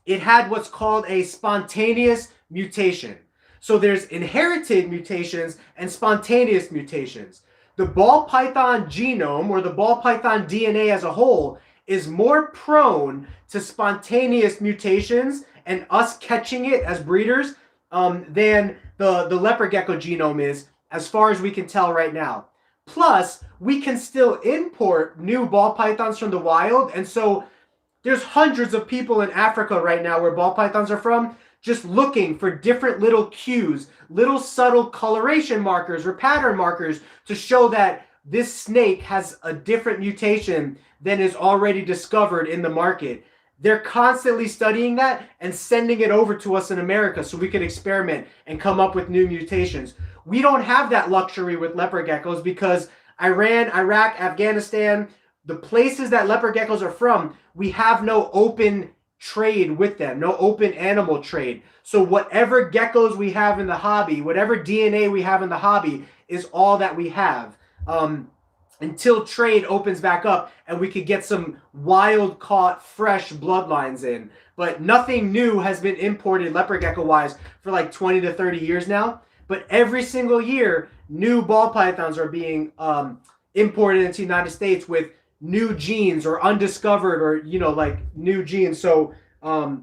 Speaker 3: it had what's called a spontaneous mutation. So there's inherited mutations and spontaneous mutations. The ball python genome, or the ball python DNA as a whole, is more prone to spontaneous mutations and us catching it as breeders than the leopard gecko genome is, as far as we can tell right now. Plus, we can still import new ball pythons from the wild, and so there's hundreds of people in Africa right now where ball pythons are from, just looking for different little cues, little subtle coloration markers or pattern markers to show that this snake has a different mutation than is already discovered in the market. They're constantly studying that and sending it over to us in America so we can experiment and come up with new mutations. We don't have that luxury with leopard geckos because Iran, Iraq, Afghanistan, the places that leopard geckos are from, we have no open trade with them, no open animal trade. So whatever geckos we have in the hobby, whatever DNA we have in the hobby is all that we have. Until trade opens back up and we could get some wild caught fresh bloodlines in. But nothing new has been imported leopard gecko wise for like 20 to 30 years now. But every single year, new ball pythons are being imported into the United States with new genes or undiscovered or, you know, like new genes. So,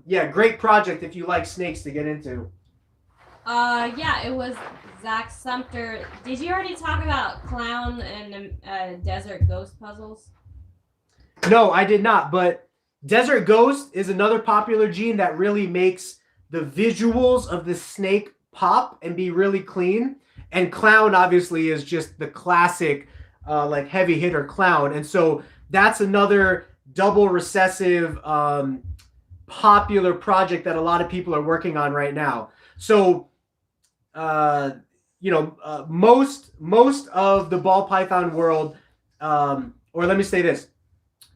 Speaker 3: yeah, great project if you like snakes to get into.
Speaker 2: Yeah, it was Zach Sumter. Did you already talk about clown and desert ghost puzzles?
Speaker 3: No, I did not. But desert ghost is another popular gene that really makes the visuals of the snake pop and be really clean. And clown obviously is just the classic like heavy hitter clown. And so that's another double recessive popular project that a lot of people are working on right now. So you know, most of the ball python world, or let me say this,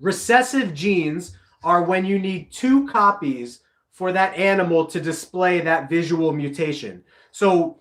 Speaker 3: recessive genes are when you need two copies for that animal to display that visual mutation. So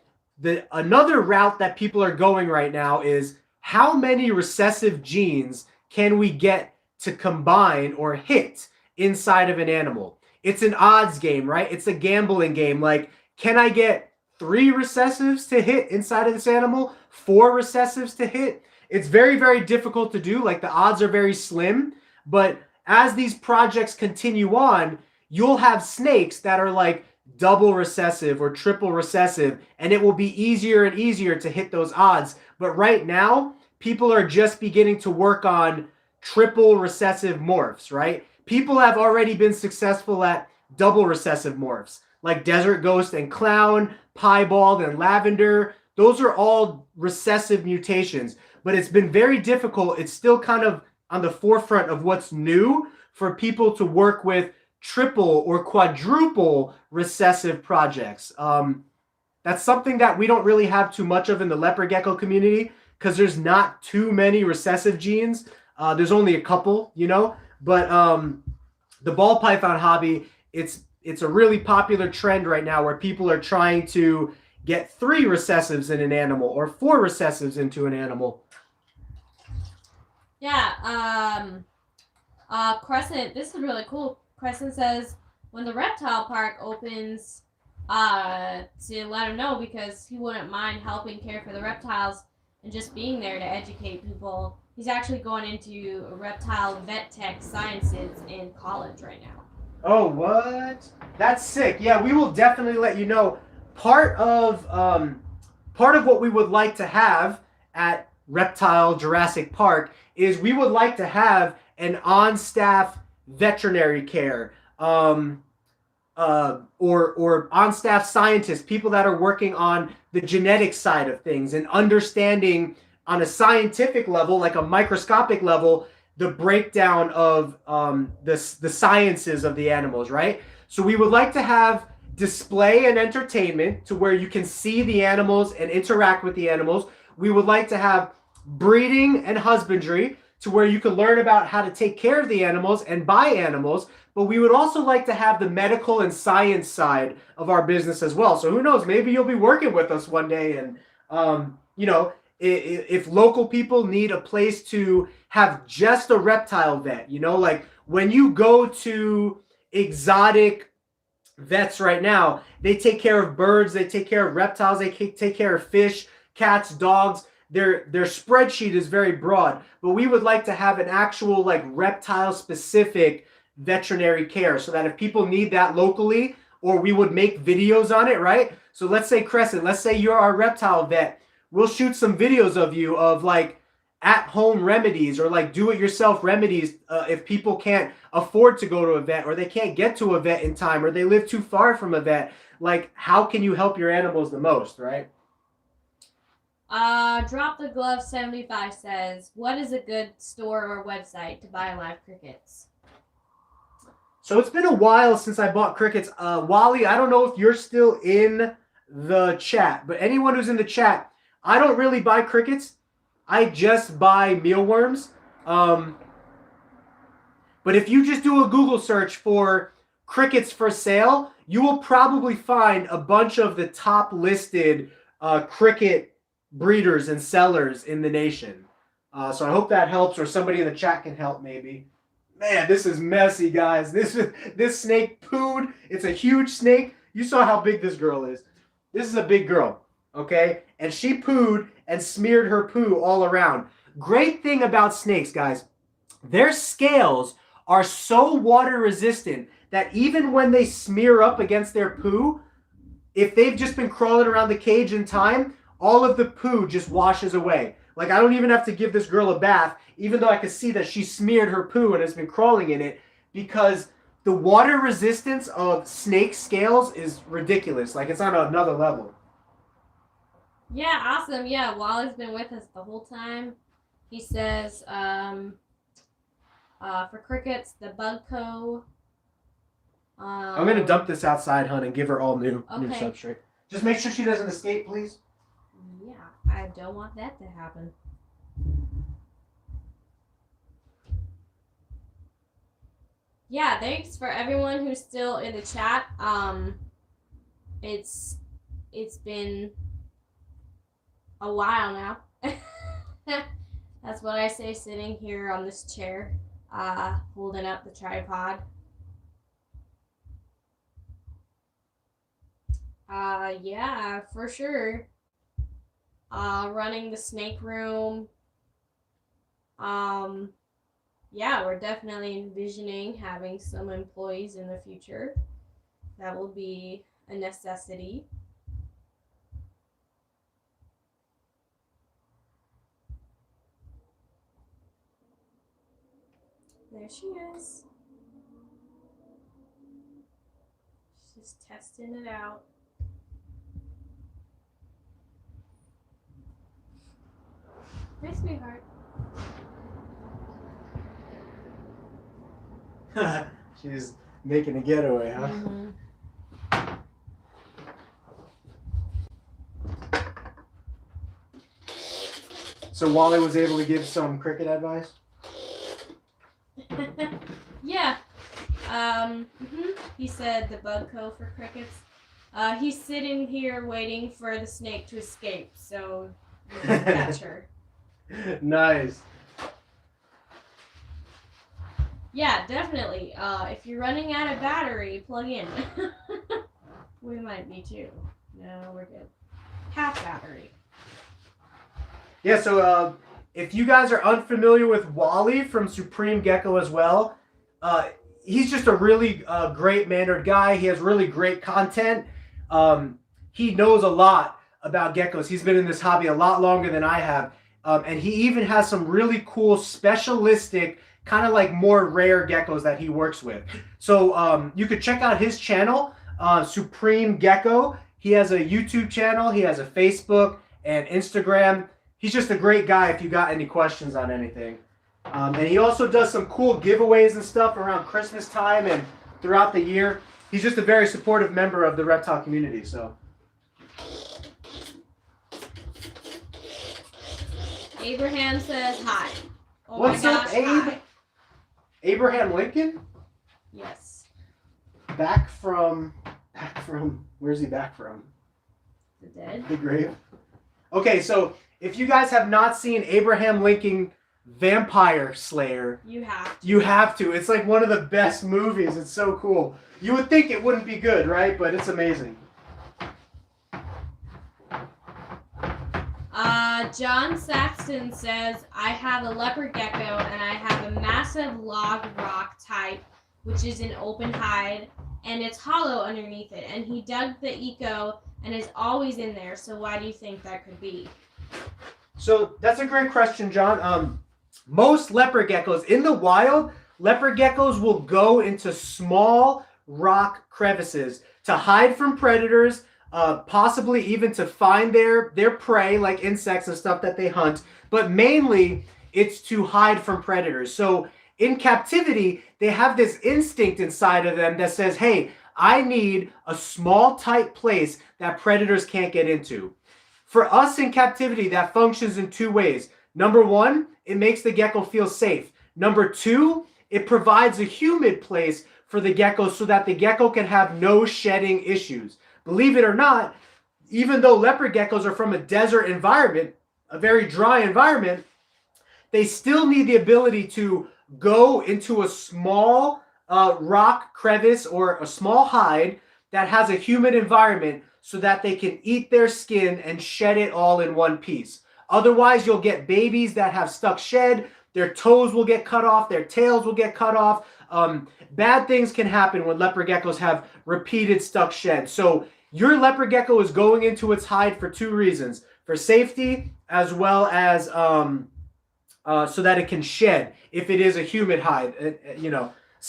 Speaker 3: another route that people are going right now is how many recessive genes can we get to combine or hit inside of an animal? It's an odds game, right? It's a gambling game. Like, can I get 3 recessives to hit inside of this animal? 4 recessives to hit? It's very, very difficult to do. Like, the odds are very slim. But as these projects continue on, you'll have snakes that are like double recessive or triple recessive, and it will be easier and easier to hit those odds. But right now, people are just beginning to work on triple recessive morphs, right? People have already been successful at double recessive morphs, like Desert Ghost and Clown, Piebald and Lavender. Those are all recessive mutations, but it's been very difficult. It's still kind of on the forefront of what's new for people to work with triple or quadruple recessive projects. That's something that we don't really have too much of in the leopard gecko community because there's not too many recessive genes. There's only a couple, you know. But the ball python hobby, it's a really popular trend right now where people are trying to get 3 recessives in an animal or 4 recessives into an animal.
Speaker 2: Yeah. Crescent, this is really cool. Crescent says when the reptile park opens, to let him know because he wouldn't mind helping care for the reptiles and just being there to educate people. He's actually going into reptile vet tech sciences in college right now.
Speaker 3: Oh, what? That's sick. Yeah, we will definitely let you know. Part of what we would like to have at Reptile Jurassic Park is we would like to have an on-staff veterinary care, or on-staff scientists, people that are working on the genetic side of things and understanding on a scientific level, like a microscopic level, the breakdown of the sciences of the animals, right? So we would like to have display and entertainment to where you can see the animals and interact with the animals. We would like to have breeding and husbandry to where you can learn about how to take care of the animals and buy animals. But we would also like to have the medical and science side of our business as well. So who knows, maybe you'll be working with us one day. And, you know, if local people need a place to have just a reptile vet, you know, like when you go to exotic vets right now, they take care of birds, they take care of reptiles, they take care of fish, cats, dogs. Their spreadsheet is very broad, but we would like to have an actual like reptile specific veterinary care so that if people need that locally, or we would make videos on it, right? So let's say Crescent, let's say you're our reptile vet. We'll shoot some videos of you of like at-home remedies or like do-it-yourself remedies if people can't afford to go to a vet or they can't get to a vet in time or they live too far from a vet. Like, how can you help your animals the most, right?
Speaker 2: Drop the Glove 75 says, what is a good store or website to buy live crickets?
Speaker 3: So it's been a while since I bought crickets. Wally, I don't know if you're still in the chat, but anyone who's in the chat, I don't really buy crickets. I just buy mealworms. But if you just do a Google search for crickets for sale, you will probably find a bunch of the top listed cricket breeders and sellers in the nation. So I hope that helps, or somebody in the chat can help maybe. Man, this is messy, guys. This snake pooed. It's a huge snake. You saw how big this girl is. This is a big girl, okay? And she pooed and smeared her poo all around. Great thing about snakes, guys, their scales are so water resistant that even when they smear up against their poo, if they've just been crawling around the cage in time, all of the poo just washes away. Like, I don't even have to give this girl a bath, even though I can see that she smeared her poo and has been crawling in it, because the water resistance of snake scales is ridiculous. Like, it's on another level.
Speaker 2: Yeah, awesome. Yeah, Wally's been with us the whole time. He says, for crickets, the Bug Co.
Speaker 3: I'm going to dump this outside, hun, and give her all new substrate. Just make sure she doesn't escape, please.
Speaker 2: Yeah, I don't want that to happen. Yeah, thanks for everyone who's still in the chat. It's been a while now. That's what I say sitting here on this chair, holding up the tripod. Yeah, for sure. Running the snake room. Yeah, we're definitely envisioning having some employees in the future. That will be a necessity. There she is. She's just testing it out. Hi, sweetheart.
Speaker 3: Making a getaway, huh?
Speaker 2: Mhm.
Speaker 3: So Wally was able to give some cricket advice?
Speaker 2: Yeah. He said the bug co for crickets. He's sitting here waiting for the snake to escape, so you can catch her.
Speaker 3: Nice.
Speaker 2: Yeah, definitely. If you're running out of battery, plug in. We might be too. No, we're good. Half battery.
Speaker 3: Yeah, so if you guys are unfamiliar with Wally from Supreme Gecko as well, he's just a really great mannered guy. He has really great content. He knows a lot about geckos. He's been in this hobby a lot longer than I have. And he even has some really cool specialistic, kind of like more rare geckos that he works with. So you could check out his channel, Supreme Gecko. He has a YouTube channel. He has a Facebook and Instagram. He's just a great guy if you got any questions on anything. And he also does some cool giveaways and stuff around Christmas time and throughout the year. He's just a very supportive member of the reptile community. So.
Speaker 2: Abraham says hi. Oh
Speaker 3: What's
Speaker 2: my
Speaker 3: up,
Speaker 2: gosh,
Speaker 3: Abe?
Speaker 2: hi.
Speaker 3: Abraham Lincoln?
Speaker 2: Yes.
Speaker 3: Back from, where's he back from?
Speaker 2: The dead.
Speaker 3: The grave. Okay, so if you guys have not seen Abraham Lincoln Vampire Slayer,
Speaker 2: You have to.
Speaker 3: you have to. It's like one of the best movies. It's so cool. You would think it wouldn't be good, right? But it's amazing.
Speaker 2: John Saxton says, I have a leopard gecko and I have a massive log rock type, which is an open hide, and it's hollow underneath it. And he dug the eco and is always in there. So why do you think that could be?
Speaker 3: So that's a great question, John. Most leopard geckos in the wild, leopard geckos will go into small rock crevices to hide from predators, possibly even to find their prey, like insects and stuff that they hunt. But mainly, it's to hide from predators. So in captivity, they have this instinct inside of them that says, hey, I need a small, tight place that predators can't get into. For us in captivity, that functions in two ways. Number one, it makes the gecko feel safe. Number two, it provides a humid place for the gecko so that the gecko can have no shedding issues. Believe it or not, even though leopard geckos are from a desert environment, a very dry environment, they still need the ability to go into a small rock crevice or a small hide that has a humid environment so that they can eat their skin and shed it all in one piece. Otherwise, you'll get babies that have stuck shed, their toes will get cut off, their tails will get cut off. Bad things can happen when leopard geckos have repeated stuck shed. So your leopard gecko is going into its hide for two reasons: for safety, as well as so that it can shed if it is a humid hide.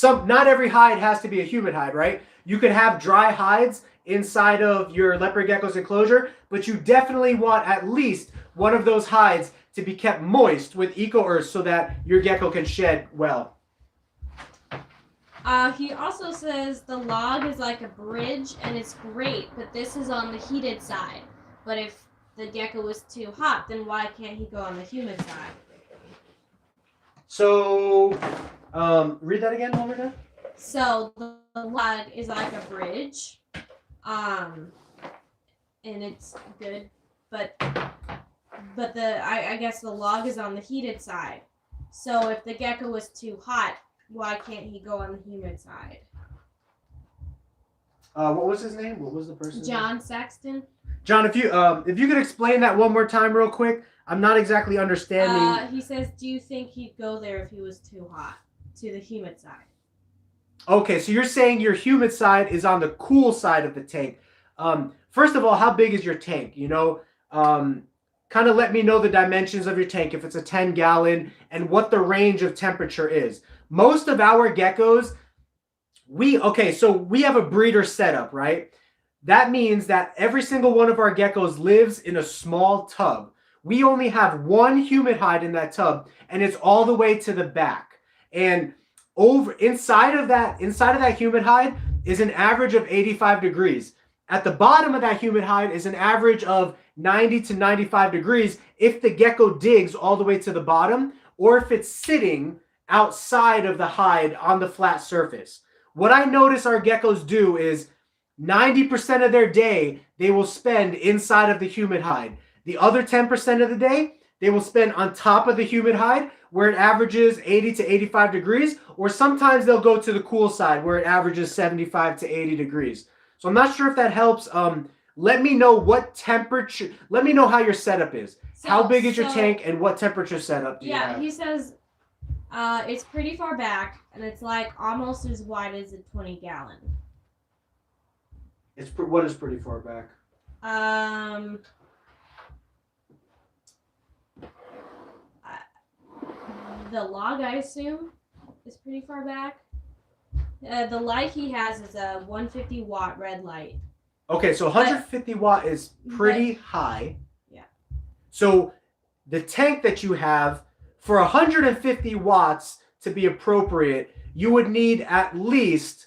Speaker 3: Not every hide has to be a humid hide, right? You could have dry hides inside of your leopard gecko's enclosure, but you definitely want at least one of those hides to be kept moist with eco-earth so that your gecko can shed well.
Speaker 2: He also says the log is like a bridge and it's great, but this is on the heated side. But if the gecko was too hot, then why can't he go on the humid side?
Speaker 3: So, read that again one more time.
Speaker 2: So the log is like a bridge, and it's good, but I guess the log is on the heated side. So if the gecko was too hot, why can't he go on the humid side?
Speaker 3: What was his name? What was the person's name?
Speaker 2: John Saxton.
Speaker 3: John, if you could explain that one more time real quick. I'm not exactly understanding.
Speaker 2: He says, do you think he'd go there if he was too hot? To the humid side.
Speaker 3: Okay, so you're saying your humid side is on the cool side of the tank. First of all, how big is your tank? Kind of let me know the dimensions of your tank, if it's a 10-gallon, and what the range of temperature is. Most of our geckos, we have a breeder setup, right? That means that every single one of our geckos lives in a small tub. We only have one humid hide in that tub, and it's all the way to the back. And inside of that humid hide is an average of 85 degrees. At the bottom of that humid hide is an average of 90 to 95 degrees if the gecko digs all the way to the bottom, or if it's sitting outside of the hide on the flat surface. What I notice our geckos do is 90% of their day they will spend inside of the humid hide. The other 10% of the day they will spend on top of the humid hide where it averages 80 to 85 degrees, or sometimes they'll go to the cool side where it averages 75 to 80 degrees. So I'm not sure if that helps. Let me know what temperature, let me know how your setup is. How big is your tank and what temperature setup do you have?
Speaker 2: Yeah, he says it's pretty far back and it's like almost as wide as a 20-gallon.
Speaker 3: What is pretty far back?
Speaker 2: The log, I assume, is pretty far back. The light he has is a 150 watt red light.
Speaker 3: Okay, so 150 watt is pretty high.
Speaker 2: Yeah.
Speaker 3: So the tank that you have, for 150 watts to be appropriate, you would need at least,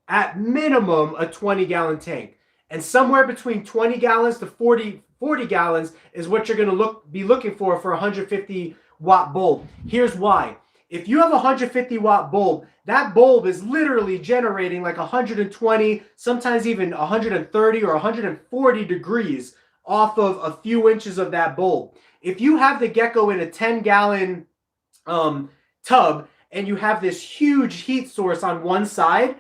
Speaker 3: at minimum, a 20-gallon tank. And somewhere between 20 gallons to 40 gallons is what you're going to be looking for a 150 watt bulb. Here's why. If you have a 150 watt bulb, that bulb is literally generating like 120, sometimes even 130 or 140 degrees off of a few inches of that bulb. If you have the gecko in a 10-gallon tub and you have this huge heat source on one side,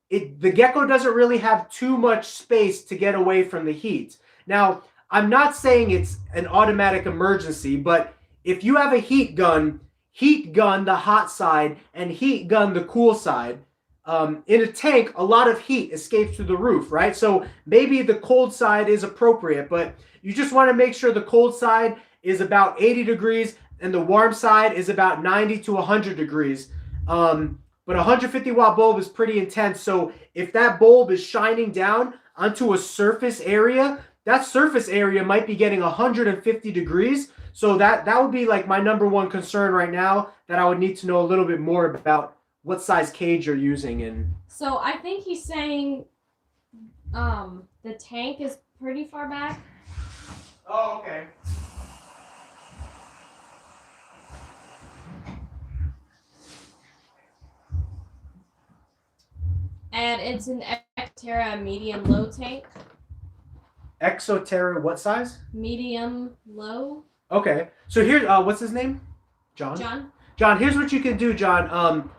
Speaker 3: the gecko doesn't really have too much space to get away from the heat. Now, I'm not saying it's an automatic emergency, but if you have a heat gun the hot side and heat gun the cool side, in a tank, a lot of heat escapes through the roof, right? So maybe the cold side is appropriate, but you just want to make sure the cold side is about 80 degrees and the warm side is about 90 to 100 degrees. But a 150 watt bulb is pretty intense. So if that bulb is shining down onto a surface area, that surface area might be getting 150 degrees. So that would be like my number one concern right now, that I would need to know a little bit more about what size cage you're using. And
Speaker 2: so I think he's saying the tank is pretty far back.
Speaker 3: Oh, okay.
Speaker 2: And it's an Exoterra medium low tank.
Speaker 3: Exoterra, what size?
Speaker 2: Medium low.
Speaker 3: Okay. So here, what's his name? John? John, here's what you can do, John.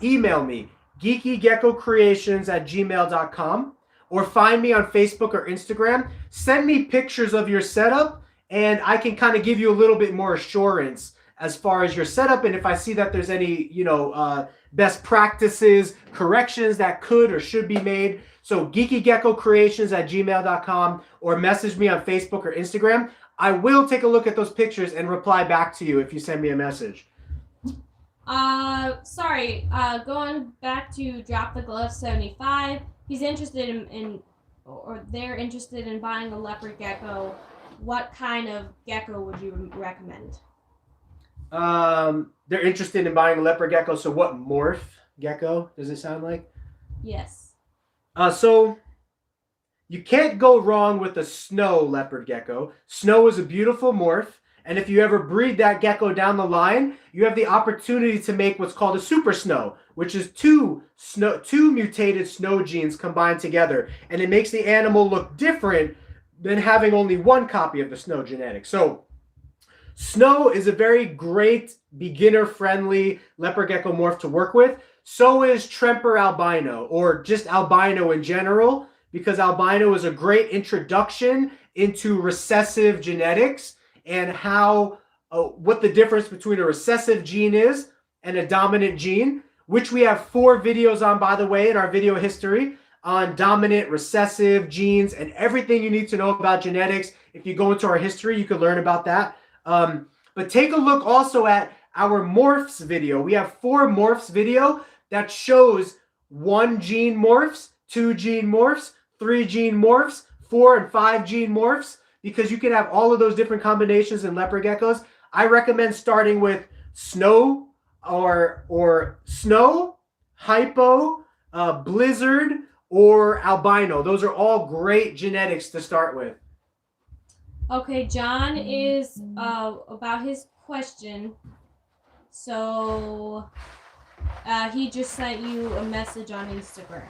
Speaker 3: Email me, GeekyGeckoCreations@gmail.com, or find me on Facebook or Instagram. Send me pictures of your setup, and I can kind of give you a little bit more assurance as far as your setup, and if I see that there's any, best practices, corrections that could or should be made. So GeekyGeckoCreations@gmail.com, or message me on Facebook or Instagram. I will take a look at those pictures and reply back to you if you send me a message.
Speaker 2: Going back to Drop the Glove 75, he's interested or they're interested in buying a leopard gecko. What kind of gecko would you recommend?
Speaker 3: They're interested in buying a leopard gecko. So what morph gecko does it sound like?
Speaker 2: Yes.
Speaker 3: So you can't go wrong with a snow leopard gecko. Snow is a beautiful morph. And if you ever breed that gecko down the line, you have the opportunity to make what's called a super snow, which is two mutated snow genes combined together. And it makes the animal look different than having only one copy of the snow genetics. So snow is a very great beginner-friendly leopard gecko morph to work with. So is Tremper albino, or just albino in general, because albino is a great introduction into recessive genetics and what the difference between a recessive gene is and a dominant gene, which we have 4 videos on, by the way, in our video history on dominant, recessive genes and everything you need to know about genetics. If you go into our history, you can learn about that. But take a look also at our morphs video. We have 4 morphs video that shows 1 gene morphs, 2 gene morphs, 3 gene morphs, 4 and 5 gene morphs, because you can have all of those different combinations in leopard geckos. I recommend starting with snow or snow, hypo, blizzard, or albino. Those are all great genetics to start with.
Speaker 2: Okay, John is about his question. So he just sent you a message on Instagram.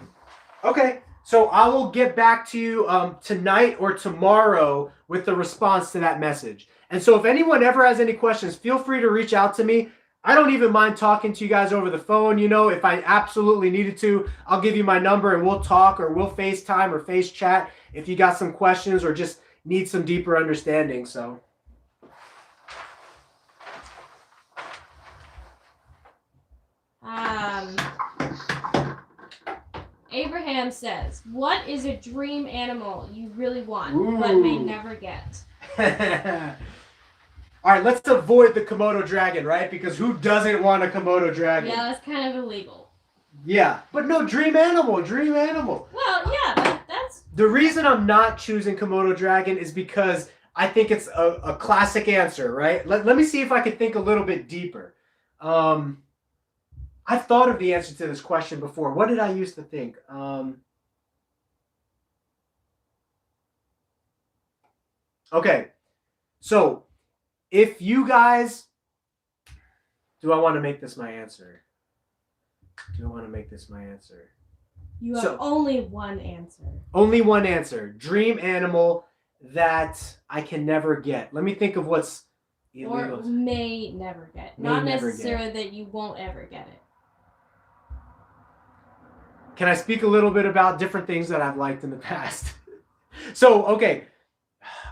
Speaker 3: Okay, so I will get back to you tonight or tomorrow with the response to that message. And so if anyone ever has any questions, feel free to reach out to me. I don't even mind talking to you guys over the phone. You know, if I absolutely needed to, I'll give you my number and we'll talk, or we'll FaceTime or face chat if you got some questions or just need some deeper understanding. So
Speaker 2: Abraham says, what is a dream animal you really want but may never get?
Speaker 3: All right, let's avoid the Komodo dragon, right? Because who doesn't want a Komodo dragon?
Speaker 2: Yeah, that's kind of illegal.
Speaker 3: Yeah, but no, dream animal, dream animal.
Speaker 2: Well, yeah, that's...
Speaker 3: The reason I'm not choosing Komodo dragon is because I think it's a classic answer, right? Let me see if I can think a little bit deeper. I've thought of the answer to this question before. What did I used to think? Okay, so if you guys... Do I want to make this my answer? Do I want to make this my answer?
Speaker 2: You have only one answer.
Speaker 3: Only one answer. Dream animal that I can never get. Let me think of what's illegal.
Speaker 2: Or may never get. Not necessarily that you won't ever get it.
Speaker 3: Can I speak a little bit about different things that I've liked in the past? So, okay.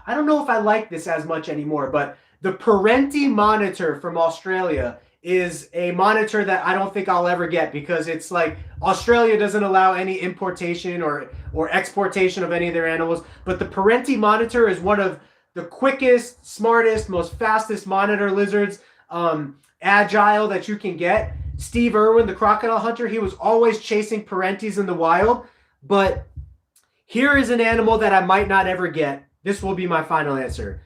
Speaker 3: I don't know if I like this as much anymore, but the Parenti Monitor from Australia is a monitor that I don't think I'll ever get, because it's like Australia doesn't allow any importation or exportation of any of their animals. But the Parenti Monitor is one of the quickest, smartest, most fastest monitor lizards, agile, that you can get. Steve Irwin, the crocodile hunter, he was always chasing Parentis in the wild. But here is an animal that I might not ever get. This will be my final answer.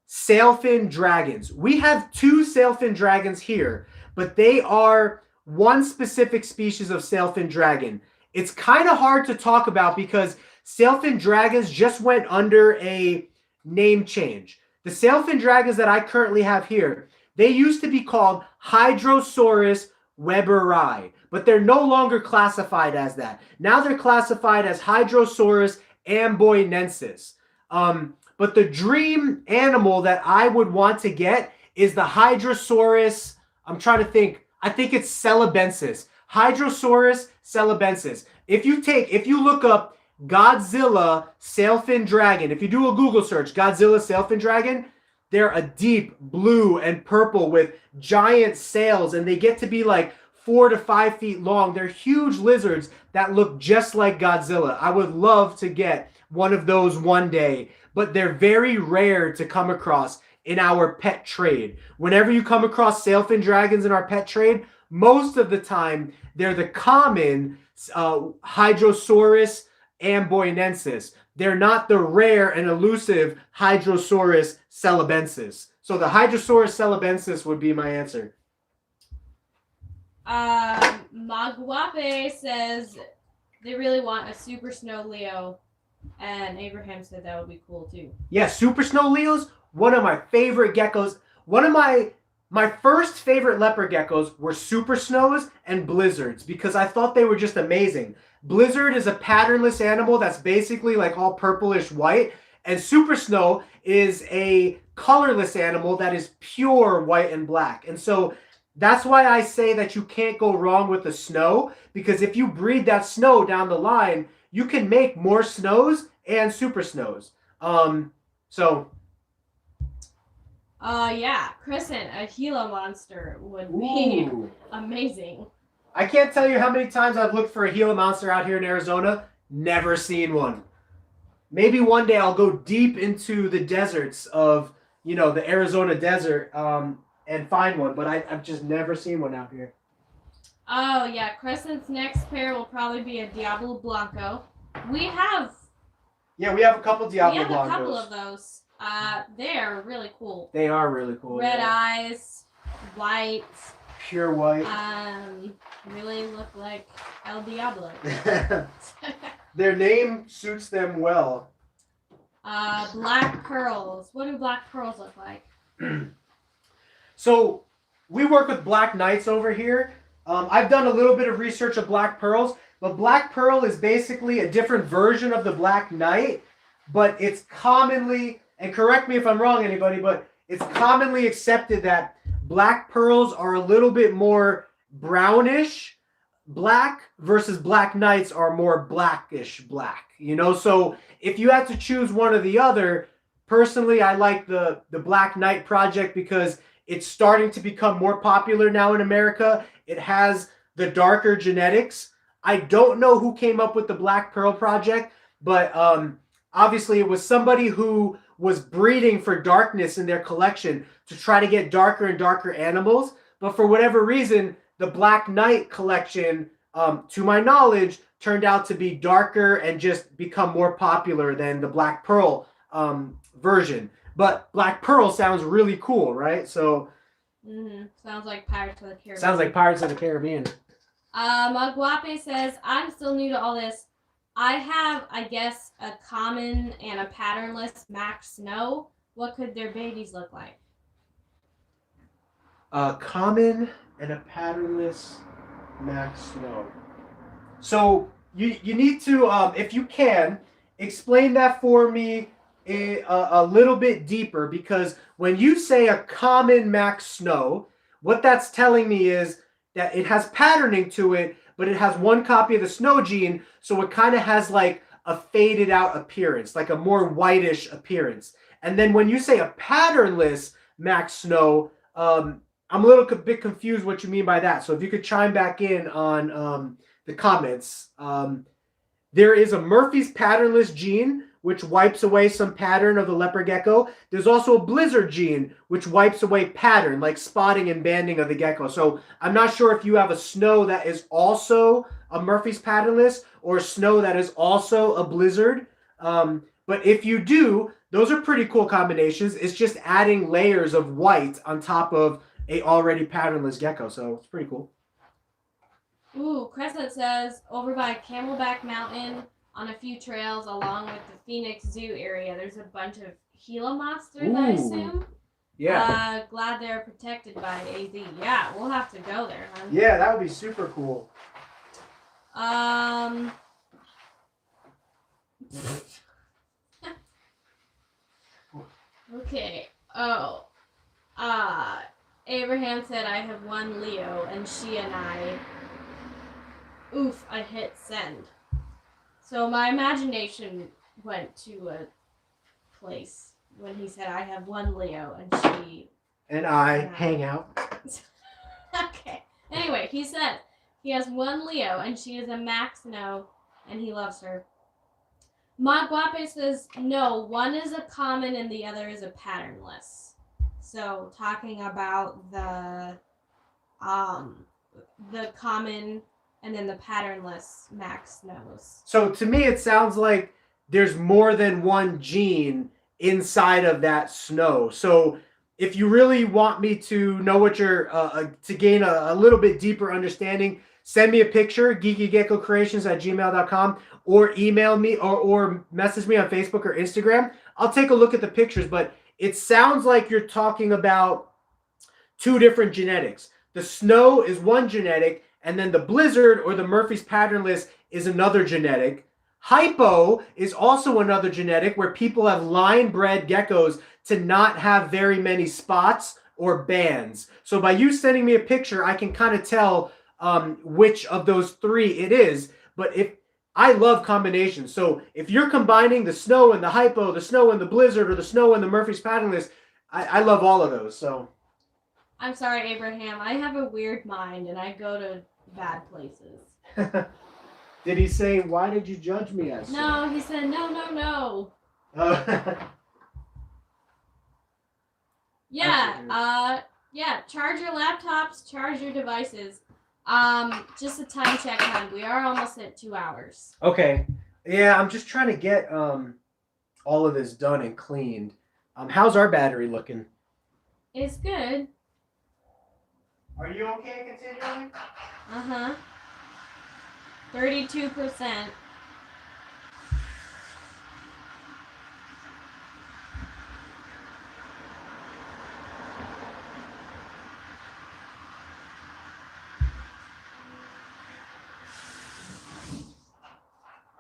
Speaker 3: Sailfin Dragons. We have 2 Sailfin Dragons here, but they are one specific species of Sailfin Dragon. It's kind of hard to talk about because Sailfin Dragons just went under a name change. The Sailfin Dragons that I currently have here, they used to be called Hydrosaurus weberi, but they're no longer classified as that. Now they're classified as Hydrosaurus amboinensis. But the dream animal that I would want to get is the Hydrosaurus. I'm trying to think. I think it's celebensis. Hydrosaurus celebensis. If you look up Godzilla Sailfin Dragon, if you do a Google search, Godzilla Sailfin Dragon, they're a deep blue and purple with giant sails, and they get to be like 4 to 5 feet long. They're huge lizards that look just like Godzilla. I would love to get one of those one day, but they're very rare to come across in our pet trade. Whenever you come across Sailfin Dragons in our pet trade, most of the time they're the common Hydrosaurus amboinensis. They're not the rare and elusive Hydrosaurus celebensis. So the Hydrosaurus celebensis would be my answer.
Speaker 2: Magwape says they really want a Super Snow Leo. And Abraham said that would be cool too.
Speaker 3: Yeah, Super Snow Leos, one of my favorite geckos. One of my first favorite leopard geckos were Super Snows and Blizzards, because I thought they were just amazing. Blizzard is a patternless animal that's basically like all purplish white, and Super Snow is a colorless animal that is pure white and black. And so that's why I say that you can't go wrong with the snow, because if you breed that snow down the line, you can make more snows and super snows.
Speaker 2: Yeah, Crescent, a Gila Monster would be amazing.
Speaker 3: I can't tell you how many times I've looked for a Gila Monster out here in Arizona. Never seen one. Maybe one day I'll go deep into the deserts of, the Arizona desert and find one, but I've just never seen one out here.
Speaker 2: Oh, yeah. Crescent's next pair will probably be a Diablo Blanco. We have
Speaker 3: a couple Diablo Blancos.
Speaker 2: We have a couple of those. They are really cool.
Speaker 3: They are really cool.
Speaker 2: Red eyes, white,
Speaker 3: Pure white.
Speaker 2: Really look like El Diablo.
Speaker 3: Their name suits them well.
Speaker 2: Black pearls. What do black pearls look like?
Speaker 3: So we work with black knights over here. I've done a little bit of research of black pearls, but black pearl is basically a different version of the black knight, but it's commonly, and correct me if I'm wrong, anybody, but it's commonly accepted that black pearls are a little bit more brownish black versus black knights are more blackish black, you know? So if you had to choose one or the other, personally, I like the Black Knight project because it's starting to become more popular now in America. It has the darker genetics. I don't know who came up with the Black Pearl project, but obviously it was somebody who was breeding for darkness in their collection to try to get darker and darker animals. But for whatever reason, the Black Knight collection, to my knowledge, turned out to be darker and just become more popular than the Black Pearl version. But Black Pearl sounds really cool, right? So
Speaker 2: sounds like Pirates of the Caribbean.
Speaker 1: Sounds like Pirates of the Caribbean.
Speaker 2: Magwape says, I'm still new to all this. I have, I guess, a common and a patternless Max Snow. What could their babies look like?
Speaker 3: Common and a patternless Max Snow. So you need to, if you can, explain that for me a little bit deeper, because when you say a common Max Snow, what that's telling me is that it has patterning to it, but it has one copy of the snow gene, so it kind of has like a faded out appearance, like a more whitish appearance. And then when you say a patternless Max Snow, I'm a little bit confused what you mean by that. So if you could chime back in on the comments. There is a Murphy's patternless gene, which wipes away some pattern of the leopard gecko. There's also a blizzard gene, which wipes away pattern, like spotting and banding of the gecko. So I'm not sure if you have a snow that is also a Murphy's patternless or a snow that is also a blizzard. But if you do, those are pretty cool combinations. It's just adding layers of white on top of a already patternless gecko. So it's pretty cool.
Speaker 2: Ooh, Crescent says, over by Camelback Mountain on a few trails along with the Phoenix Zoo area, there's a bunch of Gila Monsters, I assume.
Speaker 3: Yeah.
Speaker 2: Glad they're protected by AZ. Yeah, we'll have to go there, huh?
Speaker 3: Yeah, that would be super cool.
Speaker 2: Okay. Oh. Abraham said I have one Leo, and she and I... Oof, I hit send. So my imagination went to a place when he said I have one Leo, and she...
Speaker 3: And I hang out.
Speaker 2: Okay. Anyway, he said he has one Leo, and she is a Max Snow, and he loves her. Magwape says, no, one is a common and the other is a patternless. So talking about the common and then the patternless Max Snows.
Speaker 3: So to me, it sounds like there's more than one gene inside of that snow. So if you really want me to know what you're, to gain a little bit deeper understanding, send me a picture, GeekyGeckoCreations@gmail.com, or email me or message me on Facebook or Instagram. I'll take a look at the pictures, but it sounds like you're talking about two different genetics. The snow is one genetic, and then the blizzard or the Murphy's patternless is another genetic. Hypo is also another genetic where people have line-bred geckos to not have very many spots or bands. So by you sending me a picture, I can kind of tell which of those three it is. But if I love combinations, so if you're combining the snow and the hypo, the snow and the blizzard, or the snow and the Murphy's patternless, I love all of those. So
Speaker 2: I'm sorry, Abraham. I have a weird mind and I go to bad places.
Speaker 3: Did he say, why did you judge me as?
Speaker 2: No, he said, no. Yeah, charge your laptops, charge your devices. Just a time check, hon. We are almost at 2 hours.
Speaker 3: Okay. Yeah, I'm just trying to get all of this done and cleaned. How's our battery looking?
Speaker 2: It's good.
Speaker 3: Are you okay continuing?
Speaker 2: 32%.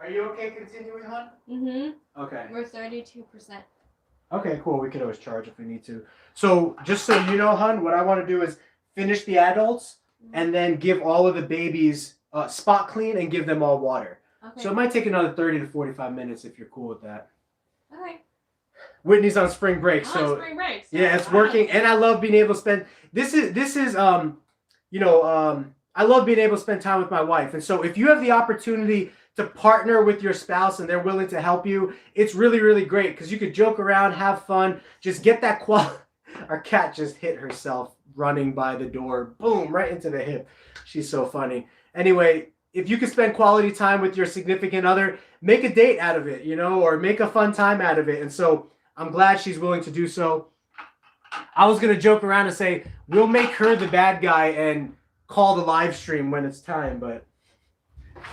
Speaker 3: Are you okay continuing, hon? Okay.
Speaker 2: We're 32%.
Speaker 3: Okay, cool. We could always charge if we need to. So, just so you know, hon, what I want to do is finish the adults and then give all of the babies spot clean and give them all water.
Speaker 2: Okay.
Speaker 3: So it might take another 30 to 45 minutes if you're cool with that.
Speaker 2: Okay.
Speaker 3: Whitney's on spring break,
Speaker 2: I'm
Speaker 3: so
Speaker 2: on spring break. So
Speaker 3: yeah, it's working, and I love being able to spend. This is I love being able to spend time with my wife, and so if you have the opportunity to partner with your spouse and they're willing to help you, it's really, really great because you could joke around, have fun, just get that Our cat just hit herself running by the door, boom, right into the hip. She's so funny. Anyway, if you could spend quality time with your significant other, make a date out of it, or make a fun time out of it. And so I'm glad she's willing to do so. I was going to joke around and say, we'll make her the bad guy and call the live stream when it's time, but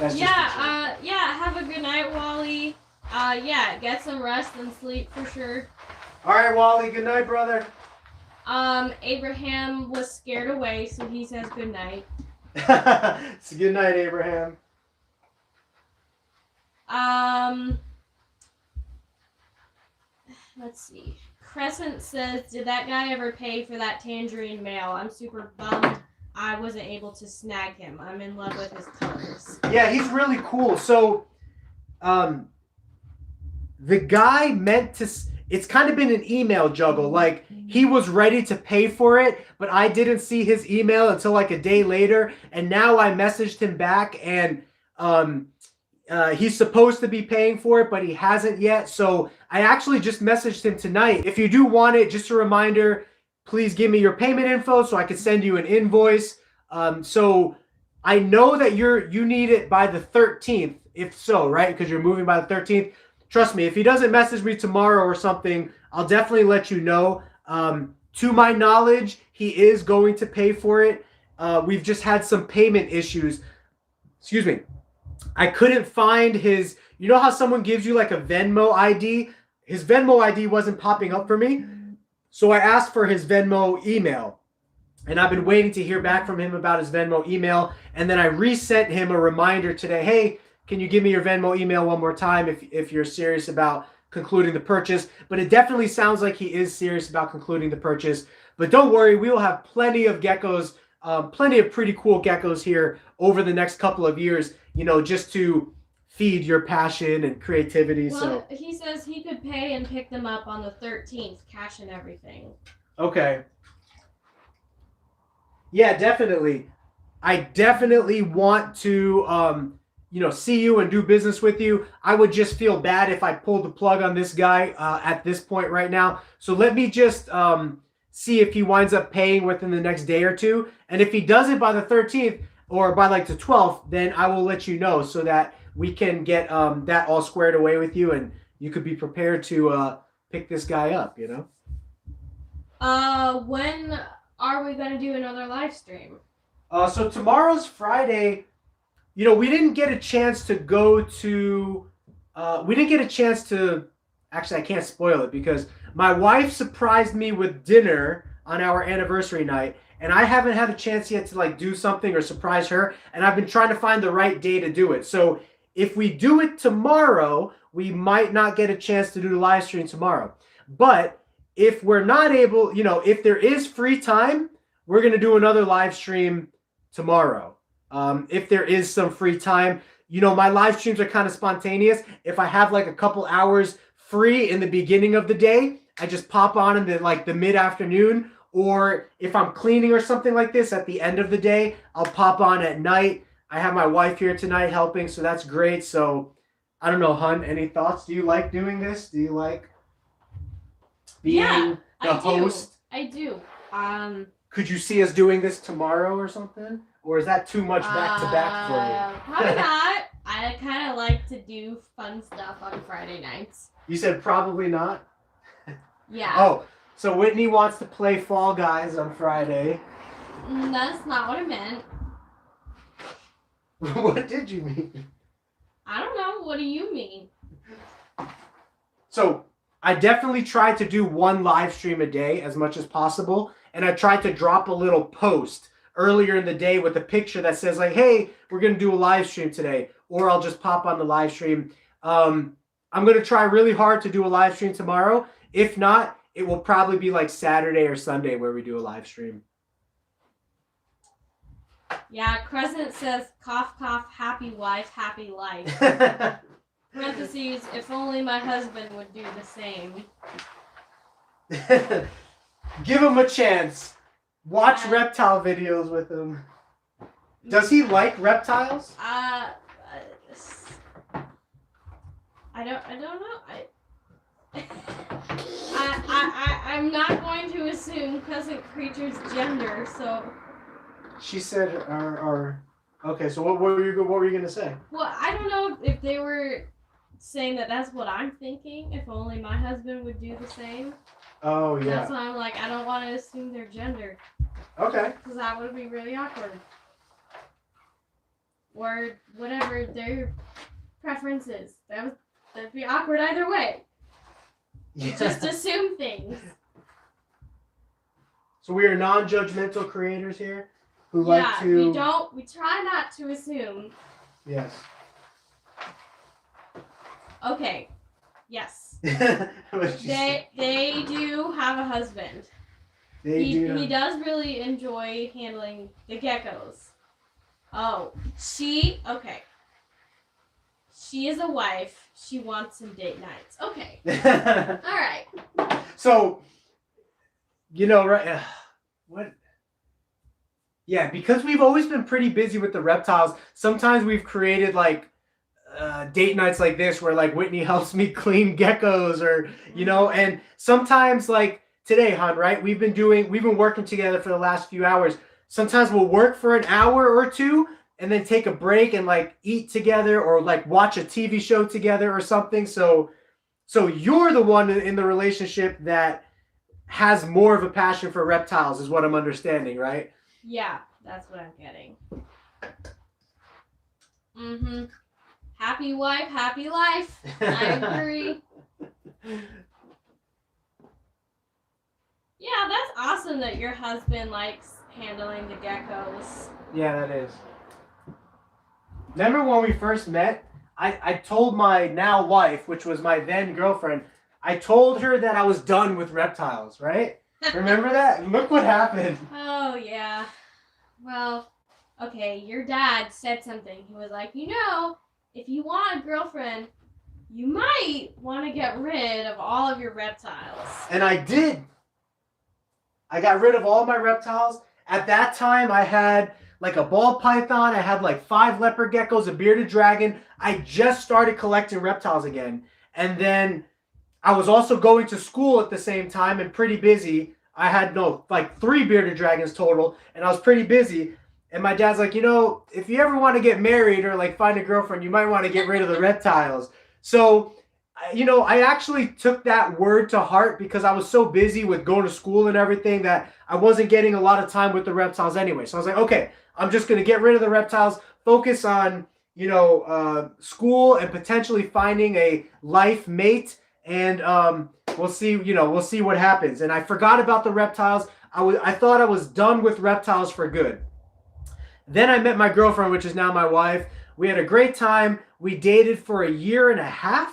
Speaker 3: that's
Speaker 2: have a good night, Wally. Get some rest and sleep for sure.
Speaker 3: All right, Wally, good night, brother.
Speaker 2: Abraham was scared away, so he says good night.
Speaker 3: It's a good night, Abraham.
Speaker 2: Let's see. Crescent says, did that guy ever pay for that tangerine male? I'm super bummed I wasn't able to snag him. I'm in love with his colors.
Speaker 3: Yeah, he's really cool. So, the guy meant to... It's kind of been an email juggle. Like, he was ready to pay for it, but I didn't see his email until like a day later. And now I messaged him back, and he's supposed to be paying for it, but he hasn't yet. So I actually just messaged him tonight. If you do want it, just a reminder, please give me your payment info so I can send you an invoice. So I know that you need it by the 13th, if so, right? Because you're moving by the 13th. Trust me, if he doesn't message me tomorrow or something, I'll definitely let you know. To my knowledge, he is going to pay for it. We've just had some payment issues. Excuse me. I couldn't find his... You know how someone gives you like a Venmo ID? His Venmo ID wasn't popping up for me. So I asked for his Venmo email. And I've been waiting to hear back from him about his Venmo email. And then I resent him a reminder today. Hey, can you give me your Venmo email one more time if you're serious about concluding the purchase? But it definitely sounds like he is serious about concluding the purchase. But don't worry, we will have plenty of geckos, plenty of pretty cool geckos here over the next couple of years, just to feed your passion and creativity.
Speaker 2: Well,
Speaker 3: so
Speaker 2: he says he could pay and pick them up on the 13th, cash and everything.
Speaker 3: Okay. Yeah, definitely. I definitely want to, see you and do business with you. I would just feel bad if I pulled the plug on this guy at this point right now. So let me just see if he winds up paying within the next day or two. And if he does it by the 13th or by like the 12th, then I will let you know so that we can get that all squared away with you and you could be prepared to pick this guy up,
Speaker 2: When are we going to do another live stream?
Speaker 3: So tomorrow's Friday. We didn't get a chance to go to... Actually, I can't spoil it because my wife surprised me with dinner on our anniversary night, and I haven't had a chance yet to do something or surprise her, and I've been trying to find the right day to do it. So if we do it tomorrow, we might not get a chance to do the live stream tomorrow. But if we're not able, if there is free time, we're going to do another live stream tomorrow. If there is some free time, my live streams are kind of spontaneous. If I have a couple hours free in the beginning of the day, I just pop on in the mid-afternoon, or if I'm cleaning or something like this at the end of the day, I'll pop on at night. I have my wife here tonight helping, so that's great. So I don't know, hun, any thoughts? Do you like doing this? Do you like being the host?
Speaker 2: I do.
Speaker 3: Could you see us doing this tomorrow or something? Or is that too much back-to-back for you?
Speaker 2: Probably not. I kind of like to do fun stuff on Friday nights.
Speaker 3: You said probably not?
Speaker 2: Yeah.
Speaker 3: Oh, so Whitney wants to play Fall Guys on Friday.
Speaker 2: That's not what I meant.
Speaker 3: What did you mean?
Speaker 2: I don't know. What do you mean?
Speaker 3: So I definitely try to do one live stream a day as much as possible. And I tried to drop a little post earlier in the day with a picture that says like, hey, we're going to do a live stream today. Or I'll just pop on the live stream. I'm going to try really hard to do a live stream tomorrow. If not, it will probably be like Saturday or Sunday where we do a live stream.
Speaker 2: Yeah, Crescent says, cough, cough, happy wife, happy life. Parentheses, if only my husband would do the same.
Speaker 3: Give him a chance. Watch reptile videos with him. Does he like reptiles?
Speaker 2: I don't know. I'm not going to assume Crescent Creature's gender, so.
Speaker 3: She said, okay. So what were you gonna say?
Speaker 2: Well, I don't know if they were saying that that's what I'm thinking. If only my husband would do the same.
Speaker 3: Oh yeah.
Speaker 2: That's why I'm like, I don't want to assume their gender.
Speaker 3: Okay.
Speaker 2: Because that would be really awkward. Or whatever their preference is. That'd be awkward either way.
Speaker 3: Yeah.
Speaker 2: Just assume things.
Speaker 3: So we are non-judgmental creators here who like to.
Speaker 2: We try not to assume.
Speaker 3: Yes.
Speaker 2: Okay. Yes.
Speaker 3: What'd you say?
Speaker 2: They do have a husband. He does really enjoy handling the geckos. Oh, okay. She is a wife. She wants some date nights. Okay. All right.
Speaker 3: So, right? What? Yeah, because we've always been pretty busy with the reptiles. Sometimes we've created like date nights like this where like Whitney helps me clean geckos, or and sometimes like today, hon, right? We've been working together for the last few hours. Sometimes we'll work for an hour or two and then take a break and like eat together or like watch a TV show together or something. So you're the one in the relationship that has more of a passion for reptiles, is what I'm understanding, right?
Speaker 2: Yeah, that's what I'm getting. Mm-hmm. Happy wife, happy life. I agree. Yeah, that's awesome that your husband likes handling the geckos.
Speaker 3: Yeah, that is. Remember when we first met? I told my now wife, which was my then girlfriend, I told her that I was done with reptiles, right? Remember that? Look what happened.
Speaker 2: Oh, yeah. Well, okay, your dad said something. He was like, if you want a girlfriend, you might want to get rid of all of your reptiles.
Speaker 3: And I did. I got rid of all my reptiles. At that time, I had like a ball python. I had like 5 leopard geckos, a bearded dragon. I just started collecting reptiles again. And then I was also going to school at the same time and pretty busy. I had like 3 bearded dragons total, and I was pretty busy. And my dad's like, if you ever want to get married or like find a girlfriend, you might want to get rid of the reptiles. So, I actually took that word to heart because I was so busy with going to school and everything that I wasn't getting a lot of time with the reptiles anyway. So I was like, okay, I'm just going to get rid of the reptiles, focus on, school and potentially finding a life mate. And we'll see what happens. And I forgot about the reptiles. I thought I was done with reptiles for good. Then I met my girlfriend, which is now my wife. We had a great time. We dated for a year and a half.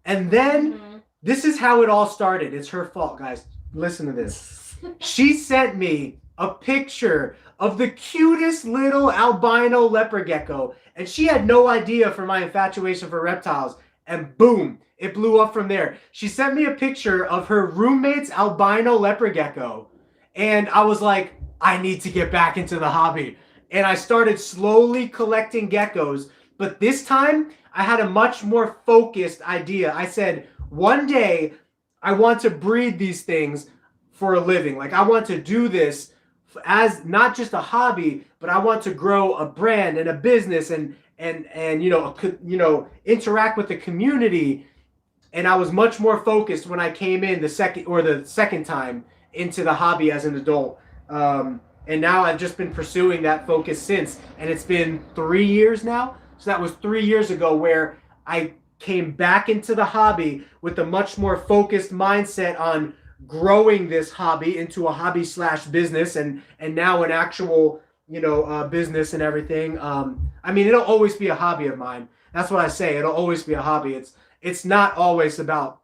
Speaker 3: And then this is how it all started. It's her fault, guys. Listen to this. She sent me a picture of the cutest little albino leopard gecko. And she had no idea for my infatuation for reptiles. And boom, it blew up from there. She sent me a picture of her roommate's albino leopard gecko. And I was like, I need to get back into the hobby. And I started slowly collecting geckos. But this time, I had a much more focused idea. I said, one day, I want to breed these things for a living. Like, I want to do this as not just a hobby, but I want to grow a brand and a business and interact with the community. And I was much more focused when I came in the second time into the hobby as an adult. And now I've just been pursuing that focus since. And it's been 3 years now. So that was 3 years ago where I came back into the hobby with a much more focused mindset on growing this hobby into a hobby / business and now an actual, business and everything. I mean, it'll always be a hobby of mine. That's what I say. It'll always be a hobby. It's not always about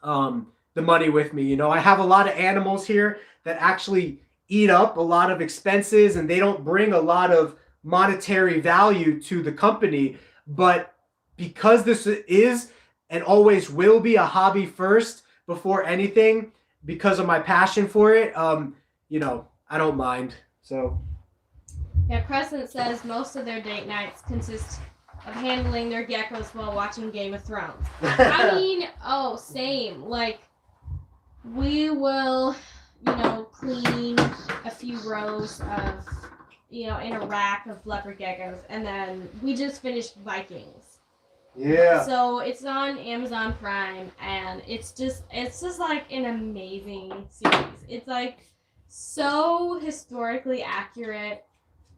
Speaker 3: the money with me. I have a lot of animals here that actually eat up a lot of expenses and they don't bring a lot of monetary value to the company. But because this is and always will be a hobby first before anything, because of my passion for it, I don't mind. So
Speaker 2: yeah, Crescent says most of their date nights consist of handling their geckos while watching Game of Thrones. I mean, same. Like, we will, clean a few rows of, in a rack of leopard geckos, and then we just finished Vikings.
Speaker 3: Yeah.
Speaker 2: So it's on Amazon Prime, and it's just like an amazing series. It's like so historically accurate,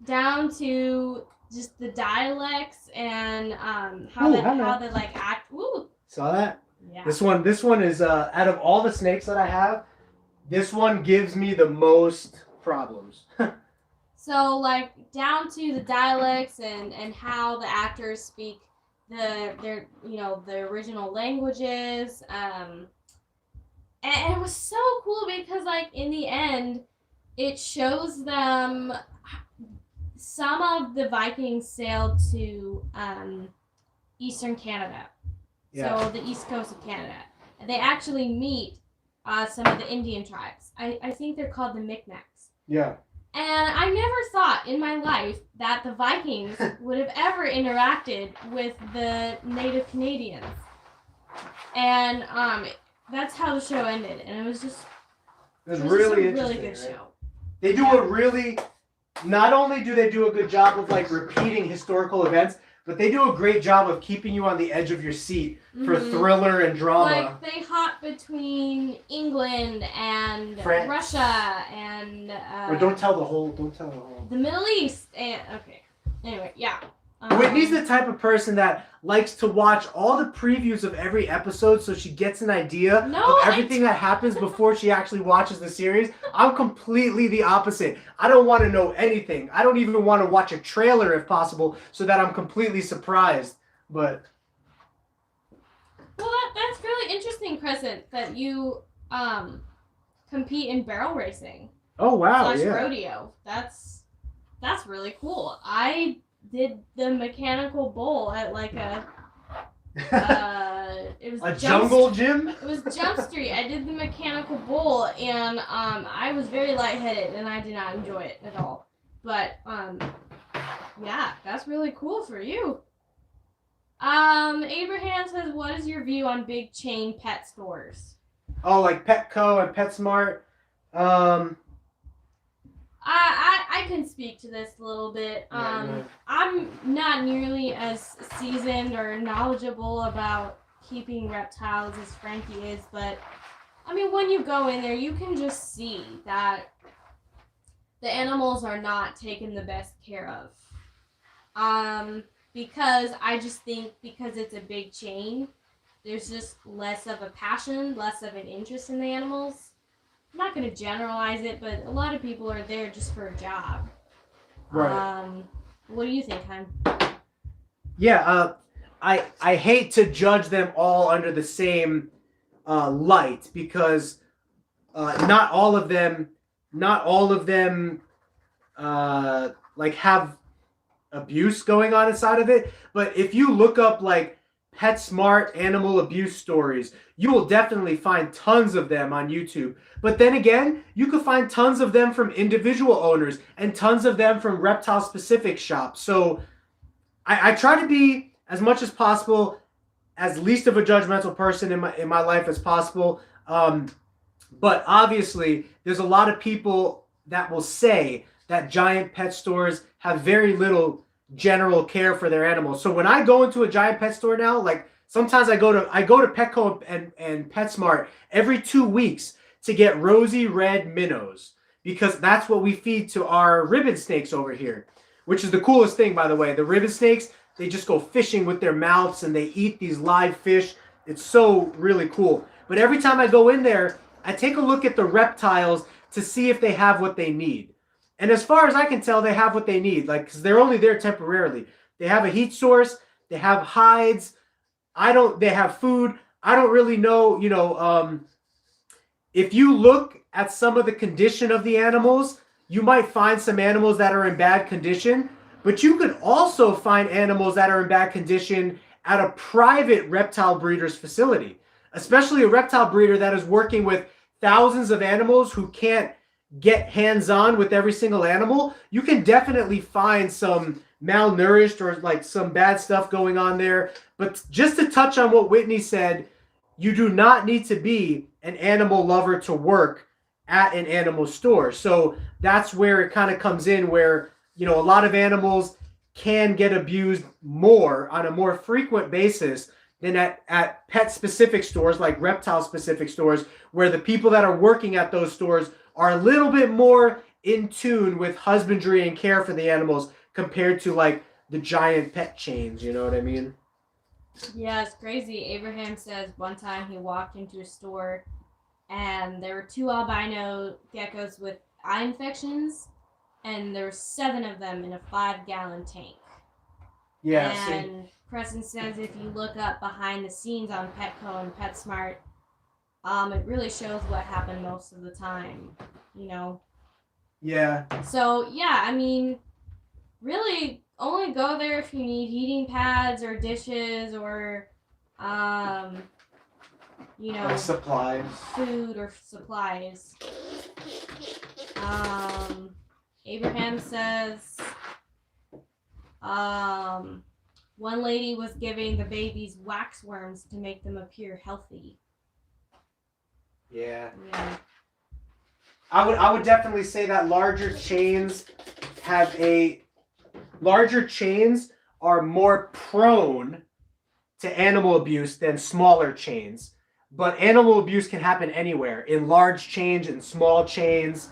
Speaker 2: down to just the dialects and how they like act. Ooh.
Speaker 3: Saw that?
Speaker 2: Yeah.
Speaker 3: This one is out of all the snakes that I have, this one gives me the most problems.
Speaker 2: So like down to the dialects and how the actors speak the original languages, and it was so cool because like in the end it shows them some of the Vikings sailed to eastern Canada, so the east coast of Canada, and they actually meet some of the Indian tribes. I think they're called the Micmacs.
Speaker 3: Yeah.
Speaker 2: And I never thought in my life that the Vikings would have ever interacted with the native Canadians. And that's how the show ended. And it was just
Speaker 3: really
Speaker 2: a really good show.
Speaker 3: They do not only do they do a good job of like repeating historical events, but they do a great job of keeping you on the edge of your seat for thriller and drama.
Speaker 2: Like they hop between England and
Speaker 3: France.
Speaker 2: Russia and
Speaker 3: Don't tell the whole.
Speaker 2: The Middle East and okay. Anyway, yeah.
Speaker 3: Whitney's the type of person that likes to watch all the previews of every episode so she gets an idea of everything that happens before she actually watches the series. I'm completely the opposite. I don't want to know anything. I don't even want to watch a trailer if possible so that I'm completely surprised. But
Speaker 2: well, that's really interesting, Crescent, that you compete in barrel racing.
Speaker 3: Oh wow,
Speaker 2: / rodeo. That's really cool. I did the mechanical bull at like it was
Speaker 3: a jungle gym.
Speaker 2: It was Jump Street. I did the mechanical bull, and I was very lightheaded, and I did not enjoy it at all. But yeah, that's really cool for you. Abraham says, "What is your view on big chain pet stores?"
Speaker 3: Oh, like Petco and PetSmart.
Speaker 2: I can speak to this a little bit. I'm not nearly as seasoned or knowledgeable about keeping reptiles as Frankie is, but I mean, when you go in there, you can just see that the animals are not taken the best care of. Because I just think because it's a big chain, there's just less of a passion, less of an interest in the animals. I'm not going to generalize it, but a lot of people are there just for a job.
Speaker 3: Right.
Speaker 2: What do you think, hon?
Speaker 3: Yeah, I hate to judge them all under the same light because not all of them like have abuse going on inside of it. But if you look up like PetSmart animal abuse stories, you will definitely find tons of them on YouTube. But then again, you could find tons of them from individual owners and tons of them from reptile specific shops. So I try to be as much as possible as least of a judgmental person in my life as possible. But obviously there's a lot of people that will say that giant pet stores have very little general care for their animals. So when I go into a giant pet store now, like sometimes I go to Petco and PetSmart every 2 weeks to get rosy red minnows because that's what we feed to our ribbon snakes over here, which is the coolest thing, by the way. The ribbon snakes, they just go fishing with their mouths and they eat these live fish. It's so really cool. But every time I go in there, I take a look at the reptiles to see if they have what they need. And as far as I can tell, they have what they need, like, because they're only there temporarily. They have a heat source, they have hides, they have food. I don't really know, if you look at some of the condition of the animals, you might find some animals that are in bad condition, but you could also find animals that are in bad condition at a private reptile breeder's facility, especially a reptile breeder that is working with thousands of animals who can't get hands-on with every single animal. You can definitely find some malnourished or like some bad stuff going on there. But just to touch on what Whitney said, you do not need to be an animal lover to work at an animal store. So that's where it kind of comes in, where, a lot of animals can get abused more on a more frequent basis than at pet-specific stores, like reptile-specific stores, where the people that are working at those stores are a little bit more in tune with husbandry and care for the animals compared to like the giant pet chains, you know what I mean?
Speaker 2: Yeah, it's crazy. Abraham says one time he walked into a store and there were 2 albino geckos with eye infections, and there were 7 of them in a 5-gallon tank.
Speaker 3: Yeah.
Speaker 2: And Preston says if you look up behind the scenes on Petco and PetSmart, it really shows what happened most of the time,
Speaker 3: Yeah.
Speaker 2: So, yeah, I mean, really only go there if you need heating pads or dishes or,
Speaker 3: Like supplies.
Speaker 2: food or supplies. Abraham says, one lady was giving the babies wax worms to make them appear healthy.
Speaker 3: Yeah.
Speaker 2: Yeah.
Speaker 3: I would definitely say that larger chains are more prone to animal abuse than smaller chains. But animal abuse can happen anywhere, in large chains and small chains.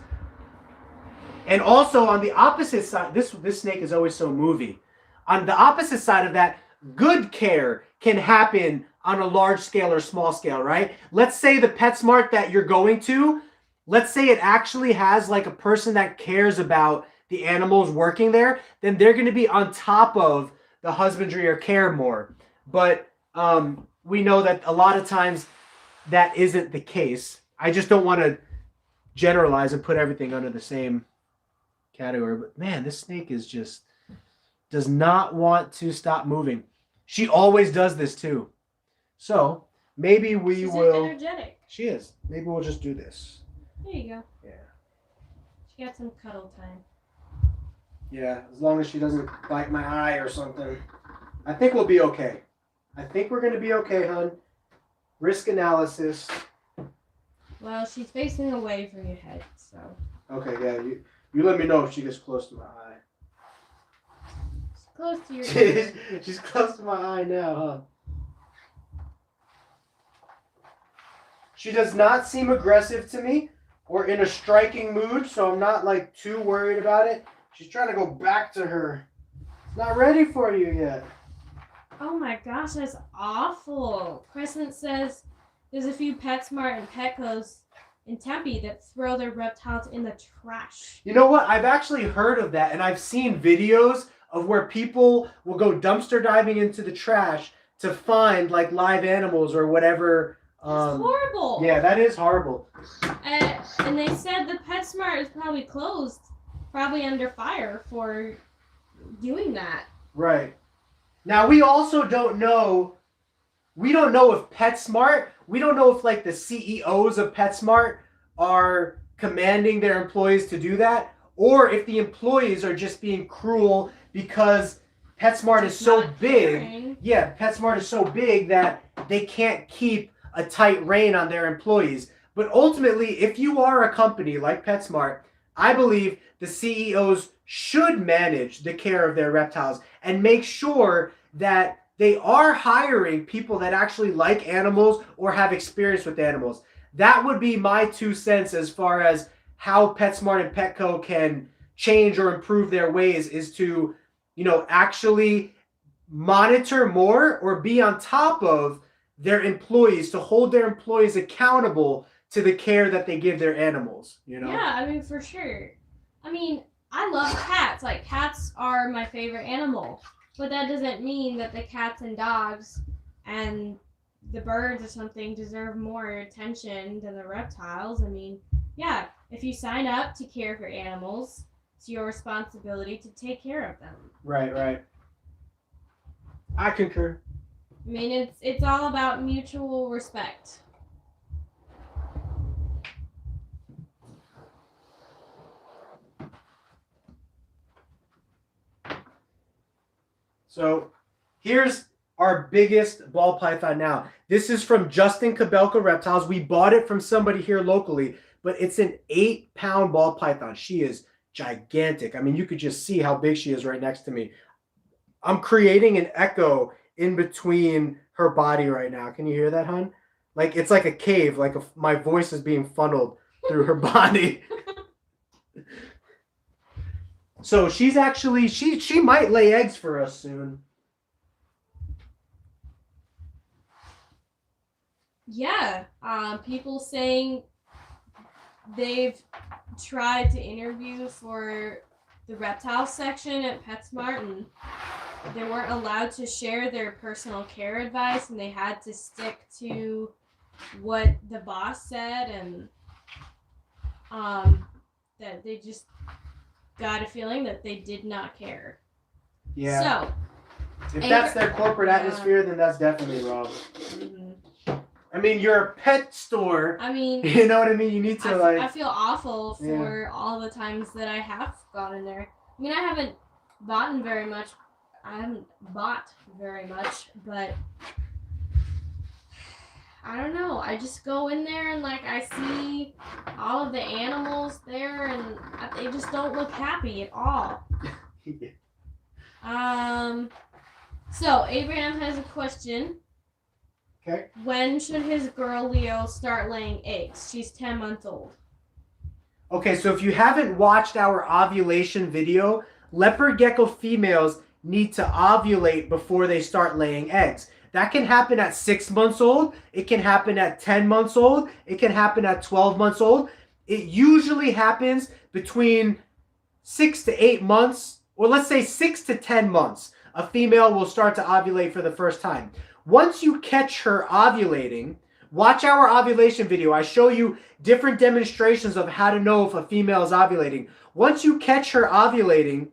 Speaker 3: And also on the opposite side, this snake is always so movie. On the opposite side of that, good care can happen on a large scale or small scale, right? Let's say the PetSmart that you're going to, let's say it actually has like a person that cares about the animals working there, then they're going to be on top of the husbandry or care more. But we know that a lot of times that isn't the case. I just don't want to generalize and put everything under the same category. But man, this snake does not want to stop moving. She always does this too. So maybe
Speaker 2: She's
Speaker 3: will.
Speaker 2: energetic.
Speaker 3: She is. Maybe we'll just do this.
Speaker 2: There you go.
Speaker 3: Yeah.
Speaker 2: She got some cuddle time.
Speaker 3: Yeah, as long as she doesn't bite my eye or something. I think we'll be okay. I think we're going to be okay, hon. Risk analysis.
Speaker 2: Well, she's facing away from your head, so.
Speaker 3: Okay, yeah. You let me know if she gets close to my eye.
Speaker 2: She's close to your ear.
Speaker 3: She's close to my eye now, huh? She does not seem aggressive to me or in a striking mood, so I'm not like too worried about it. She's trying to go back to her. It's not ready for you yet.
Speaker 2: Oh my gosh, that's awful. Crescent says there's a few PetSmart and Petcos in Tempe that throw their reptiles in the trash.
Speaker 3: You know what? I've actually heard of that, and I've seen videos of where people will go dumpster diving into the trash to find like live animals or whatever.
Speaker 2: It's horrible.
Speaker 3: Yeah, that is horrible.
Speaker 2: And they said the PetSmart is probably closed, probably under fire for doing that.
Speaker 3: Right. Now, we also don't know, if PetSmart, we don't know if like the CEOs of PetSmart are commanding their employees to do that, or if the employees are just being cruel because PetSmart is so big.
Speaker 2: Caring.
Speaker 3: Yeah, PetSmart is so big that they can't keep a tight rein on their employees. But ultimately, if you are a company like PetSmart, I believe the CEOs should manage the care of their reptiles and make sure that they are hiring people that actually like animals or have experience with animals. That would be my 2 cents as far as how PetSmart and Petco can change or improve their ways is to, actually monitor more or be on top of their employees, to hold their employees accountable to the care that they give their animals,
Speaker 2: Yeah, I mean, for sure. I mean, I love cats. Like, cats are my favorite animal. But that doesn't mean that the cats and dogs and the birds or something deserve more attention than the reptiles. I mean, yeah, if you sign up to care for animals, it's your responsibility to take care of them.
Speaker 3: Right. I concur.
Speaker 2: I mean, it's all about mutual respect.
Speaker 3: So here's our biggest ball python now. This is from Justin Kabelka Reptiles. We bought it from somebody here locally, but it's an 8-pound ball python. She is gigantic. I mean, you could just see how big she is right next to me. I'm creating an echo in between her body right now. Can you hear that, hon? Like, it's like a cave. Like my voice is being funneled through her body. So she's actually, she might lay eggs for us soon.
Speaker 2: Yeah, people saying they've tried to interview for the reptile section at PetSmart, and they weren't allowed to share their personal care advice, and they had to stick to what the boss said, and that they just got a feeling that they did not care.
Speaker 3: Yeah.
Speaker 2: So,
Speaker 3: if that's their corporate atmosphere, then that's definitely wrong.
Speaker 2: Mm-hmm.
Speaker 3: I mean, you're a pet store.
Speaker 2: I mean,
Speaker 3: you know what I mean? You need to
Speaker 2: I feel awful for all the times that I have gone in there. I mean, I haven't bought very much, but I don't know. I just go in there and like I see all of the animals there, and they just don't look happy at all. So Abraham has a question.
Speaker 3: Okay.
Speaker 2: When should his girl Leo start laying eggs? She's 10 months old.
Speaker 3: Okay, so if you haven't watched our ovulation video, leopard gecko females need to ovulate before they start laying eggs. That can happen at 6 months old. It can happen at 10 months old. It can happen at 12 months old. It usually happens between 6 to 8 months, or let's say 6 to 10 months. A female will start to ovulate for the first time. Once you catch her ovulating, watch our ovulation video. I show you different demonstrations of how to know if a female is ovulating. Once you catch her ovulating,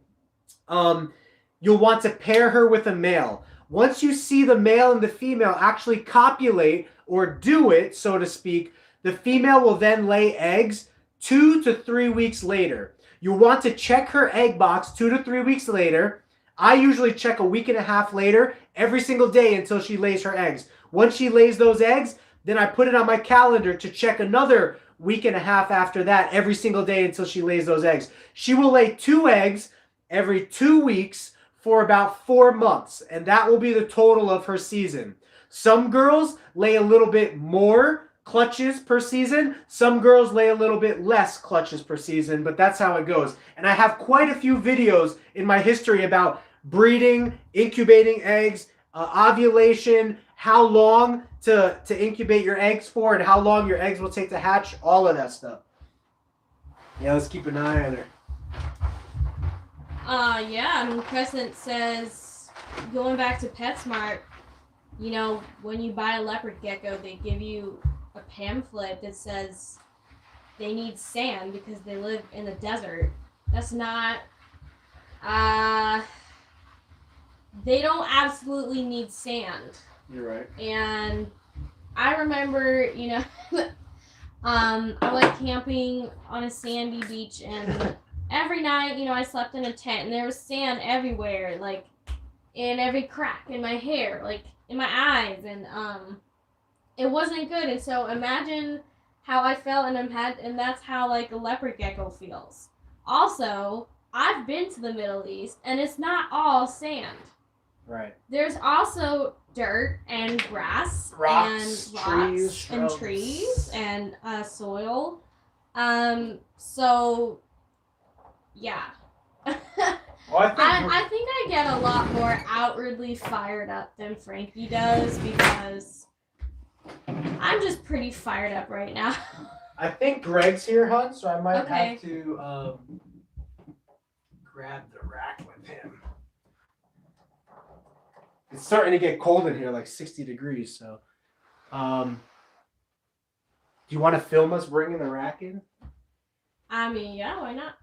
Speaker 3: you'll want to pair her with a male. Once you see the male and the female actually copulate or do it, so to speak, the female will then lay eggs 2 to 3 weeks later. You'll want to check her egg box 2 to 3 weeks later. I usually check a week and a half later every single day until she lays her eggs. Once she lays those eggs, then I put it on my calendar to check another week and a half after that every single day until she lays those eggs. She will lay 2 eggs every 2 weeks for about 4 months, and that will be the total of her season. Some girls lay a little bit more clutches per season. Some girls lay a little bit less clutches per season, but that's how it goes. And I have quite a few videos in my history about breeding, incubating eggs, ovulation, how long to incubate your eggs for, and how long your eggs will take to hatch, all of that stuff. Yeah, let's keep an eye on her.
Speaker 2: Yeah, I mean, Crescent says, going back to PetSmart, you know, when you buy a leopard gecko, they give you a pamphlet that says they need sand because they live in the desert. That's not, they don't absolutely need sand.
Speaker 3: You're right.
Speaker 2: And I remember, you know, I went camping on a sandy beach, and every night, you know, I slept in a tent, and there was sand everywhere, like in every crack in my hair, like in my eyes, and it wasn't good. And so imagine how I felt, and that's how like a leopard gecko feels. Also, I've been to the Middle East, and it's not all sand.
Speaker 3: Right.
Speaker 2: There's also dirt and grass and rocks and trees and soil. So yeah.
Speaker 3: Well,
Speaker 2: I think I get a lot more outwardly fired up than Frankie does because I'm just pretty fired up right now.
Speaker 3: I think Greg's here, hon, so I might
Speaker 2: Okay.
Speaker 3: have to grab the rack with him. It's starting to get cold in here, like 60 degrees. So, do you want to film us bringing the rack in?
Speaker 2: I mean, yeah, why not?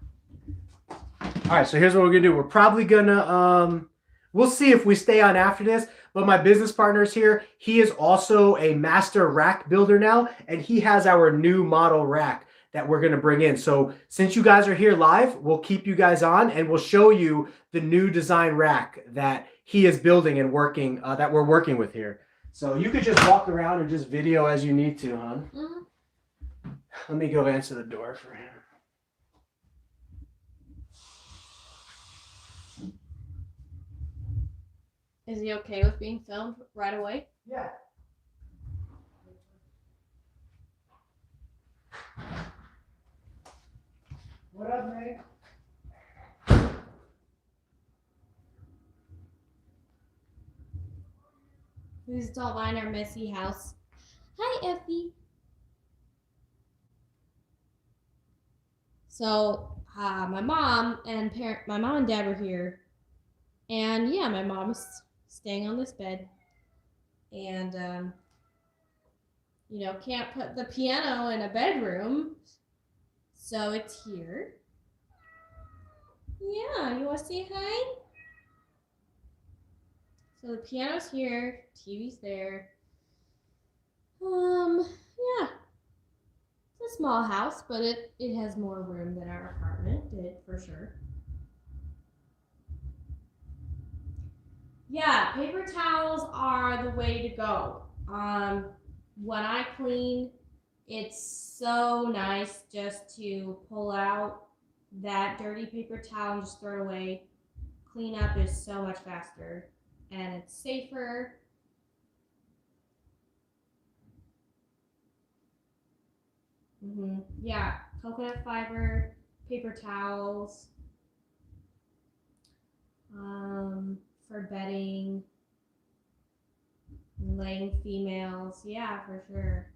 Speaker 3: All right, so here's what we're gonna do. We're probably gonna we'll see if we stay on after this. But my business partner is here. He is also a master rack builder now, and he has our new model rack that we're gonna bring in. So since you guys are here live, we'll keep you guys on, and we'll show you the new design rack that he is building and working that we're working with here. So you could just walk around and just video as you need to, hon.
Speaker 2: Mm-hmm.
Speaker 3: Let me go answer the door for him.
Speaker 2: Is he okay with being filmed right away?
Speaker 3: Yeah. What up, Meg?
Speaker 2: Please don't mind our messy house. Hi, Effie. So, my mom and dad were here, and yeah, my mom's staying on this bed, and can't put the piano in a bedroom, so it's here. Yeah, you want to say hi? So the piano's here, TV's there. Yeah. It's a small house, but it has more room than our apartment did, for sure. Yeah, paper towels are the way to go. When I clean, it's so nice just to pull out that dirty paper towel and just throw it away. Cleanup is so much faster and it's safer. Yeah, coconut fiber, paper towels, for bedding, laying females. Yeah, for sure.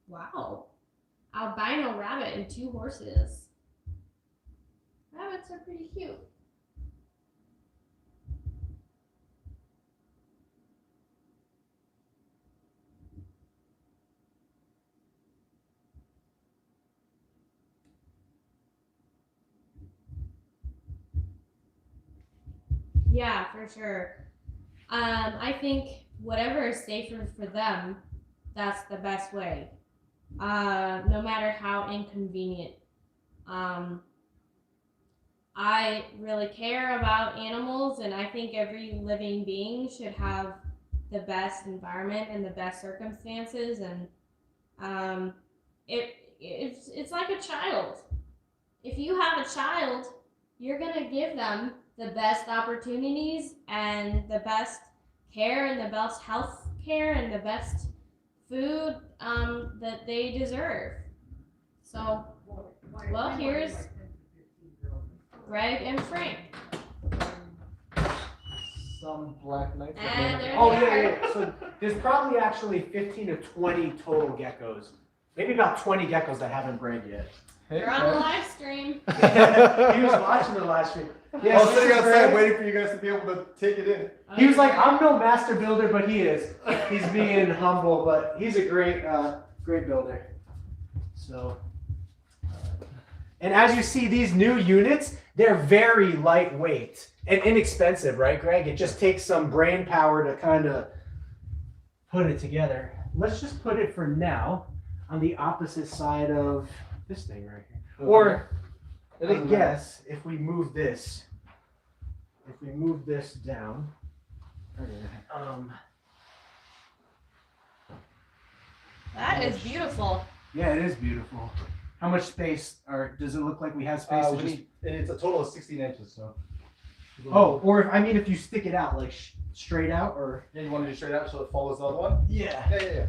Speaker 2: Wow. Albino rabbit and 2 horses. Rabbits are pretty cute. Yeah, for sure. I think whatever is safer for them, that's the best way. No matter how inconvenient. I really care about animals, and I think every living being should have the best environment and the best circumstances. And it's like a child. If you have a child, you're gonna give them the best opportunities and the best care and the best health care and the best food that they deserve. So, well, here's Greg and Frank.
Speaker 3: Some black knights.
Speaker 2: And there
Speaker 3: Oh,
Speaker 2: they are.
Speaker 3: yeah. So there's probably actually 15 to 20 total geckos. Maybe about 20 geckos that haven't bred yet.
Speaker 2: You're on the live stream.
Speaker 3: He was watching the live stream.
Speaker 4: I was sitting outside waiting for you guys to be able to take it in.
Speaker 3: He was like, I'm no master builder, but he is. He's being humble, but he's a great builder. So, and as you see, these new units, they're very lightweight and inexpensive, right, Greg? It just takes some brain power to kind of put it together. Let's just put it for now on the opposite side of this thing right here. Or, I guess, if we move this down,
Speaker 2: That is beautiful.
Speaker 3: yeah, it is beautiful. How much space, or does it look like we have space?
Speaker 4: And it's a total of 16 inches, so.
Speaker 3: Oh, or if you stick it out, like straight out, or?
Speaker 4: Yeah, you want to do straight out so it follows the other one?
Speaker 3: Yeah.
Speaker 4: Yeah.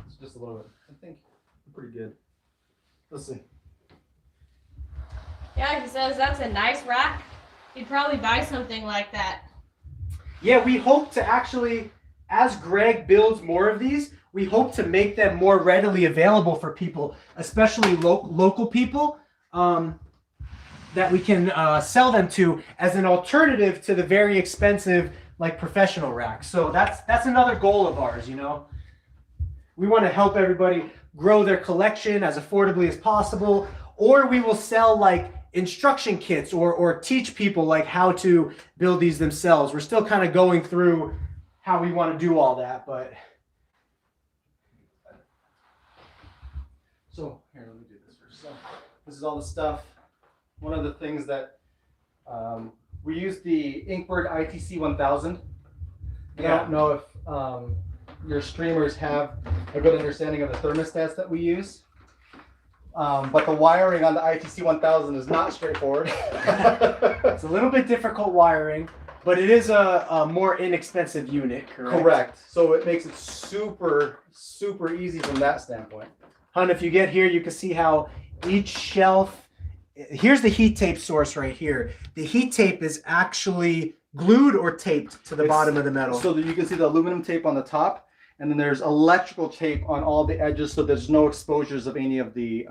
Speaker 4: It's just a little bit. I think pretty good. Let's see.
Speaker 2: Yeah, he says that's a nice rack. He'd probably buy something like that.
Speaker 3: Yeah, we hope to actually, as Greg builds more of these, we hope to make them more readily available for people, especially local people, that we can sell them to as an alternative to the very expensive, like, professional racks. So that's another goal of ours, you know. We want to help everybody grow their collection as affordably as possible, or we will sell like instruction kits or teach people like how to build these themselves. We're still kind of going through how we want to do all that, but
Speaker 4: so here, let me do this first. So this is all the stuff. One of the things that we use the Inkbird ITC 1000. I don't know if your streamers have a good understanding of the thermostats that we use. But the wiring on the ITC 1000 is not straightforward.
Speaker 3: it's a little bit difficult wiring, but it is a more inexpensive unit, correct?
Speaker 4: Correct. So it makes it super, super easy from that standpoint.
Speaker 3: Hun, if you get here, you can see how each shelf, here's the heat tape source right here. The heat tape is actually glued or taped to the bottom of the metal.
Speaker 4: So that you can see the aluminum tape on the top, and then there's electrical tape on all the edges, so there's no exposures of any of the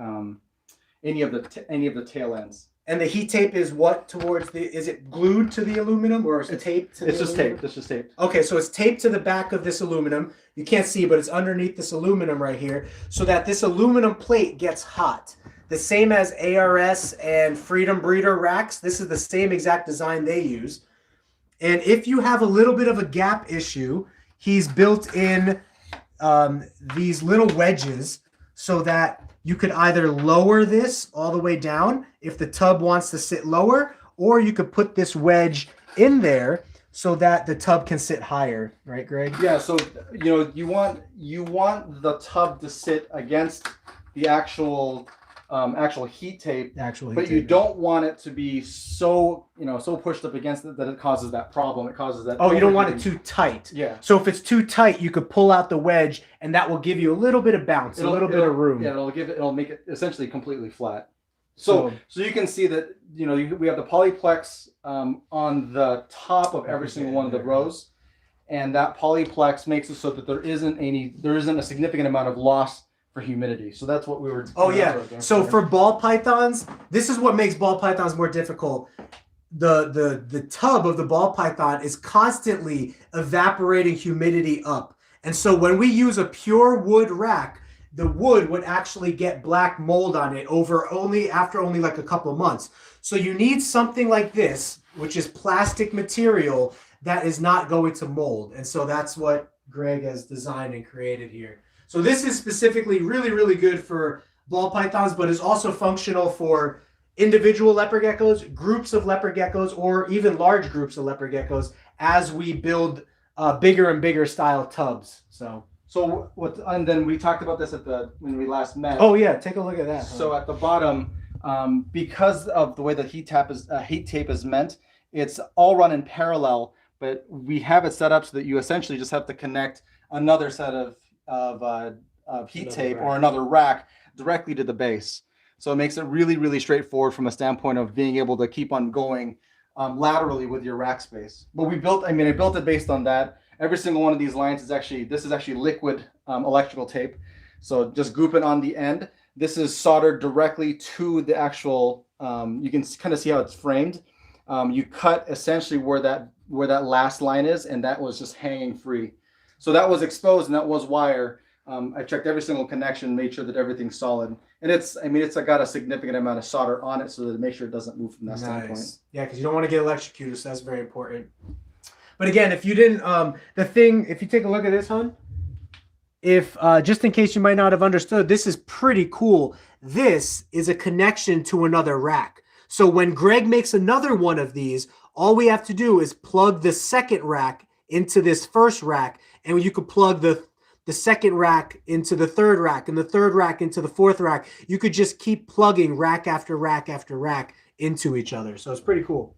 Speaker 4: tail ends.
Speaker 3: And the heat tape is what towards the? Is it glued to the aluminum or is it taped?
Speaker 4: It's just taped. It's just taped.
Speaker 3: Okay, so it's taped to the back of this aluminum. You can't see, but it's underneath this aluminum right here, so that this aluminum plate gets hot. The same as ARS and Freedom Breeder racks. This is the same exact design they use. And if you have a little bit of a gap issue, he's built in these little wedges so that you could either lower this all the way down if the tub wants to sit lower, or you could put this wedge in there so that the tub can sit higher, right, Greg?
Speaker 4: Yeah. So you want the tub to sit against the actual heat tape, but you don't want it to be so pushed up against it that it causes that problem. It causes that.
Speaker 3: Oh, you don't want it too tight.
Speaker 4: Yeah.
Speaker 3: So if it's too tight, you could pull out the wedge, and that will give you a little bit of bounce, a little bit of room.
Speaker 4: Yeah, it'll make it essentially completely flat. So you can see that we have the polyplex on the top of every single one of the rows, and that polyplex makes it so that there isn't a significant amount of loss for humidity. So that's what we were.
Speaker 3: Oh yeah. So for ball pythons, this is what makes ball pythons more difficult. The tub of the ball python is constantly evaporating humidity up. And so when we use a pure wood rack, the wood would actually get black mold on it after only like a couple of months. So you need something like this, which is plastic material that is not going to mold. And so that's what Greg has designed and created here. So this is specifically really, really good for ball pythons, but is also functional for individual leopard geckos, groups of leopard geckos, or even large groups of leopard geckos as we build bigger and bigger style tubs.
Speaker 4: And then we talked about this when we last met.
Speaker 3: Oh yeah, take a look at that.
Speaker 4: So at the bottom, because of the way the heat tape is meant, it's all run in parallel, but we have it set up so that you essentially just have to connect another set of heat tape or another rack directly to the base. So it makes it really, really straightforward from a standpoint of being able to keep on going laterally with your rack space. But I built it based on that. Every single one of these lines is actually liquid electrical tape. So just group it on the end. This is soldered directly to the actual, you can kind of see how it's framed. You cut essentially where that last line is, and that was just hanging free. So that was exposed and that was wire. I checked every single connection, made sure that everything's solid. And it's got a significant amount of solder on it so that to make sure it doesn't move from that standpoint.
Speaker 3: Yeah, because you don't want to get electrocuted, so that's very important. But again, if you didn't, if you take a look at this, hon, just in case you might not have understood, this is pretty cool. This is a connection to another rack. So when Greg makes another one of these, all we have to do is plug the second rack into this first rack, and you could plug the second rack into the third rack, and the third rack into the fourth rack. You could just keep plugging rack after rack after rack into each other. So it's pretty cool.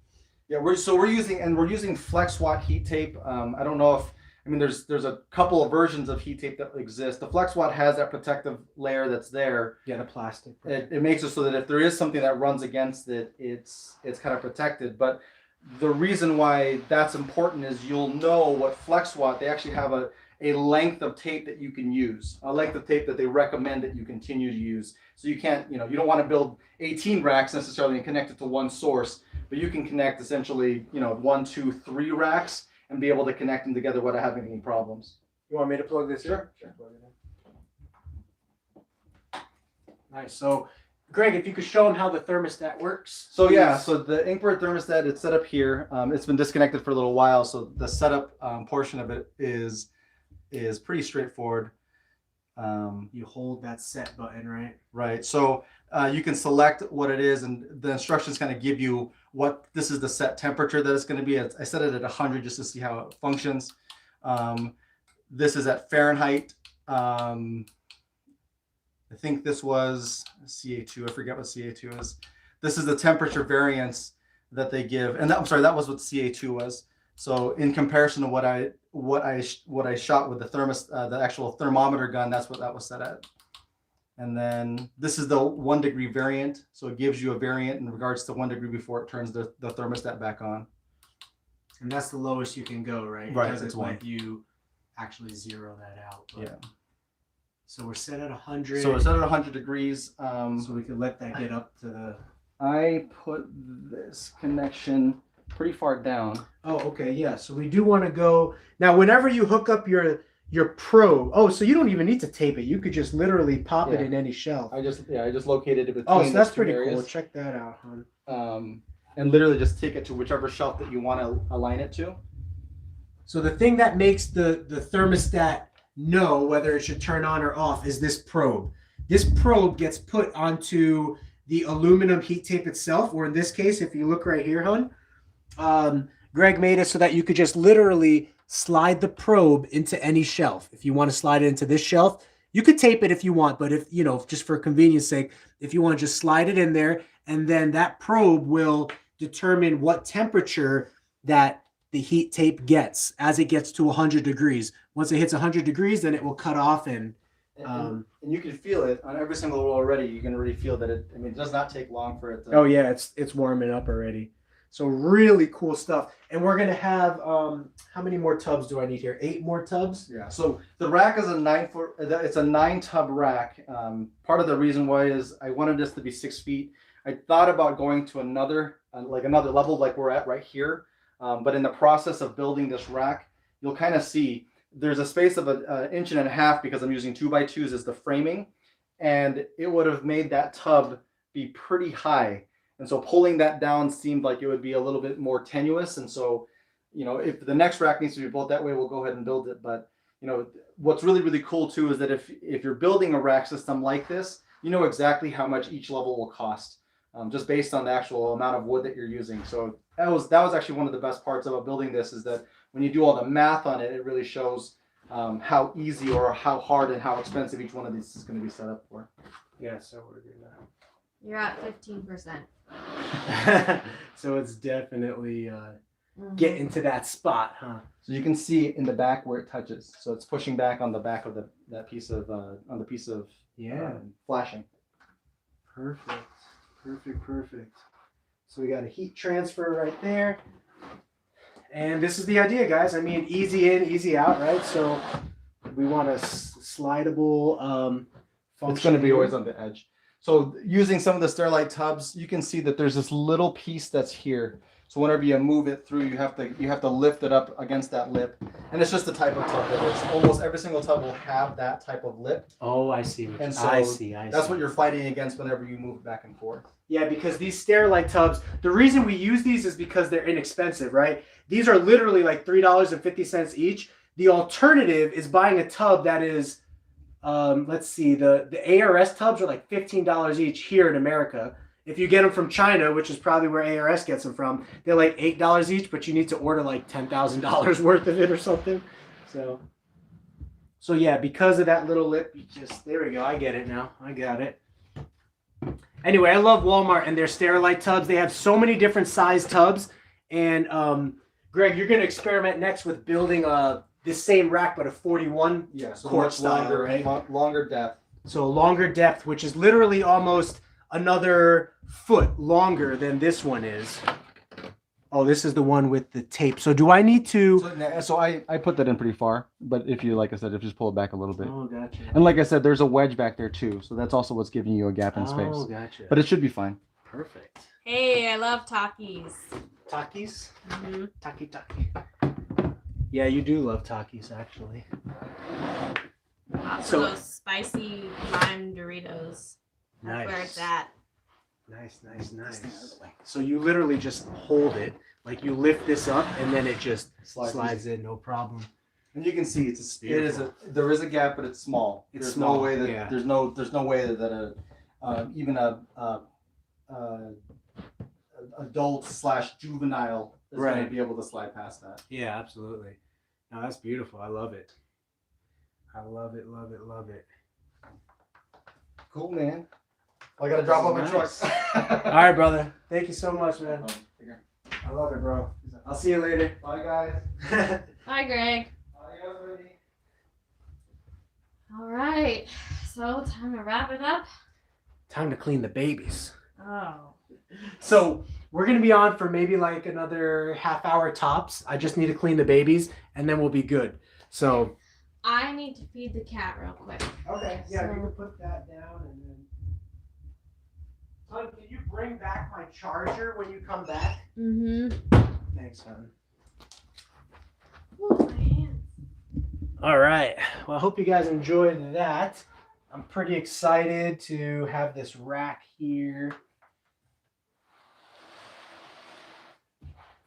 Speaker 4: Yeah, we're using FlexWatt heat tape. I don't know if I mean, there's a couple of versions of heat tape that exist. The FlexWatt has that protective layer that's there.
Speaker 3: Yeah, the plastic.
Speaker 4: It makes it so that if there is something that runs against it, it's kind of protected. But the reason why that's important is you'll know what FlexWatt, they actually have a length of tape that you can use, a length of tape that they recommend that you continue to use. So you can't, you don't want to build 18 racks necessarily and connect it to one source, but you can connect essentially, 1, 2, 3 racks and be able to connect them together without having any problems.
Speaker 3: You want me to plug this in?
Speaker 4: Sure.
Speaker 3: Nice. So, Greg, if you could show them how the thermostat works.
Speaker 4: So yeah, so the Inkbird thermostat, it's set up here. It's been disconnected for a little while, so the setup portion of it is pretty straightforward.
Speaker 3: You hold that set button, right?
Speaker 4: Right. So you can select what it is, and the instructions kind of give you what this is the set temperature that it's going to be. I set it at 100 just to see how it functions. This is at Fahrenheit. I think this was CA2. I forget what CA2 is. This is the temperature variance that they give, and I'm sorry, that was what CA2 was. So in comparison to what I shot with the actual thermometer gun, that's what that was set at. And then this is the 1 degree variant. So it gives you a variant in regards to 1 degree before it turns the thermostat back on.
Speaker 1: And that's the lowest you can go, right?
Speaker 4: Right,
Speaker 1: It doesn't
Speaker 4: it's
Speaker 1: let you actually zero that out. But...
Speaker 4: Yeah.
Speaker 1: So we're set at 100.
Speaker 4: So it's set at 100 degrees.
Speaker 1: So we could let that get up to the...
Speaker 4: I put this connection pretty far down.
Speaker 3: Oh, okay, yeah. So we do want to go... Now, whenever you hook up your probe... Oh, so you don't even need to tape it. You could just literally pop it in any shelf.
Speaker 4: I just located it between
Speaker 3: Oh, so that's
Speaker 4: those two
Speaker 3: pretty
Speaker 4: areas.
Speaker 3: cool. Check that out, hon.
Speaker 4: And literally just take it to whichever shelf that you want to align it to.
Speaker 3: So the thing that makes the thermostat know whether it should turn on or off is this probe. This probe gets put onto the aluminum heat tape itself, or in this case, if you look right here, hon, Greg made it so that you could just literally slide the probe into any shelf. If you want to slide it into this shelf, you could tape it if you want, but if, just for convenience sake, if you want to just slide it in there, and then that probe will determine what temperature that the heat tape gets as it gets to 100 degrees. Once it hits 100 degrees, then it will cut off and
Speaker 4: you can feel it on every single roll already. You can already feel that it does not take long for it to...
Speaker 3: Oh yeah, it's warming up already. So really cool stuff. And we're gonna have how many more tubs do I need here? 8 more tubs?
Speaker 4: Yeah. So the rack is a 9-foot. It's a 9-tub rack. Part of the reason why is I wanted this to be 6 feet. I thought about going to another level like we're at right here. But in the process of building this rack, you'll kind of see there's a space of an inch and a half because I'm using 2x2s as the framing, and it would have made that tub be pretty high. And so pulling that down seemed like it would be a little bit more tenuous. And so, if the next rack needs to be built that way, we'll go ahead and build it. But, what's really, really cool too is that if you're building a rack system like this, you know exactly how much each level will cost, just based on the actual amount of wood that you're using. So that was actually one of the best parts about building this, is that when you do all the math on it, it really shows how easy or how hard and how expensive each one of these is going to be set up for.
Speaker 3: Yeah, so we're gonna...
Speaker 2: You're at 15%.
Speaker 3: So it's definitely getting to that spot, huh?
Speaker 4: So you can see in the back where it touches. So it's pushing back on the back of that piece of flashing.
Speaker 3: Perfect. So we got a heat transfer right there. And this is the idea, guys. I mean, easy in, easy out, right? So we want a slidable function.
Speaker 4: It's going to be always on the edge. So using some of the Sterilite tubs, you can see that there's this little piece that's here. So whenever you move it through, you have to lift it up against that lip. And it's just the type of tub that is. Almost every single tub will have that type of lip.
Speaker 1: Oh, I see.
Speaker 4: And so
Speaker 1: I see.
Speaker 4: That's what you're fighting against whenever you move back and forth.
Speaker 3: Yeah, because these Sterilite tubs, the reason we use these is because they're inexpensive, right? These are literally like $3.50 each. The alternative is buying a tub that is, let's see, the ARS tubs are like $15 each here in America. If you get them from China, which is probably where ARS gets them from, they're like $8 each, but you need to order like $10,000 worth of it or something. So yeah, because of that little lip, there we go. I get it now. I got it. Anyway, I love Walmart and their Sterilite tubs. They have so many different size tubs. And Greg, you're going to experiment next with building this same rack, but a 41
Speaker 4: Yeah, so
Speaker 3: quart
Speaker 4: much
Speaker 3: style,
Speaker 4: longer,
Speaker 3: right?
Speaker 4: longer depth.
Speaker 3: So longer depth, which is literally almost another foot longer than this one is. Oh, this is the one with the tape. So do I need to?
Speaker 4: So I put that in pretty far, but if you, like I said, if you just pull it back a little bit.
Speaker 3: Oh, gotcha.
Speaker 4: And like I said, there's a wedge back there too, so that's also what's giving you a gap in space.
Speaker 3: Oh, gotcha.
Speaker 4: But it should be fine.
Speaker 3: Perfect.
Speaker 2: Hey, I love Takis.
Speaker 3: Takis?
Speaker 2: Mm-hmm.
Speaker 3: Taki. Yeah, you do love Takis, actually.
Speaker 2: Also
Speaker 3: So-
Speaker 2: those spicy lime Doritos. That's where it's at.
Speaker 3: Nice. So you literally just hold it, like you lift this up, and then it just slides in, no problem.
Speaker 4: And you can see there is a gap, but it's small.
Speaker 3: It's
Speaker 4: There's
Speaker 3: small,
Speaker 4: no way that
Speaker 3: yeah.
Speaker 4: there's no way that even a adult/juvenile is going
Speaker 3: Right.
Speaker 4: to be able to slide past that.
Speaker 3: Yeah, absolutely. No, that's beautiful. I love it. Love it.
Speaker 4: Cool, man. I gotta drop off my truck.
Speaker 3: All right, brother. Thank you so much, man. I love it, bro. I'll see you later.
Speaker 4: Bye, guys.
Speaker 2: Hi, Greg.
Speaker 4: Bye, everybody.
Speaker 2: All right. So, time to wrap it up.
Speaker 3: Time to clean the babies.
Speaker 2: Oh.
Speaker 3: So we're gonna be on for maybe like another half hour tops. I just need to clean the babies, and then we'll be good. So.
Speaker 2: I need to feed the cat real quick.
Speaker 3: Okay. Yeah,
Speaker 2: So-
Speaker 3: you can put that down, and then. Son, can you bring back my charger when you come back?
Speaker 2: Mm-hmm.
Speaker 3: Thanks, son.
Speaker 2: Oh, my hands.
Speaker 3: All right. Well, I hope you guys enjoyed that. I'm pretty excited to have this rack here.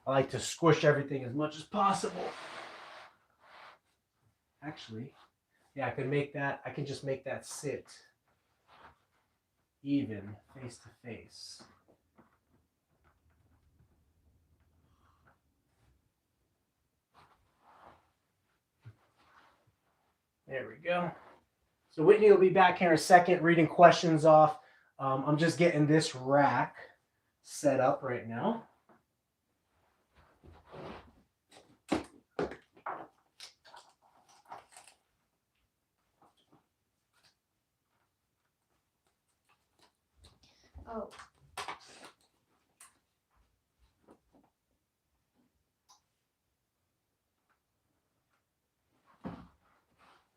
Speaker 3: I like to squish everything as much as possible. Actually, yeah, I can just make that sit even face to face. There we go. So Whitney will be back here in a second reading questions off. I'm just getting this rack set up right now.
Speaker 2: Oh.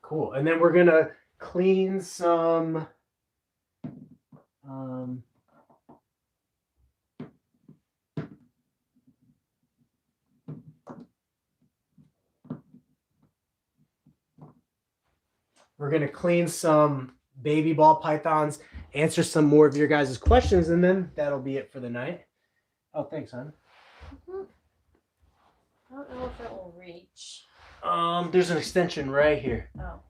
Speaker 3: Cool. And then we're gonna clean some baby ball pythons, answer some more of your guys' questions, and then that'll be it for the night. Oh, thanks, hon.
Speaker 2: Mm-hmm. I don't know if it will reach.
Speaker 3: There's an extension right here.
Speaker 2: Oh.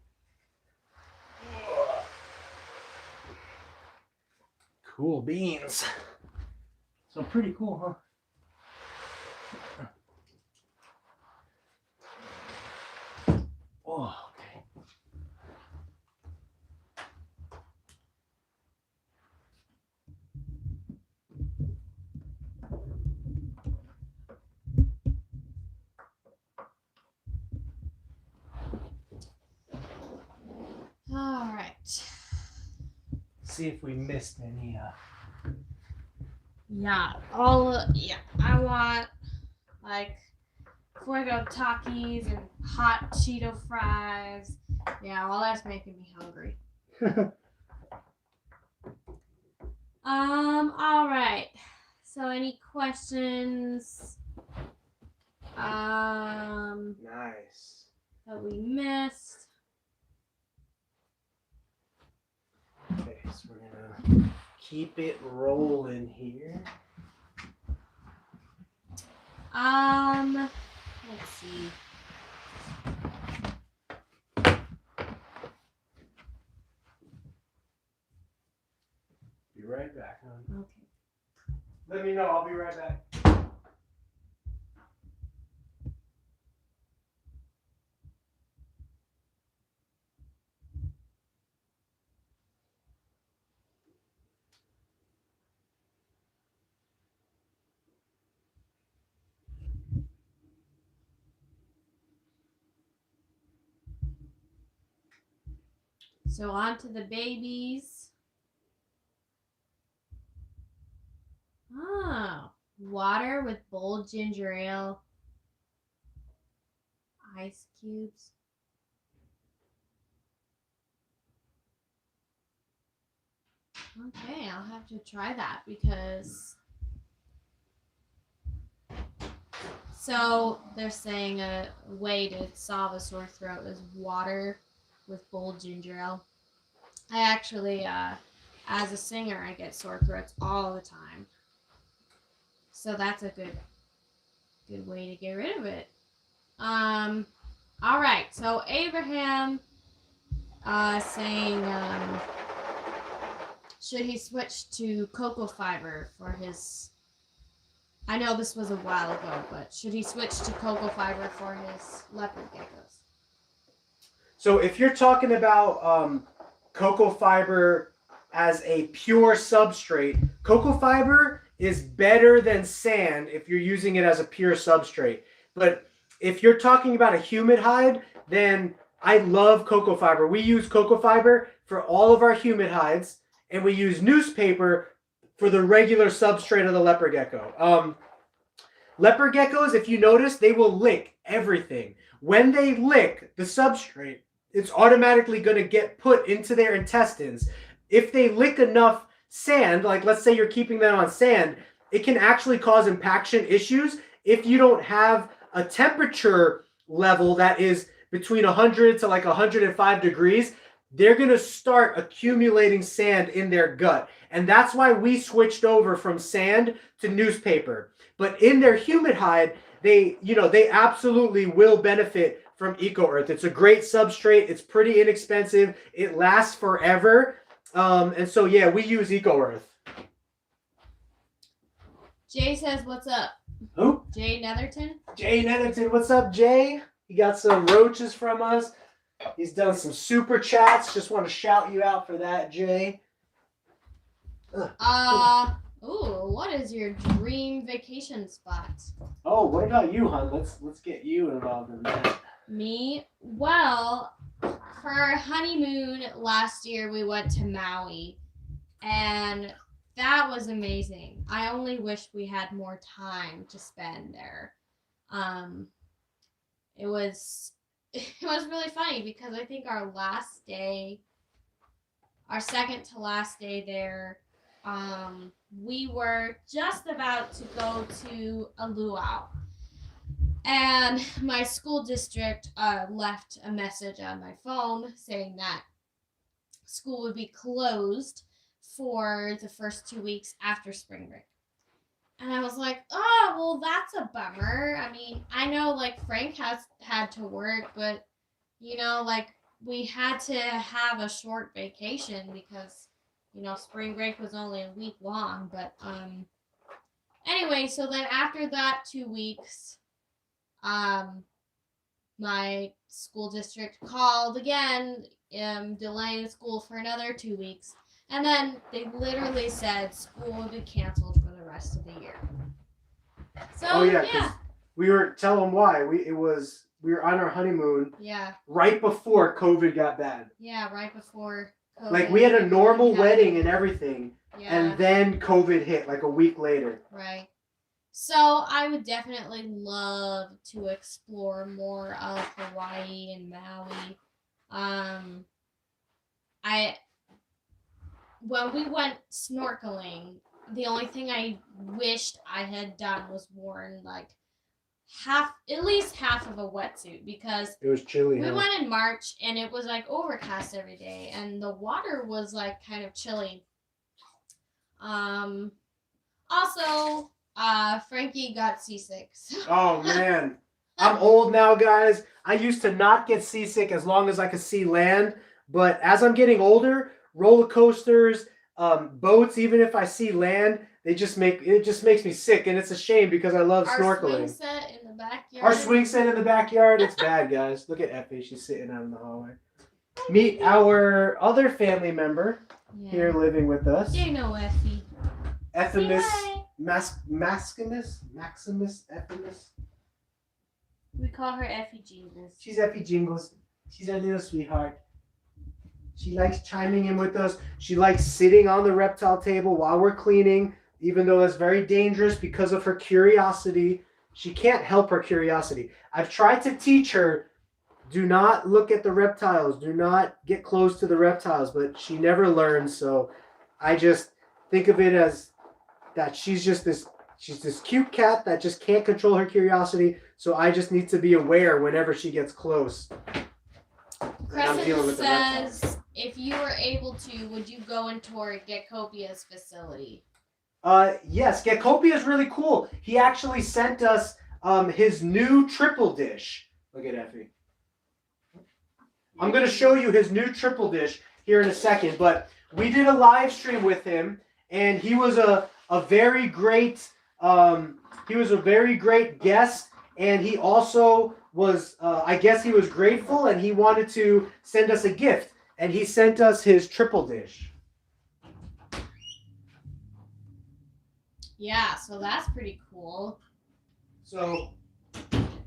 Speaker 3: Cool beans. So pretty cool, huh? Oh, okay.
Speaker 2: All right.
Speaker 3: See if we missed any.
Speaker 2: Yeah, I want like fuego Takis and hot Cheeto fries. Yeah, all that's making me hungry. All right. So any questions
Speaker 3: Nice.
Speaker 2: that we missed?
Speaker 3: Okay, so we're gonna keep it rolling here.
Speaker 2: Let's see.
Speaker 3: Be right back, hon.
Speaker 2: Okay.
Speaker 3: Let me know. I'll be right back.
Speaker 2: So on to the babies. Oh, water with bold ginger ale. Ice cubes. Okay, I'll have to try that because... So they're saying a way to solve a sore throat is water with bold ginger ale. I actually, as a singer, I get sore throats all the time. So that's a good way to get rid of it. All right. So Abraham, saying, should he switch to cocoa fiber for his? I know this was a while ago, but should he switch to cocoa fiber for his leopard geckos?
Speaker 3: So if you're talking about cocoa fiber as a pure substrate, cocoa fiber is better than sand if you're using it as a pure substrate. But if you're talking about a humid hide, then I love cocoa fiber. We use cocoa fiber for all of our humid hides, and we use newspaper for the regular substrate of the leopard gecko. Leopard geckos, if you notice, they will lick everything. When they lick the substrate, it's automatically going to get put into their intestines. If they lick enough sand, like let's say you're keeping them on sand, it can actually cause impaction issues if you don't have a temperature level that is between 100 to like 105 degrees. They're going to start accumulating sand in their gut. And that's why we switched over from sand to newspaper. But in their humid hide, they absolutely will benefit from Eco Earth. It's a great substrate. It's pretty inexpensive. It lasts forever. And so, yeah, we use Eco Earth.
Speaker 2: Jay says, what's up?
Speaker 3: Who?
Speaker 2: Jay Netherton?
Speaker 3: Jay Netherton. What's up, Jay? He got some roaches from us. He's done some super chats. Just want to shout you out for that, Jay.
Speaker 2: What is your dream vacation spot?
Speaker 3: Oh, what about you, hon? Let's get you involved in that.
Speaker 2: Me? Well, for our honeymoon last year, we went to Maui, and that was amazing. I only wish we had more time to spend there. It was really funny because I think our second to last day there, we were just about to go to a luau. And my school district left a message on my phone saying that school would be closed for the first 2 weeks after spring break. And I was like, oh, well, that's a bummer. I mean, I know, like, Frank had to work, but, we had to have a short vacation because, spring break was only a week long. But, anyway, so then after that 2 weeks, my school district called again, delaying school for another 2 weeks. And then they literally said school would be canceled for the rest of the year. So, yeah.
Speaker 3: We were, tell them why. We were on our honeymoon.
Speaker 2: Yeah.
Speaker 3: Right before COVID got bad.
Speaker 2: Yeah, right before COVID.
Speaker 3: Like, we had a normal wedding and everything.
Speaker 2: Yeah.
Speaker 3: And then COVID hit, like a week later.
Speaker 2: Right. So, I would definitely love to explore more of Hawaii and Maui. When we went snorkeling, the only thing I wished I had done was worn like at least half of a wetsuit because
Speaker 3: it was chilly.
Speaker 2: We went in March and it was like overcast every day and the water was like kind of chilly. Also, Frankie got seasick. So.
Speaker 3: Oh man, I'm old now, guys. I used to not get seasick as long as I could see land, but as I'm getting older, roller coasters, boats, even if I see land, it just makes me sick, and it's a shame because I love snorkeling.
Speaker 2: Our swing set in the backyard.
Speaker 3: Our swing set in the backyard, it's bad, guys. Look at Effie, she's sitting out in the hallway. Meet our other family member here living with us.
Speaker 2: You know Effie.
Speaker 3: Effimus, Maximus, Effimus.
Speaker 2: We call her Effie Jingles.
Speaker 3: She's Effie Jingles. She's our little sweetheart. She likes chiming in with us. She likes sitting on the reptile table while we're cleaning, even though that's very dangerous because of her curiosity. She can't help her curiosity. I've tried to teach her, do not look at the reptiles. Do not get close to the reptiles, but she never learns. So I just think of it as that she's this cute cat that just can't control her curiosity. So I just need to be aware whenever she gets close.
Speaker 2: Crescent says, if you were able to, would you go and tour Geckopia's facility?
Speaker 3: Yes, Geckopia is really cool. He actually sent us his new triple dish. Look at Effie. I'm going to show you his new triple dish here in a second, but we did a live stream with him, and he was a very great guest, and he also was I guess he was grateful, and he wanted to send us a gift, and he sent us his triple dish.
Speaker 2: Yeah, so that's pretty cool.
Speaker 3: So,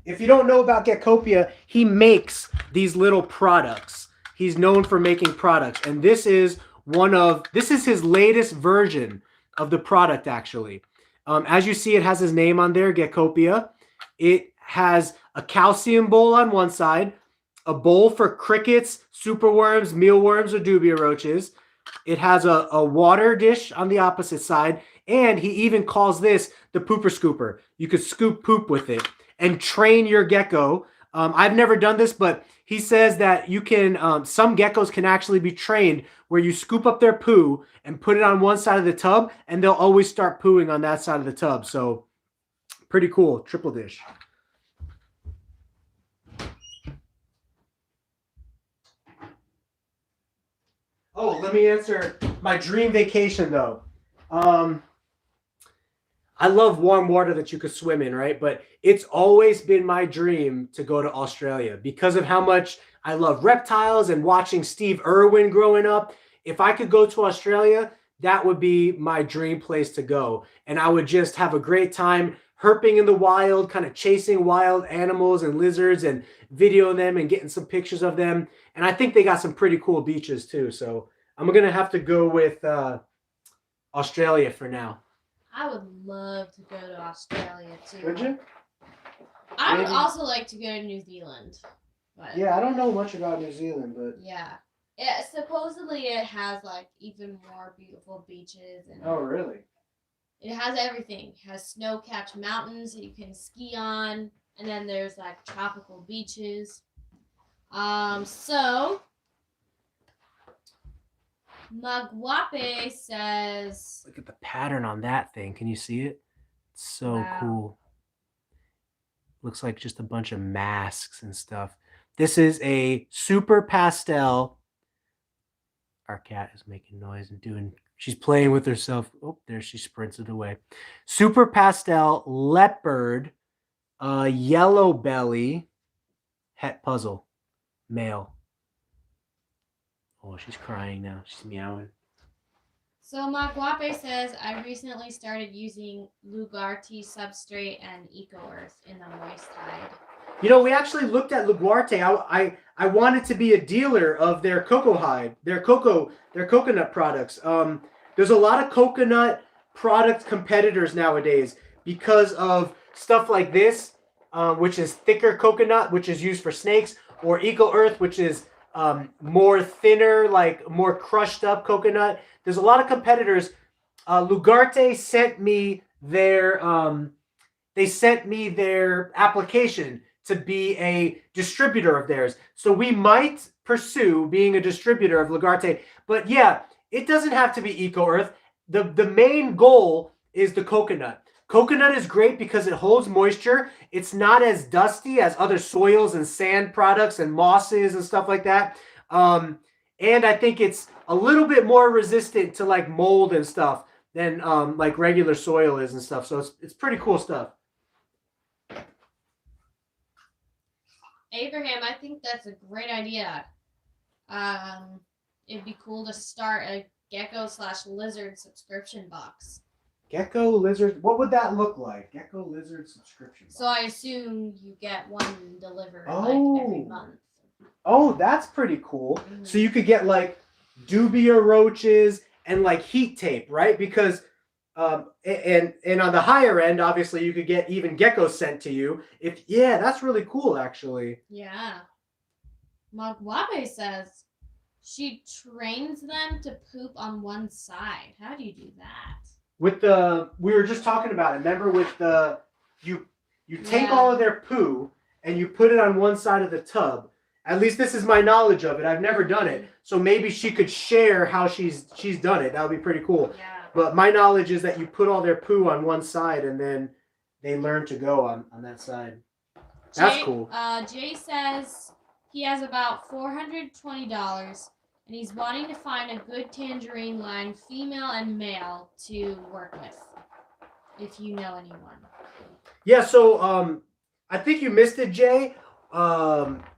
Speaker 3: if you don't know about Geckopia, he makes these little products. He's known for making products, and this is his latest version of the product, actually. As you see, it has his name on there, Geckopia. It has a calcium bowl on one side, a bowl for crickets, superworms, mealworms, or Dubia roaches. It has a water dish on the opposite side, and he even calls this the pooper scooper. You could scoop poop with it and train your gecko. I've never done this, but he says that you can, some geckos can actually be trained where you scoop up their poo and put it on one side of the tub, and they'll always start pooing on that side of the tub. So pretty cool, triple dish. Oh, let me answer my dream vacation though. I love warm water that you could swim in, right? But it's always been my dream to go to Australia because of how much I love reptiles and watching Steve Irwin growing up. If I could go to Australia, that would be my dream place to go. And I would just have a great time herping in the wild, kind of chasing wild animals and lizards and videoing them and getting some pictures of them. And I think they got some pretty cool beaches too. So I'm going to have to go with Australia for now.
Speaker 2: I would love to go to Australia too.
Speaker 3: Would you?
Speaker 2: I would also like to go to New Zealand. But
Speaker 3: yeah, I don't know much about New Zealand, but
Speaker 2: yeah, supposedly it has like even more beautiful beaches and.
Speaker 3: Oh, really?
Speaker 2: It has everything. It has snow-capped mountains that you can ski on, and then there's like tropical beaches. So Magwape says,
Speaker 3: look at the pattern on that thing. Can you see it? It's so
Speaker 2: wow.
Speaker 3: cool. Looks like just a bunch of masks and stuff. This is a super pastel. Our cat is making noise and she's playing with herself. Oh, there she sprinted away. Super pastel leopard, yellow belly, het puzzle, male. Oh, she's crying now. She's meowing.
Speaker 2: So Magwape says, I recently started using Lugarti substrate and Eco-Earth in the moist hide.
Speaker 3: You know, we actually looked at Luguarte. I wanted to be a dealer of their cocoa hide, their coconut products. There's a lot of coconut product competitors nowadays because of stuff like this, which is thicker coconut, which is used for snakes, or Eco-Earth, which is more thinner, like more crushed up coconut. There's a lot of competitors. Luguarte sent me their application to be a distributor of theirs. So we might pursue being a distributor of Luguarte. But yeah, it doesn't have to be Eco-Earth. The main goal is the coconut. Coconut is great because it holds moisture. It's not as dusty as other soils and sand products and mosses and stuff like that. And I think it's a little bit more resistant to like mold and stuff than like regular soil is and stuff. So it's pretty cool stuff.
Speaker 2: Abraham, I think that's a great idea. It'd be cool to start a gecko/lizard subscription box.
Speaker 3: Gecko lizard, what would that look like? Gecko lizard subscription box.
Speaker 2: So I assume you get one delivered like every month.
Speaker 3: Oh, that's pretty cool. Mm-hmm. So you could get like Dubia roaches, and like heat tape, right? Because and on the higher end, obviously, you could get even geckos sent to you. Yeah, that's really cool, actually.
Speaker 2: Yeah. Magwabe says she trains them to poop on one side. How do you do that?
Speaker 3: We were just talking about it. Remember with you take all of their poo and you put it on one side of the tub. At least this is my knowledge of it. I've never done it. So maybe she could share how she's done it. That would be pretty cool.
Speaker 2: Yeah.
Speaker 3: But my knowledge is that you put all their poo on one side and then they learn to go on that side. That's cool.
Speaker 2: Jay says he has about $420 and he's wanting to find a good tangerine line, female and male, to work with. If you know anyone.
Speaker 3: Yeah, so I think you missed it, Jay.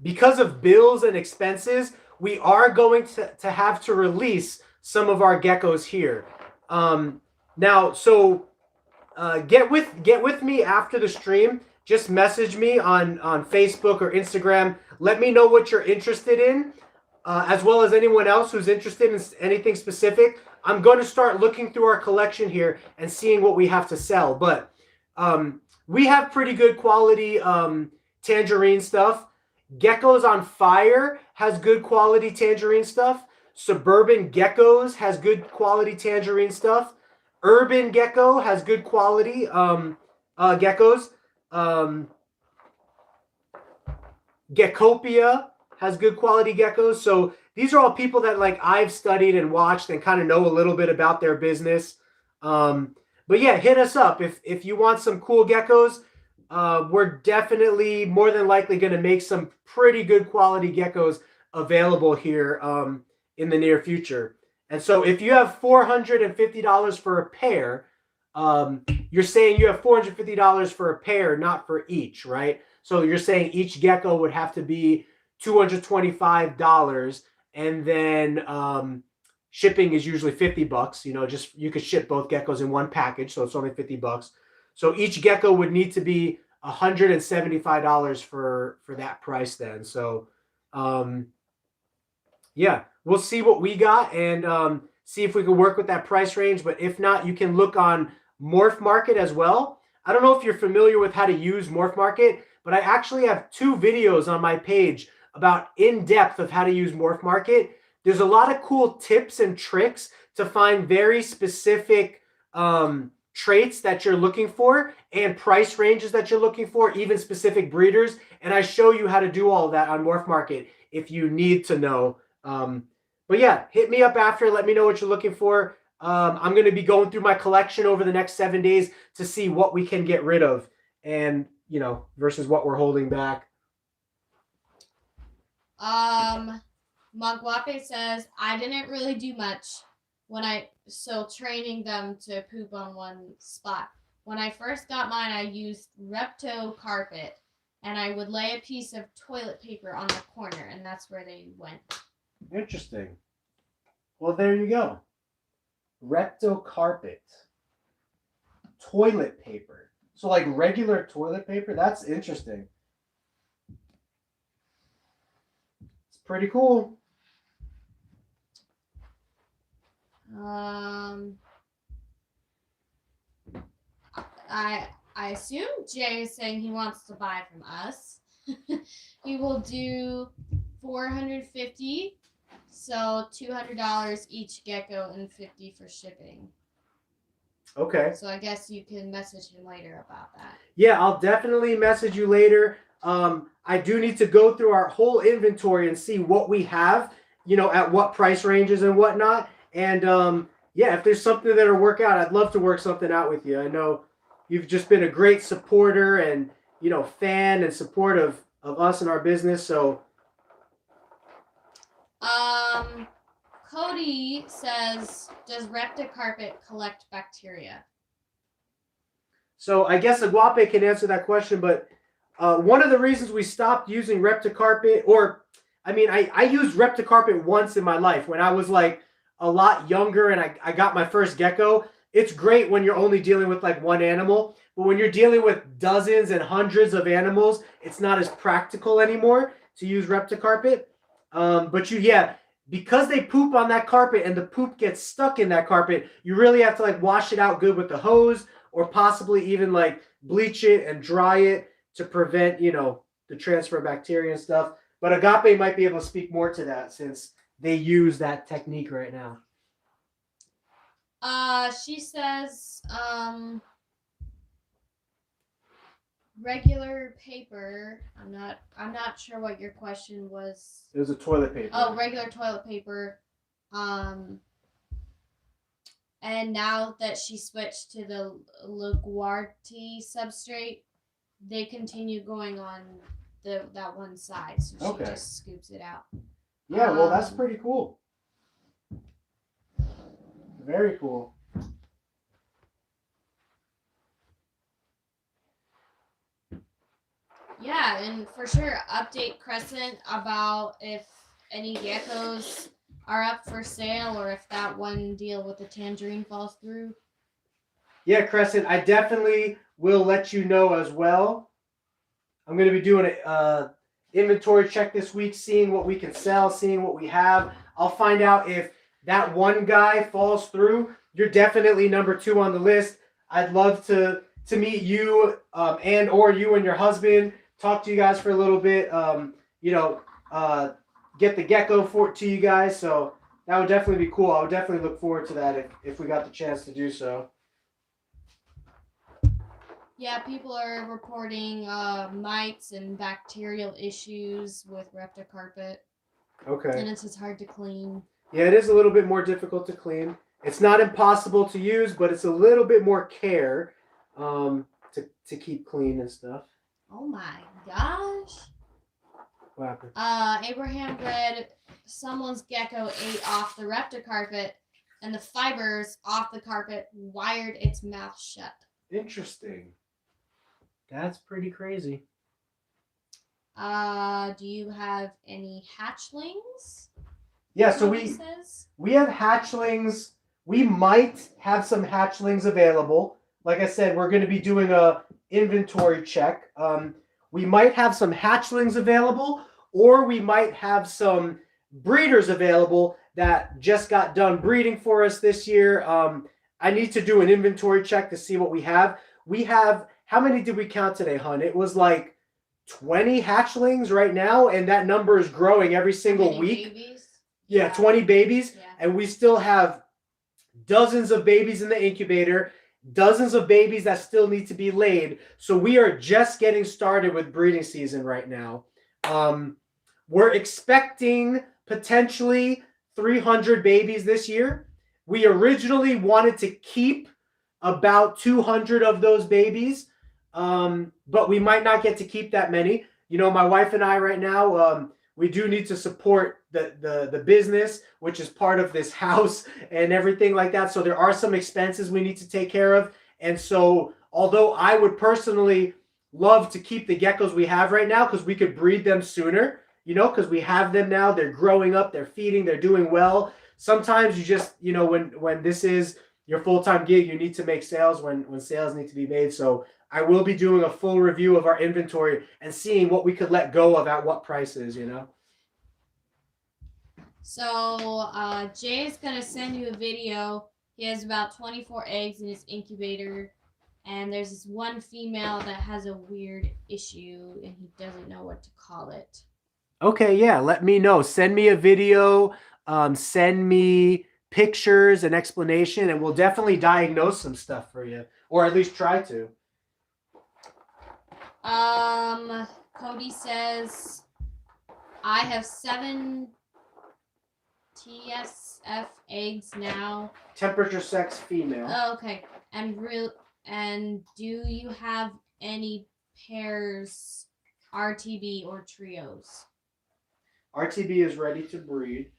Speaker 3: Because of bills and expenses, we are going to have to release some of our geckos here. Now, so get with me after the stream. Just message me on Facebook or Instagram. Let me know what you're interested in, as well as anyone else who's interested in anything specific. I'm going to start looking through our collection here and seeing what we have to sell. But we have pretty good quality tangerine stuff. Geckos on Fire has good quality tangerine stuff. Suburban Geckos has good quality tangerine stuff. Urban Gecko has good quality geckos. Geckopia has good quality geckos. So these are all people that like I've studied and watched and kind of know a little bit about their business. But yeah, hit us up if you want some cool geckos. We're definitely more than likely going to make some pretty good quality geckos available here in the near future. And so if you have $450 for a pair, you're saying you have $450 for a pair, not for each, right? So you're saying each gecko would have to be $225, and then shipping is usually $50. You know, just you could ship both geckos in one package, so it's only $50. So each gecko would need to be $175 for that price then. So yeah, we'll see what we got and see if we can work with that price range. But if not, you can look on Morph Market as well. I don't know if you're familiar with how to use Morph Market, but I actually have 2 videos on my page about in-depth of how to use Morph Market. There's a lot of cool tips and tricks to find very specific traits that you're looking for and price ranges that you're looking for, even specific breeders. And I show you how to do all of that on Morph Market if you need to know. But yeah, hit me up after. Let me know what you're looking for. I'm going to be going through my collection over the next 7 days to see what we can get rid of and, you know, versus what we're holding back.
Speaker 2: Magwape says, I didn't really do much training them to poop on one spot. When I first got mine, I used Repto carpet, and I would lay a piece of toilet paper on the corner, and that's where they went.
Speaker 3: Interesting. Well, there you go. Repto carpet. Toilet paper. So like regular toilet paper? That's interesting. It's pretty cool.
Speaker 2: I assume Jay is saying he wants to buy from us. He will do $450, so $200 each gecko and $50 for shipping.
Speaker 3: Okay.
Speaker 2: So I guess you can message him later about that.
Speaker 3: Yeah, I'll definitely message you later. I do need to go through our whole inventory and see what we have, you know, at what price ranges and whatnot. And yeah, if there's something that'll work out, I'd love to work something out with you. I know you've just been a great supporter and, you know, fan and support of us and our business. So
Speaker 2: Cody says, does Repticarpet collect bacteria?
Speaker 3: So I guess Aguape can answer that question, but one of the reasons we stopped using Repticarpet, or I mean, I used Repticarpet once in my life when I was like a lot younger and I got my first gecko. It's great when you're only dealing with like one animal, but when you're dealing with dozens and hundreds of animals, it's not as practical anymore to use Repticarpet. But yeah, because they poop on that carpet and the poop gets stuck in that carpet, you really have to like wash it out good with the hose, or possibly even like bleach it and dry it to prevent, you know, the transfer of bacteria and stuff. But Agape might be able to speak more to that since they use that technique right now.
Speaker 2: She says, regular paper. I'm not sure what your question was.
Speaker 3: It was a toilet paper.
Speaker 2: Oh, regular toilet paper. And now that she switched to the LaGuardia substrate, they continue going on that one side, so she just scoops it out.
Speaker 3: Yeah, well, that's pretty cool. Very cool.
Speaker 2: Yeah, and for sure, update Crescent about if any geckos are up for sale or if that one deal with the tangerine falls through.
Speaker 3: Yeah, Crescent, I definitely will let you know as well. I'm going to be doing an inventory check this week, seeing what we can sell, seeing what we have. I'll find out if that one guy falls through. You're definitely number 2 on the list. I'd love to meet you and or you and your husband, talk to you guys for a little bit, get the gecko to you guys. So that would definitely be cool. I would definitely look forward to that if we got the chance to do so.
Speaker 2: Yeah, people are reporting mites and bacterial issues with Repticarpet.
Speaker 3: Okay.
Speaker 2: And it's just hard to clean.
Speaker 3: Yeah, it is a little bit more difficult to clean. It's not impossible to use, but it's a little bit more care to keep clean and stuff.
Speaker 2: Oh my gosh.
Speaker 3: What happened?
Speaker 2: Abraham read someone's gecko ate off the Repticarpet and the fibers off the carpet wired its mouth shut.
Speaker 3: Interesting. That's pretty crazy.
Speaker 2: Do you have any hatchlings?
Speaker 3: Yeah, so we have hatchlings. We might have some hatchlings available. Like I said, we're going to be doing a inventory check. We might have some hatchlings available, or we might have some breeders available that just got done breeding for us this year. I need to do an inventory check to see what we have. We have, how many did we count today, hun? It was like 20 hatchlings right now, and that number is growing every single week.
Speaker 2: Babies?
Speaker 3: Yeah, 20 babies.
Speaker 2: Yeah.
Speaker 3: And we still have dozens of babies in the incubator, dozens of babies that still need to be laid. So we are just getting started with breeding season right now. We're expecting potentially 300 babies this year. We originally wanted to keep about 200 of those babies, but we might not get to keep that many. You know, my wife and I right now, we do need to support the business, which is part of this house and everything like that. So there are some expenses we need to take care of. And so although I would personally love to keep the geckos we have right now because we could breed them sooner, you know, because we have them now, they're growing up, they're feeding, they're doing well. Sometimes you just, you know, when this is your full-time gig, you need to make sales when sales need to be made. So I will be doing a full review of our inventory and seeing what we could let go of at what prices, you know.
Speaker 2: So Jay's going to send you a video. He has about 24 eggs in his incubator. And there's this one female that has a weird issue and he doesn't know what to call it.
Speaker 3: Okay, yeah, let me know. Send me a video. Send me pictures and explanation, and we'll definitely diagnose some stuff for you, or at least try to.
Speaker 2: Cody says, I have 7 TSF eggs now.
Speaker 3: Temperature, sex, female.
Speaker 2: Oh, okay. And do you have any pairs, RTB or trios?
Speaker 3: RTB is ready to breed.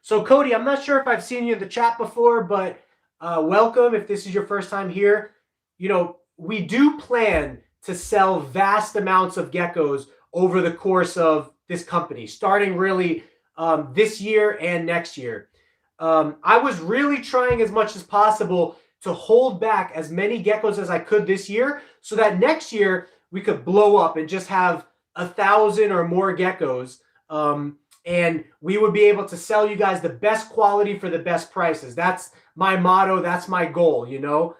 Speaker 3: So Cody, I'm not sure if I've seen you in the chat before, but welcome if this is your first time here. You know, we do plan to sell vast amounts of geckos over the course of this company, starting really this year and next year. I was really trying as much as possible to hold back as many geckos as I could this year so that next year we could blow up and just have 1,000 or more geckos. and we would be able to sell you guys the best quality for the best prices. That's my motto. That's my goal, you know?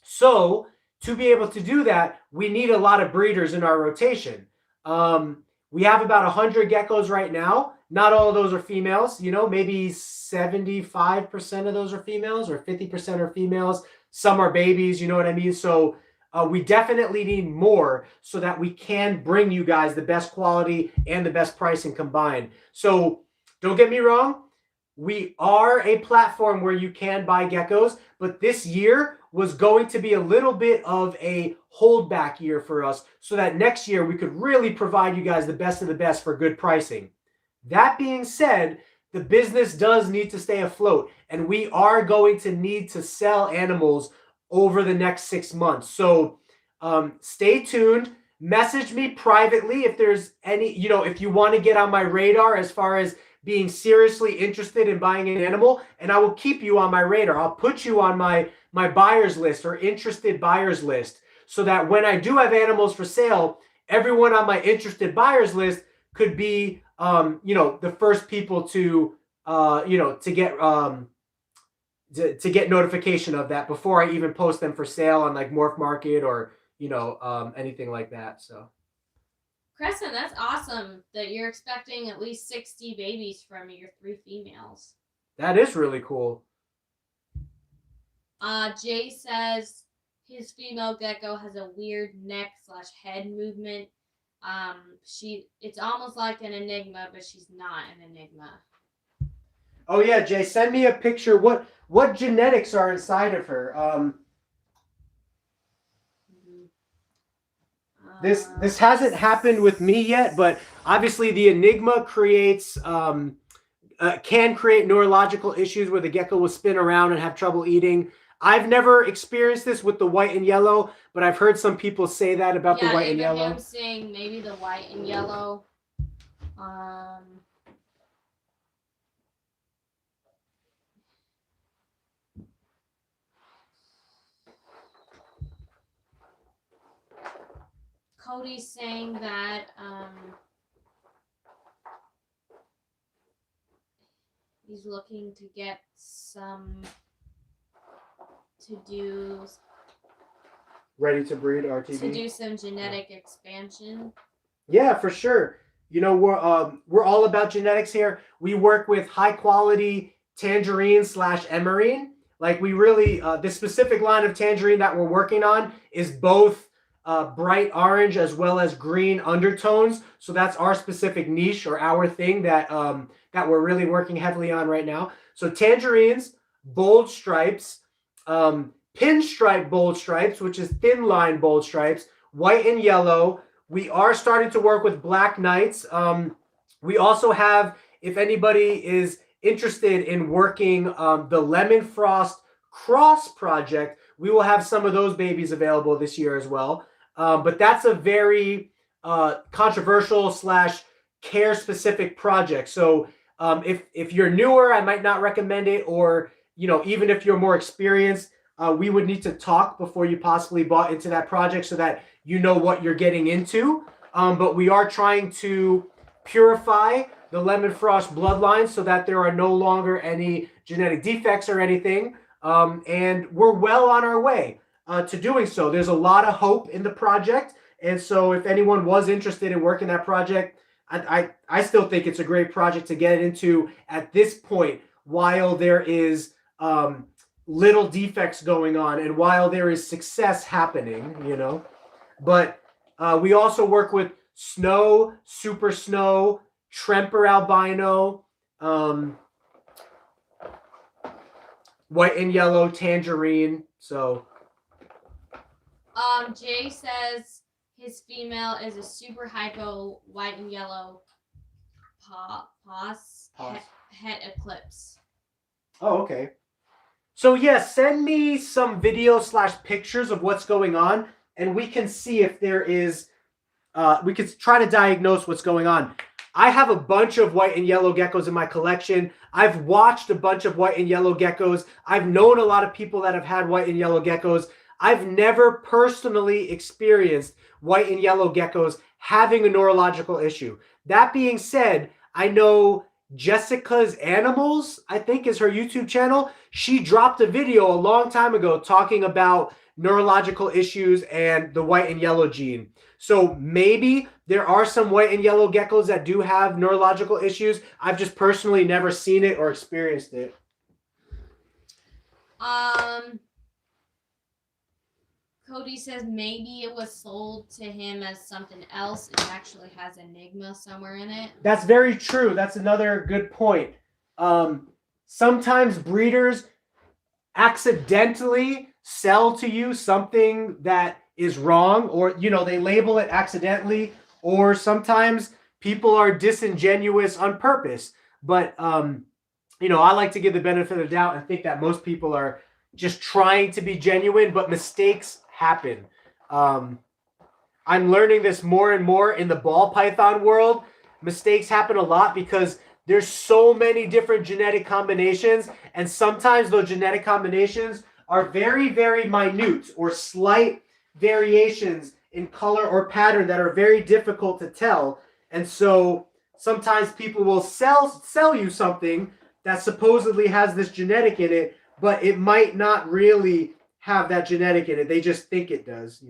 Speaker 3: So to be able to do that, we need a lot of breeders in our rotation. We have about 100 geckos right now. Not all of those are females, you know, maybe 75% of those are females or 50% are females. Some are babies, you know what I mean? So we definitely need more so that we can bring you guys the best quality and the best pricing combined. So don't get me wrong. We are a platform where you can buy geckos, but this year was going to be a little bit of a holdback year for us so that next year we could really provide you guys the best of the best for good pricing. That being said, the business does need to stay afloat, and we are going to need to sell animals over the next 6 months. So stay tuned. Message me privately if there's any, you know, if you want to get on my radar as far as being seriously interested in buying an animal, and I will keep you on my radar. I'll put you on my buyers list or interested buyers list so that when I do have animals for sale, everyone on my interested buyers list could be, you know, the first people to, you know, to get notification of that before I even post them for sale on like Morph Market or, you know, anything like that. So.
Speaker 2: Crescent, that's awesome that you're expecting at least 60 babies from your 3 females.
Speaker 3: That is really cool.
Speaker 2: Jay says his female gecko has a weird neck/head movement. It's almost like an enigma, but she's not an enigma.
Speaker 3: Oh yeah, Jay, send me a picture. What genetics are inside of her? This hasn't happened with me yet, but obviously the enigma creates can create neurological issues where the gecko will spin around and have trouble eating. I've never experienced this with the white and yellow, but I've heard some people say that about the white and yellow.
Speaker 2: I'm saying maybe the white and yellow. Cody's saying that he's looking to get some
Speaker 3: Ready to breed RTB.
Speaker 2: To do some genetic expansion. Yeah,
Speaker 3: for sure. You know, we're all about genetics here. We work with high quality tangerine / emerine. Like we really, this specific line of tangerine that we're working on is both bright orange as well as green undertones. So that's our specific niche or our thing that that we're really working heavily on right now. So tangerines, bold stripes, pinstripe bold stripes, which is thin line bold stripes, white and yellow. We are starting to work with black knights. We also have, if anybody is interested in working the Lemon Frost Cross project, we will have some of those babies available this year as well. But that's a very controversial / care specific project. So if you're newer, I might not recommend it, or you know, even if you're more experienced, we would need to talk before you possibly bought into that project so that you know what you're getting into. But we are trying to purify the Lemon Frost bloodline so that there are no longer any genetic defects or anything. And we're well on our way to doing so. There's a lot of hope in the project. And so if anyone was interested in working that project, I still think it's a great project to get into at this point while there is little defects going on and while there is success happening, you know. But we also work with snow, super snow, Tremper albino, white and yellow tangerine. So
Speaker 2: Jay says his female is a super hypo white and yellow het eclipse.
Speaker 3: Oh, okay. So yeah, send me some video / pictures of what's going on, and we can see if there is, we could try to diagnose what's going on. I have a bunch of white and yellow geckos in my collection. I've watched a bunch of white and yellow geckos. I've known a lot of people that have had white and yellow geckos. I've never personally experienced white and yellow geckos having a neurological issue. That being said, I know Jessica's Animals, I think is her YouTube channel. She dropped a video a long time ago talking about neurological issues and the white and yellow gene. So maybe there are some white and yellow geckos that do have neurological issues. I've just personally never seen it or experienced it.
Speaker 2: Cody says maybe it was sold to him as something else. It actually has Enigma somewhere in it.
Speaker 3: That's very true. That's another good point. Sometimes breeders accidentally sell to you something that is wrong, or they label it accidentally, or sometimes people are disingenuous on purpose. But I like to give the benefit of the doubt and think that most people are just trying to be genuine, but mistakes happen. I'm learning this more and more in the ball python world. Mistakes happen a lot because there's so many different genetic combinations, and sometimes those genetic combinations are very, very minute or slight variations in color or pattern that are very difficult to tell. And so sometimes people will sell you something that supposedly has this genetic in it, but it might not really have that genetic in it. They just think it does,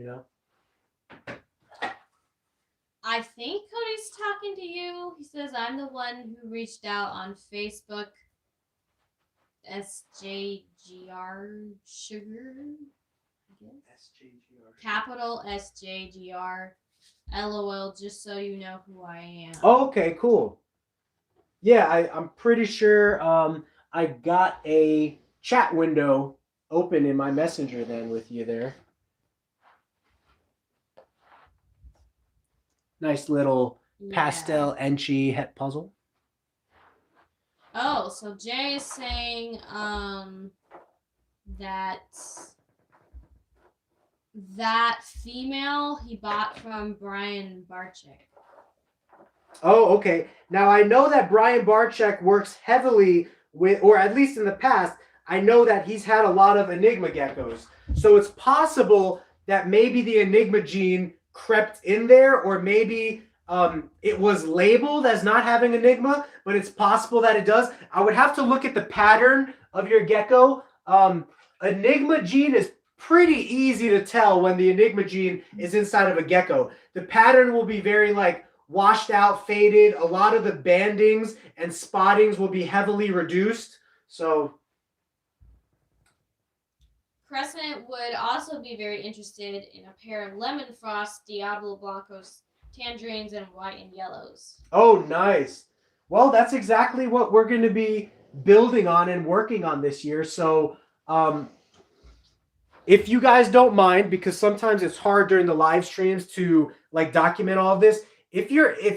Speaker 2: I think Cody's talking to you. He says, I'm the one who reached out on Facebook. SJGR Sugar, I guess. SJGR. Capital SJGR. LOL, just so you know who I am.
Speaker 3: Oh, okay, cool. Yeah, I'm pretty sure I got a chat window open in my messenger then with you there. Nice little pastel Enchi het puzzle.
Speaker 2: Oh, so Jay is saying that female he bought from Brian Barczyk.
Speaker 3: Oh, okay. Now I know that Brian Barczyk works heavily with, or at least in the past, I know that he's had a lot of Enigma geckos. So it's possible that maybe the Enigma gene crept in there, or maybe it was labeled as not having Enigma, but it's possible that it does. I would have to look at the pattern of your gecko. Enigma gene is pretty easy to tell when the Enigma gene is inside of a gecko. The pattern will be very washed out, faded. A lot of the bandings and spottings will be heavily reduced. So
Speaker 2: Crescent would also be very interested in a pair of Lemon Frost Diablo Blancos tangerines in white and yellows.
Speaker 3: Oh, nice. Well, that's exactly what we're going to be building on and working on this year. So if you guys don't mind, because sometimes it's hard during the live streams to document all of this, if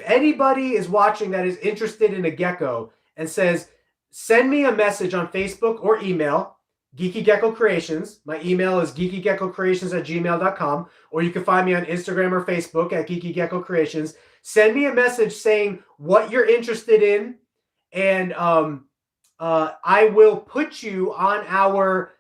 Speaker 3: anybody is watching that is interested in a gecko and says, send me a message on Facebook or email, GeekyGeckoCreations. My email is GeekyGeckoCreations@gmail.com, or you can find me on Instagram or Facebook at GeekyGeckoCreations. Send me a message saying what you're interested in, and I will put you on our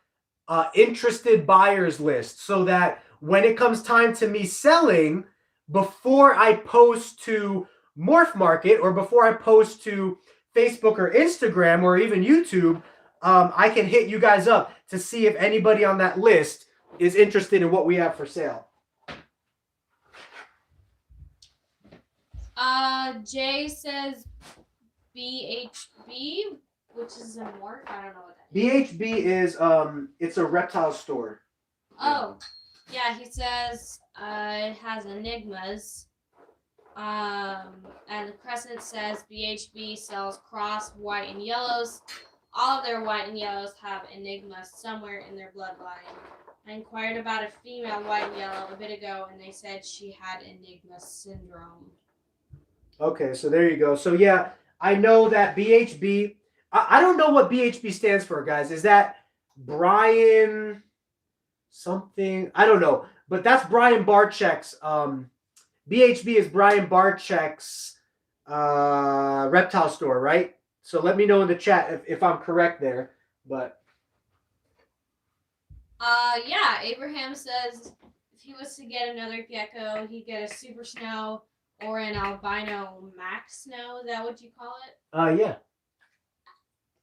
Speaker 3: interested buyers list, so that when it comes time to me selling, before I post to Morph Market or before I post to Facebook or Instagram or even YouTube, I can hit you guys up to see if anybody on that list is interested in what we have for sale.
Speaker 2: Jay says BHB, which is a mort. I don't know what that
Speaker 3: is. BHB is it's a reptile store.
Speaker 2: Oh, yeah. He says it has enigmas. And Crescent says BHB sells cross white and yellows. All of their white and yellows have enigmas somewhere in their bloodline. I inquired about a female white and yellow a bit ago, and they said she had enigma syndrome.
Speaker 3: Okay, so there you go. So yeah, I know that BHB. I don't know what BHB stands for, guys. Is that Brian something? I don't know, but that's Brian Barczyk's. BHB is Brian Barczyk's reptile store, right? So let me know in the chat if I'm correct there. But
Speaker 2: yeah, Abraham says if he was to get another gecko, he'd get a Super Snow or an albino max snow. Is that what you call it?
Speaker 1: Yeah.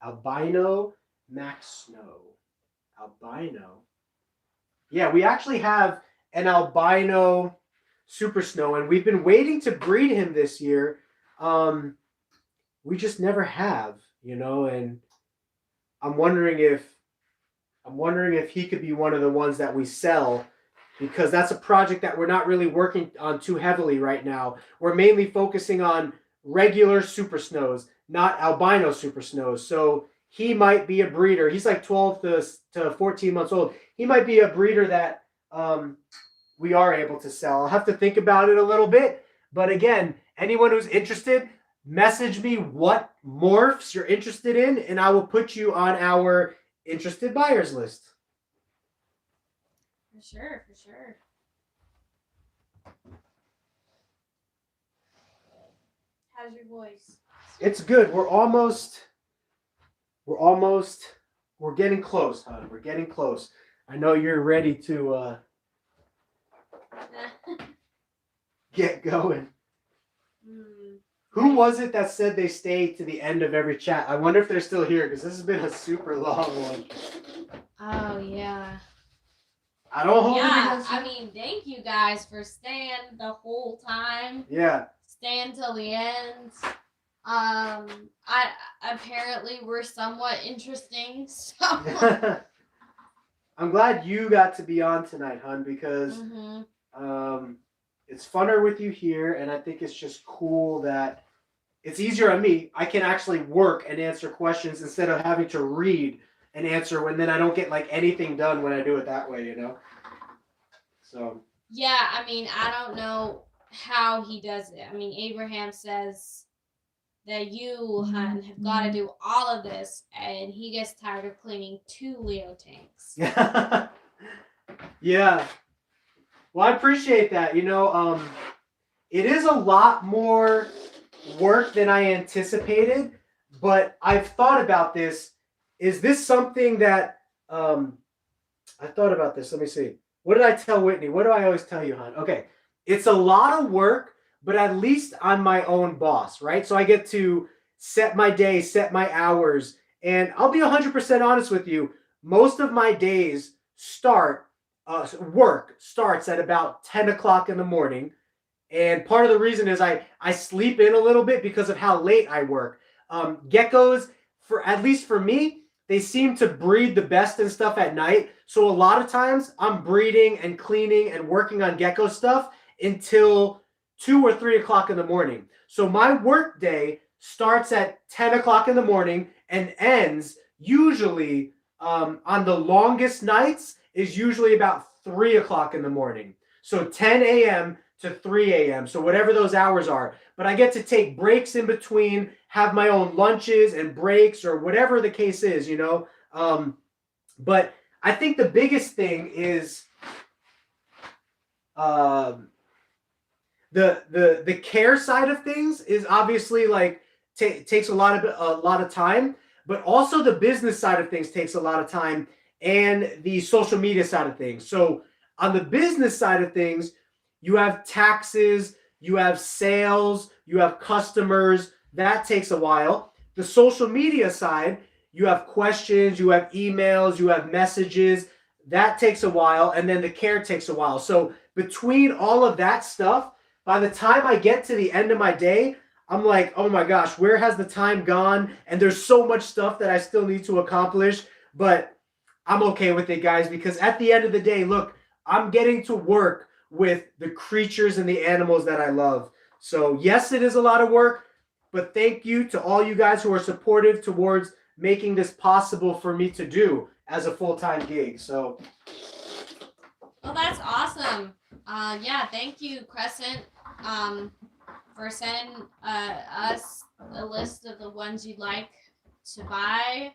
Speaker 1: Albino Max Snow. Albino. Yeah, we actually have an albino Super Snow, and we've been waiting to breed him this year. We just never have, and I'm wondering if he could be one of the ones that we sell, because that's a project that we're not really working on too heavily right now. We're mainly focusing on regular Super Snows, not albino Super Snows. So he might be a breeder. He's like 12 to 14 months old. He might be a breeder that we are able to sell. I'll have to think about it a little bit. But again, anyone who's interested, message me what morphs you're interested in, and I will put you on our interested buyers list.
Speaker 2: For sure, for sure. How's your voice?
Speaker 1: It's good. We're getting close, hon. We're getting close. I know you're ready to get going. Who was it that said they stay to the end of every chat? I wonder if they're still here, because this has been a super long one.
Speaker 2: Oh, yeah.
Speaker 1: I don't hold
Speaker 2: Yeah, I mean, thank you guys for staying the whole time.
Speaker 1: Yeah.
Speaker 2: Staying till the end. Apparently we're somewhat interesting, so.
Speaker 1: I'm glad you got to be on tonight, hun, because it's funner with you here, and I think it's just cool that it's easier on me. I can actually work and answer questions instead of having to read and answer when then I don't get like anything done when I do it that way, So.
Speaker 2: Yeah, I mean, I don't know how he does it. I mean, Abraham says that you, hun, have got to do all of this, and he gets tired of cleaning 2 Leo tanks.
Speaker 1: Yeah. Well, I appreciate that. It is a lot more work than I anticipated, but I've thought about this. Is this something that I thought about this? Let me see. What did I tell Whitney? What do I always tell you, hon? Okay. It's a lot of work, but at least I'm my own boss, right? So I get to set my day, set my hours, and I'll be 100% honest with you. Most of my days work starts at about 10 o'clock in the morning. And part of the reason is I sleep in a little bit because of how late I work. Geckos, at least for me, they seem to breed the best and stuff at night. So a lot of times I'm breeding and cleaning and working on gecko stuff until 2 or 3 o'clock in the morning. So my work day starts at 10 o'clock in the morning and ends usually on the longest nights is usually about 3 o'clock in the morning. So 10 a.m. to 3 a.m. So whatever those hours are. But I get to take breaks in between, have my own lunches and breaks or whatever the case is, But I think the biggest thing is the care side of things is obviously like takes a lot of time, but also the business side of things takes a lot of time, and the social media side of things. So on the business side of things, you have taxes, you have sales, you have customers. That takes a while. The social media side, you have questions, you have emails, you have messages. That takes a while, and then the care takes a while. So between all of that stuff, by the time I get to the end of my day, I'm like, oh my gosh, where has the time gone? And there's so much stuff that I still need to accomplish, but I'm okay with it, guys, because at the end of the day, look, I'm getting to work with the creatures and the animals that I love. So yes, it is a lot of work, but thank you to all you guys who are supportive towards making this possible for me to do as a full-time gig. So.
Speaker 2: Well, that's awesome. Yeah, thank you, Crescent, for sending us a list of the ones you'd like to buy.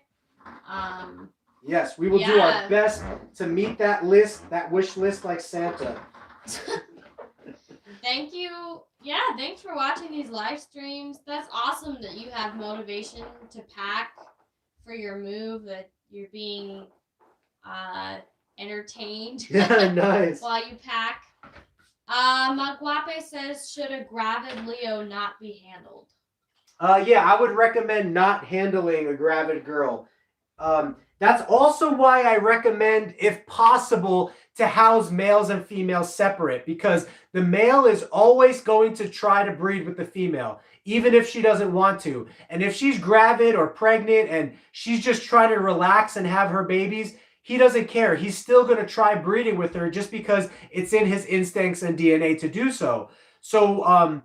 Speaker 1: Yes, we will do our best to meet that list, that wish list like Santa.
Speaker 2: Thank you. Yeah, thanks for watching these live streams. That's awesome that you have motivation to pack for your move, that you're being entertained
Speaker 1: Yeah, nice.
Speaker 2: while you pack. Maguape says, should a gravid Leo not be handled?
Speaker 3: Yeah, I would recommend not handling a gravid girl. That's also why I recommend, if possible, to house males and females separate, because the male is always going to try to breed with the female, even if she doesn't want to. And if she's gravid or pregnant and she's just trying to relax and have her babies, he doesn't care. He's still going to try breeding with her just because it's in his instincts and DNA to do so. So,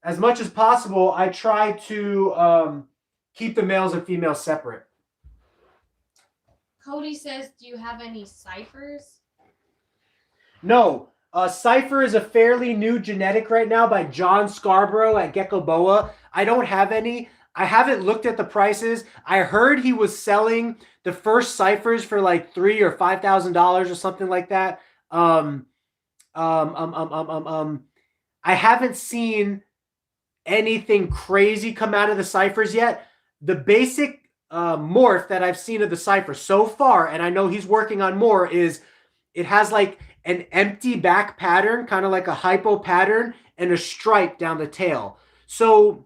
Speaker 3: as much as possible, I try to keep the males and females separate.
Speaker 2: Cody says, do you have any ciphers?
Speaker 3: No. Cypher is a fairly new genetic right now by John Scarborough at Gecko Boa. I don't have any. I haven't looked at the prices. I heard he was selling the first ciphers for like $3,000 or $5,000 or something like that. I haven't seen anything crazy come out of the ciphers yet. The basic morph that I've seen of the cipher so far, and I know he's working on more, is it has like an empty back pattern, kind of like a hypo pattern, and a stripe down the tail. So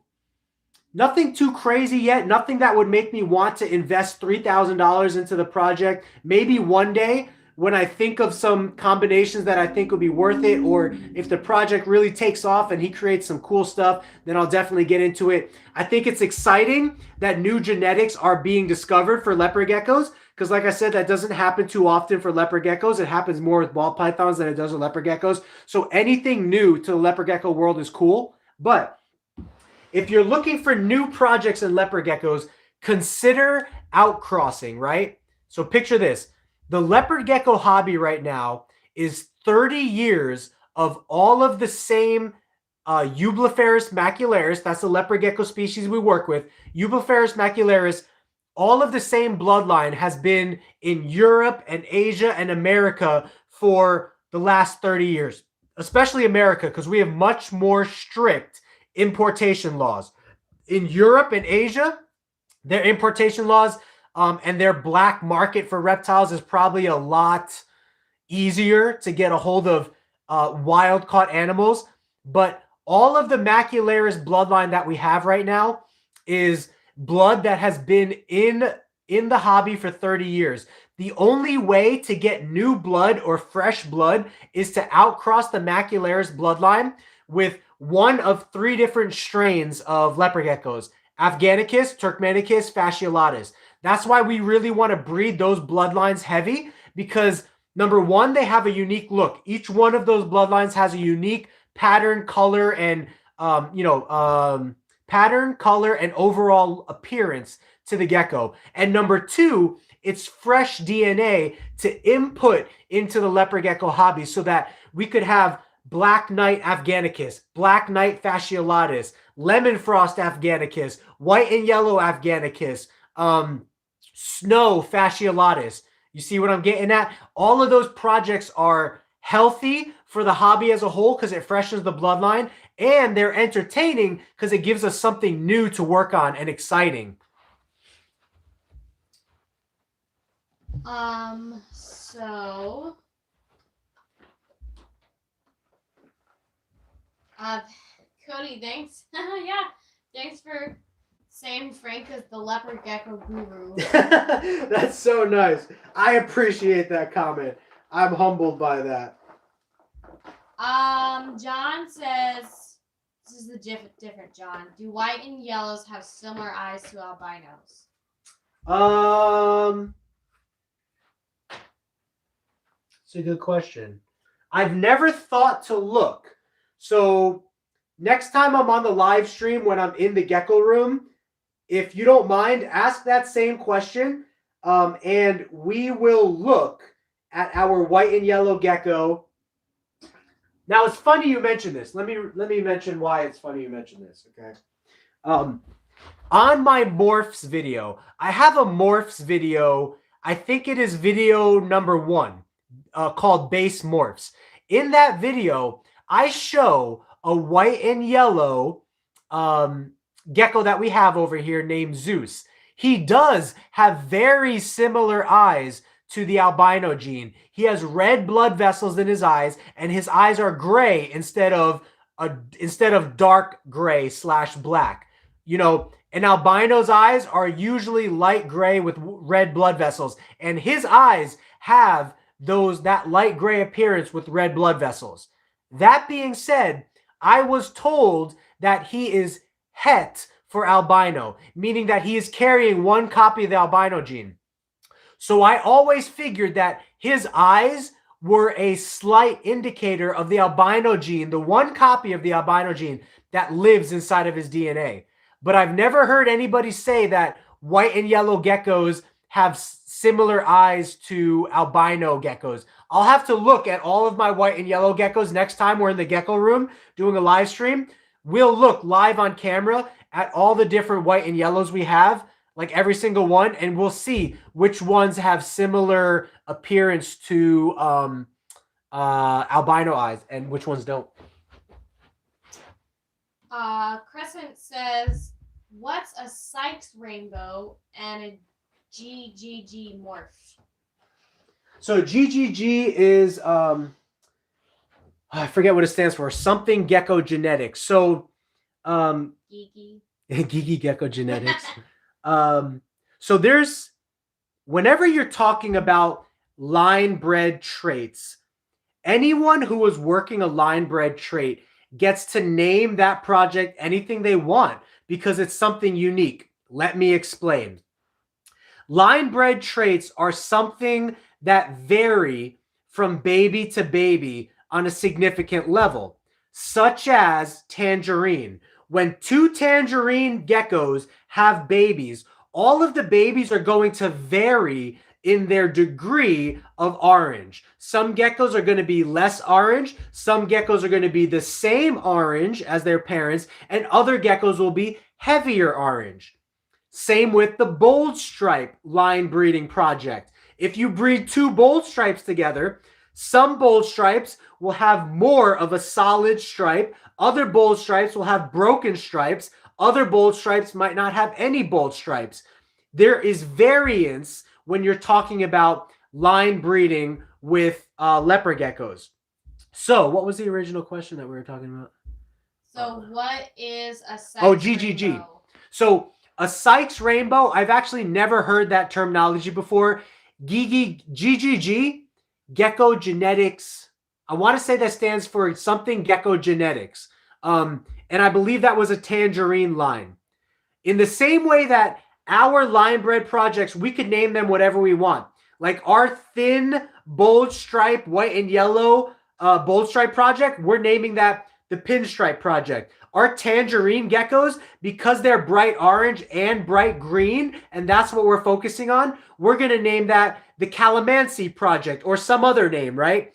Speaker 3: nothing too crazy yet, nothing that would make me want to invest $3,000 into the project. Maybe one day when I think of some combinations that I think would be worth it, or if the project really takes off and he creates some cool stuff, then I'll definitely get into it. I think it's exciting that new genetics are being discovered for leopard geckos, because like I said, that doesn't happen too often for leopard geckos. It happens more with ball pythons than it does with leopard geckos. So anything new to the leopard gecko world is cool. But if you're looking for new projects in leopard geckos, consider outcrossing, right? So picture this. The leopard gecko hobby right now is 30 years of all of the same Eublepharis macularis. That's the leopard gecko species we work with. Eublepharis macularis, all of the same bloodline has been in Europe and Asia and America for the last 30 years, especially America, because we have much more strict importation laws. In Europe and Asia, their importation laws and their black market for reptiles is probably a lot easier to get a hold of wild-caught animals. But all of the macularis bloodline that we have right now is blood that has been in the hobby for 30 years. The only way to get new blood or fresh blood is to outcross the macularis bloodline with one of 3 different strains of leopard geckos: Afghanicus, Turkmenicus, Fasciolatus. That's why we really want to breed those bloodlines heavy, because number one, they have a unique look. Each one of those bloodlines has a unique pattern, color, and pattern, color, and overall appearance to the gecko. And number two, it's fresh DNA to input into the leopard gecko hobby, so that we could have Black Knight Afghanicus, Black Knight Fasciolatus, Lemon Frost Afghanicus, White and Yellow Afghanicus, Snow Fasciolatus. You see what I'm getting at? All of those projects are healthy for the hobby as a whole because it freshens the bloodline, and they're entertaining because it gives us something new to work on and exciting.
Speaker 2: Cody, thanks. Yeah, thanks for saying Frank is the leopard gecko guru.
Speaker 3: That's so nice. I appreciate that comment. I'm humbled by that.
Speaker 2: John says, this is a different John. Do white and yellows have similar eyes to albinos?
Speaker 3: It's a good question. I've never thought to look. So next time I'm on the live stream when I'm in the gecko room, if you don't mind, ask that same question, and we will look at our white and yellow gecko. Now, it's funny you mentioned this. Let me mention why it's funny you mentioned this, okay? On my morphs video, I have a morphs video. I think it is video number 1, called Base Morphs. In that video, I show a white and yellow gecko that we have over here named Zeus. He does have very similar eyes to the albino gene. He has red blood vessels in his eyes, and his eyes are gray instead of dark gray / black. You know, an albino's eyes are usually light gray with red blood vessels, and his eyes have that light gray appearance with red blood vessels. That being said, I was told that he is het for albino, meaning that he is carrying one copy of the albino gene. So I always figured that his eyes were a slight indicator of the albino gene, the one copy of the albino gene that lives inside of his DNA. But I've never heard anybody say that white and yellow geckos have similar eyes to albino geckos. I'll have to look at all of my white and yellow geckos next time we're in the gecko room doing a live stream. We'll look live on camera at all the different white and yellows we have, like every single one, and we'll see which ones have similar appearance to albino eyes and which ones don't.
Speaker 2: Crescent says, what's a Sykes rainbow and a GGG morph?
Speaker 3: So GGG is, I forget what it stands for, something gecko genetics. So GeekyGeckoCreations. So there's, whenever you're talking about line bred traits, anyone who is working a line bred trait gets to name that project anything they want because it's something unique. Let me explain. Line bred traits are something that vary from baby to baby on a significant level, such as tangerine. When two tangerine geckos have babies, all of the babies are going to vary in their degree of orange. Some geckos are going to be less orange. Some geckos are going to be the same orange as their parents, and other geckos will be heavier orange. Same with the bold stripe line breeding project. If you breed two bold stripes together, some bold stripes will have more of a solid stripe. Other bold stripes will have broken stripes. Other bold stripes might not have any bold stripes. There is variance when you're talking about line breeding with leopard geckos. So what was the original question that we were talking about?
Speaker 2: So what is a Sykes
Speaker 3: GGG.
Speaker 2: rainbow?
Speaker 3: So a Sykes rainbow, I've actually never heard that terminology before. GGG, Gecko Genetics. I want to say that stands for something Gecko Genetics. And I believe that was a tangerine line. In the same way that our line bred projects, we could name them whatever we want. Like our thin bold stripe, white and yellow bold stripe project, we're naming that the pinstripe project. Our tangerine geckos, because they're bright orange and bright green, and that's what we're focusing on, we're going to name that the Calamansi project or some other name, right?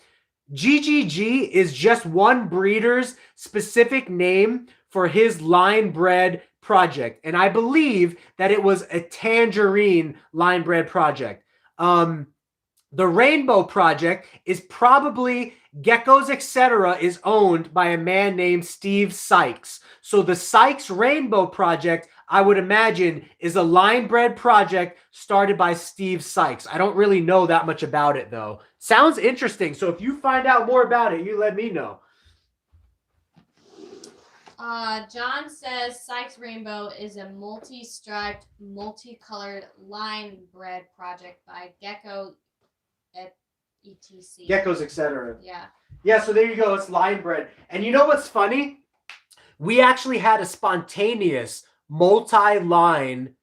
Speaker 3: GGG is just one breeder's specific name for his line bred project. And I believe that it was a tangerine line bred project. The Rainbow Project is probably Geckos Etc. is owned by a man named Steve Sykes. So the Sykes Rainbow Project, I would imagine, is a line bred project started by Steve Sykes. I don't really know that much about it, though. Sounds interesting. So if you find out more about it, you let me know.
Speaker 2: John says Sykes Rainbow is a multi-striped, multicolored line bred project by Gecko at ETC.
Speaker 3: Geckos, etc.
Speaker 2: Yeah.
Speaker 3: Yeah, so there you go. It's line bred. And you know what's funny? We actually had a spontaneous multi-line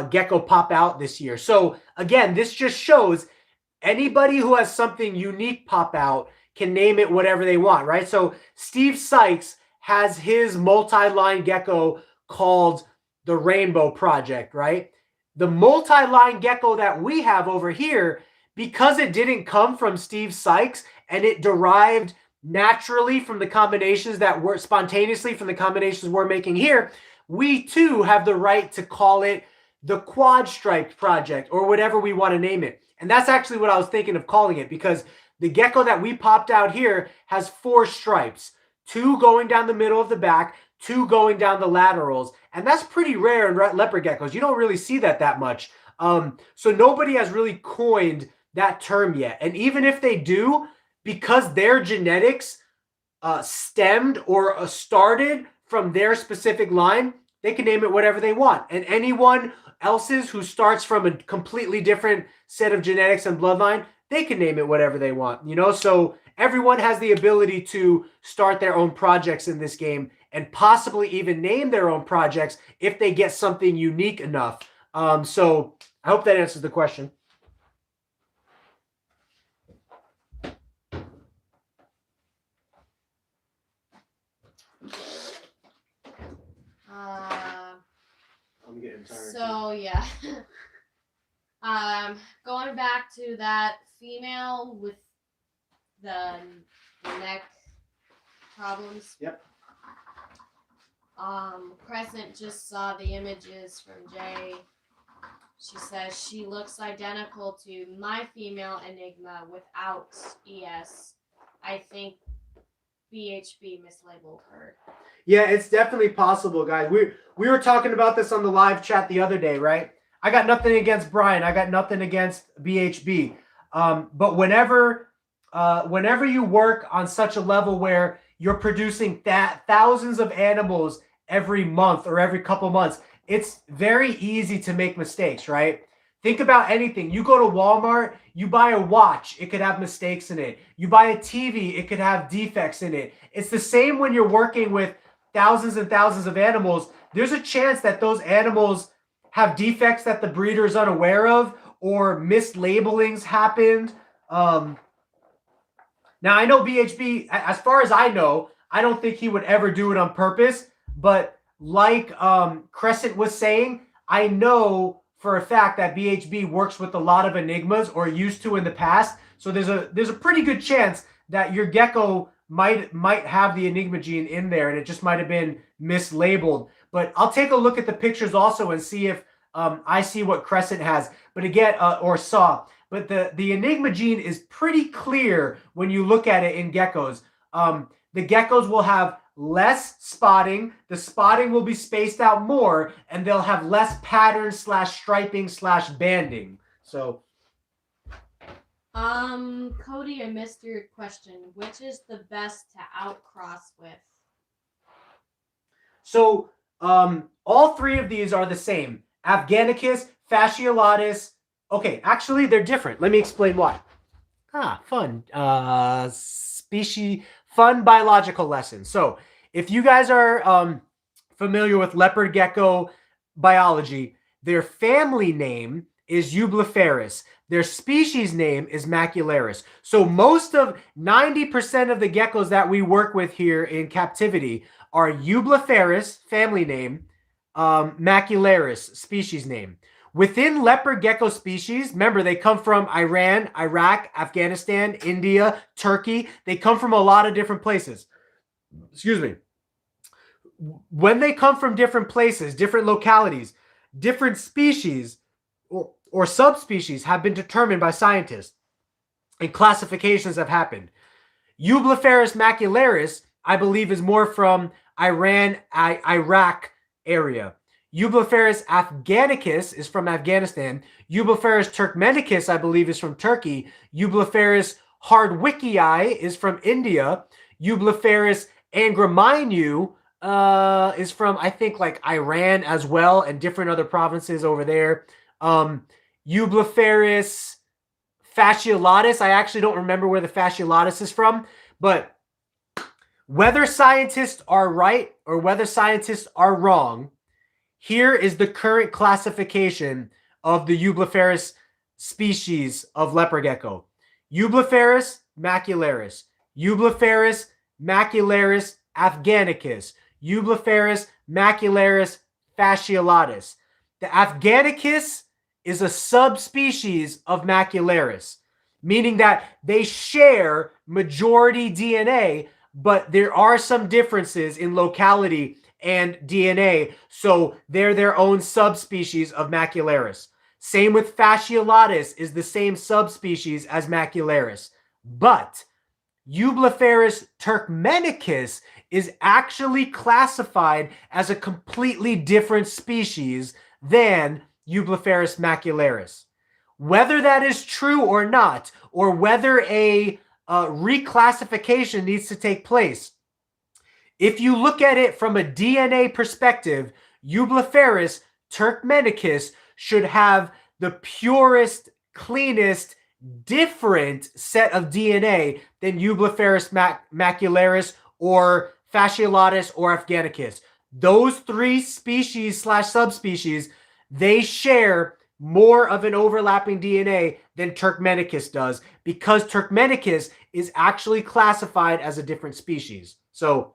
Speaker 3: gecko pop out this year. So again, this just shows anybody who has something unique pop out can name it whatever they want, right? So Steve Sykes has his multi-line gecko called the Rainbow Project, right? The multi-line gecko that we have over here, because it didn't come from Steve Sykes and it derived naturally from the combinations that were spontaneously from the combinations we're making here, we too have the right to call it the Quad Striped Project or whatever we want to name it. And that's actually what I was thinking of calling it, because the gecko that we popped out here has 4 stripes, 2 going down the middle of the back, 2 going down the laterals. And that's pretty rare in leopard geckos. You don't really see that much. So nobody has really coined that term yet. And even if they do, because their genetics stemmed or started from their specific line, they can name it whatever they want. And anyone else's who starts from a completely different set of genetics and bloodline, they can name it whatever they want, you know? So everyone has the ability to start their own projects in this game and possibly even name their own projects if they get something unique enough. So I hope that answers the question. I'm getting tired.
Speaker 2: So yeah. Going back to that female with the neck problems.
Speaker 3: Yep.
Speaker 2: Crescent just saw the images from Jay. She says she looks identical to my female Enigma without ES. I think BHB mislabeled her.
Speaker 3: Yeah, it's definitely possible, guys. We were talking about this on the live chat the other day, right? I got nothing against Brian. I got nothing against BHB. But whenever you work on such a level where you're producing thousands of animals every month or every couple months, it's very easy to make mistakes, right? Think about anything. You go to Walmart, you buy a watch, it could have mistakes in it. You buy a TV, it could have defects in it. It's the same when you're working with thousands and thousands of animals. There's a chance that those animals have defects that the breeder is unaware of, or mislabelings happened. Now, I know BHB, as far as I know, I don't think he would ever do it on purpose. But like Crescent was saying, I know for a fact that BHB works with a lot of Enigmas, or used to in the past. So there's a pretty good chance that your gecko might have the Enigma gene in there, and it just might have been mislabeled. But I'll take a look at the pictures also and see if I see what Crescent has. But again, or saw. But the Enigma gene is pretty clear when you look at it in geckos. The geckos will have less spotting. The spotting will be spaced out more, and they'll have less pattern / striping / banding. So,
Speaker 2: Cody, I missed your question. Which is the best to outcross with?
Speaker 3: So, all three of these are the same. Afghanicus, fasciolatus. Okay, actually, they're different. Let me explain why. Fun. Fun biological lesson. So, if you guys are familiar with leopard gecko biology, their family name is Eublepharis. Their species name is Macularis. So, most of 90% of the geckos that we work with here in captivity are Eublepharis, family name, Macularis, species name. Within leopard gecko species, remember, they come from Iran, Iraq, Afghanistan, India, Turkey. They come from a lot of different places. Excuse me. When they come from different places, different localities, different species or subspecies have been determined by scientists, and classifications have happened. Eublepharis macularis, I believe, is more from Iran, Iraq area. Eublepharis afghanicus is from Afghanistan. Eublepharis turkmenicus, I believe, is from Turkey. Eublepharis hardwickii is from India. Eublepharis angraminu is from, I think, like Iran as well, and different other provinces over there. Eublepharis fasciolatus, I actually don't remember where the fasciolatus is from, but whether scientists are right or whether scientists are wrong, here is the current classification of the Eublepharis species of leopard gecko. Eublepharis macularis, Eublepharis macularis afghanicus, Eublepharis macularis fasciolatus. The afghanicus is a subspecies of macularis, meaning that they share majority DNA, but there are some differences in locality and DNA, so they're their own subspecies of macularis. Same with fasciolatus, is the same subspecies as macularis. But Eublepharis turkmenicus is actually classified as a completely different species than Eublepharis macularis. Whether that is true or not, or whether a reclassification needs to take place, if you look at it from a DNA perspective, Eublepharis turkmenicus should have the purest, cleanest, different set of DNA than Eublepharis macularis or fasciolatus or afghanicus. Those three species / subspecies, they share more of an overlapping DNA than Turkmenicus does, because Turkmenicus is actually classified as a different species. So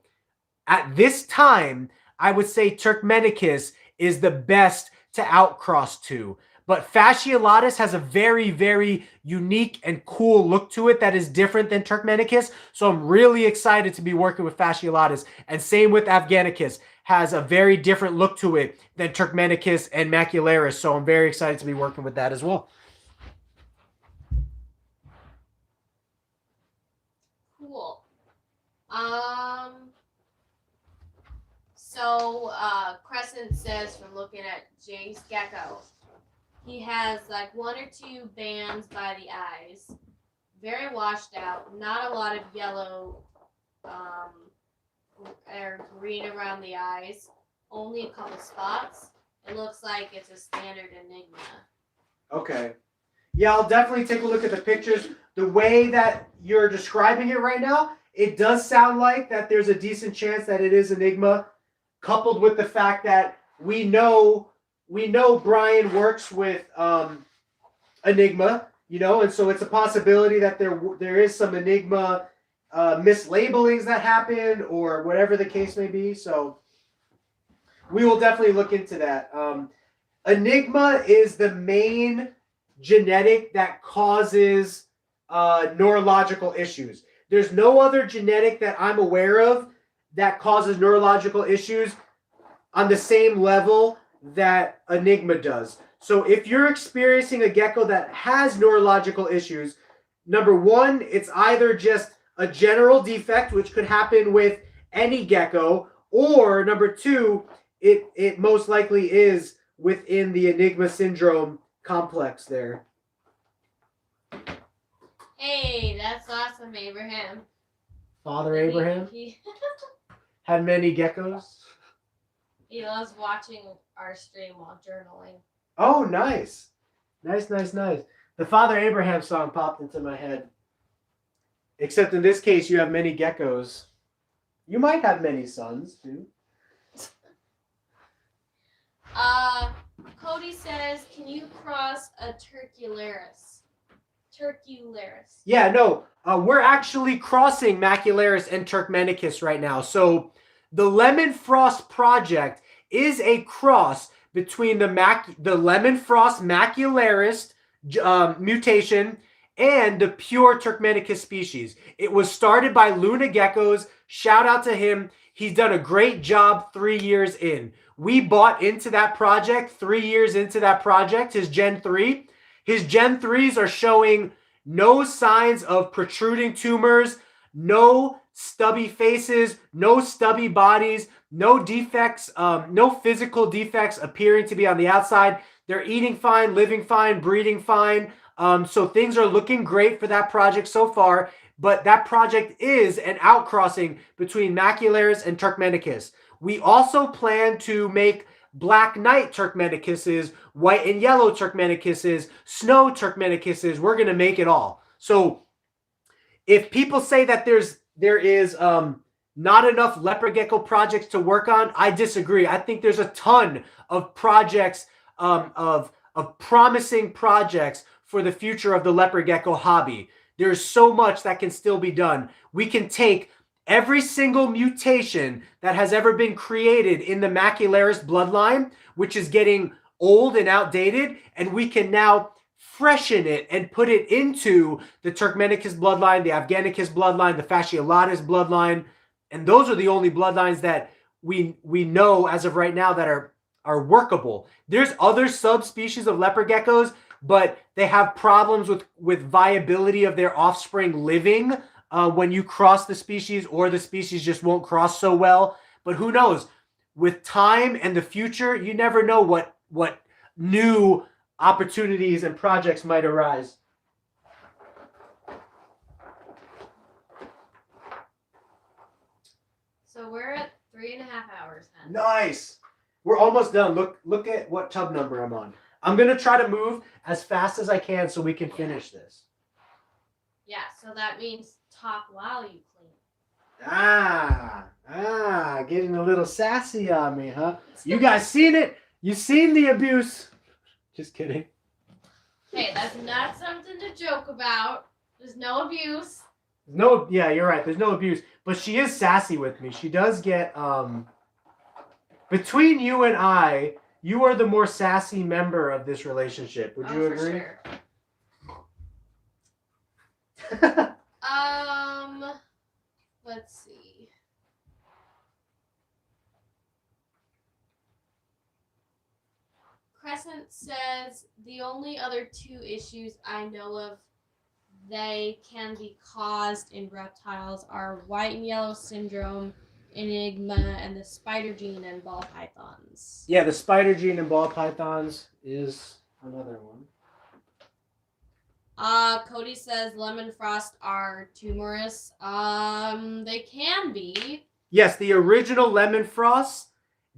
Speaker 3: at this time, I would say Turkmenicus is the best to outcross to. But Fasciolatus has a very, very unique and cool look to it that is different than Turkmenicus. So I'm really excited to be working with Fasciolatus. And same with Afghanicus. Has a very different look to it than Turkmenicus and Macularis. So I'm very excited to be working with that as well.
Speaker 2: Cool. So Crescent says, from looking at Jake's Gecko, he has like 1 or 2 bands by the eyes, very washed out, not a lot of yellow or green around the eyes, only a couple spots. It looks like it's a standard Enigma.
Speaker 3: Okay. Yeah, I'll definitely take a look at the pictures. The way that you're describing it right now, it does sound like that there's a decent chance that it is Enigma, coupled with the fact that we know Brian works with Enigma, you know, and so it's a possibility that there is some Enigma mislabelings that happen or whatever the case may be. So we will definitely look into that. Enigma is the main genetic that causes neurological issues. There's no other genetic that I'm aware of that causes neurological issues on the same level that Enigma does. So if you're experiencing a gecko that has neurological issues, number one, it's either just a general defect, which could happen with any gecko, or number two, it most likely is within the Enigma syndrome complex there.
Speaker 2: Hey, that's awesome, Abraham.
Speaker 3: Father Abraham
Speaker 2: He
Speaker 3: had many geckos.
Speaker 2: loves watching our stream while journaling.
Speaker 3: Oh, nice. Nice. The Father Abraham song popped into my head. Except in this case, you have many geckos. You might have many sons, too.
Speaker 2: Cody says, can you cross a Turcularis?
Speaker 3: Yeah, no. We're actually crossing Macularis and Turkmenicus right now. So the Lemon Frost project is a cross between the Lemon Frost Macularis mutation and the pure Turkmenicus species. It was started by Luna Geckos. Shout out to him. He's done a great job 3 years in. We bought into that project 3 years into that project, his Gen 3. His Gen 3s are showing no signs of protruding tumors, no stubby faces, no stubby bodies, no defects, no physical defects appearing to be on the outside. They're eating fine, living fine, breeding fine. So things are looking great for that project so far, but that project is an outcrossing between Macularis and Turkmenicus. We also plan to make Black Knight Turkmenicuses, white and yellow Turkmenicuses, snow Turkmenicuses. We're going to make it all. So if people say that there is not enough leopard gecko projects to work on, I disagree. I think there's a ton of projects, of promising projects for the future of the leopard gecko hobby. There's so much that can still be done. We can take every single mutation that has ever been created in the Macularis bloodline, which is getting old and outdated, and we can now freshen it and put it into the Turkmenicus bloodline, the Afghanicus bloodline, the Fasciolatus bloodline, and those are the only bloodlines that we know as of right now that are workable. There's other subspecies of leopard geckos, but they have problems with viability of their offspring living when you cross the species, or the species just won't cross so well. But who knows? With time and the future, you never know what new opportunities and projects might arise.
Speaker 2: So we're at 3.5 hours now.
Speaker 3: Nice. We're almost done. Look at what tub number I'm on. I'm going to try to move as fast as I can so we can finish this.
Speaker 2: Yeah, so that means talk while you clean.
Speaker 3: Getting a little sassy on me, huh? You guys seen it? You seen the abuse? Just kidding.
Speaker 2: Hey, that's not something to joke about. There's no abuse.
Speaker 3: No, yeah, you're right. There's no abuse, but she is sassy with me. She does get between you and I, you are the more sassy member of this relationship. Would you agree?
Speaker 2: For sure. Let's see. Crescent says the only other 2 issues I know of they can be caused in reptiles are white and yellow syndrome, enigma, and the spider gene and ball pythons.
Speaker 3: Yeah, the spider gene and ball pythons is another one.
Speaker 2: Cody says lemon frost are tumorous. They can be.
Speaker 3: Yes, the original lemon frost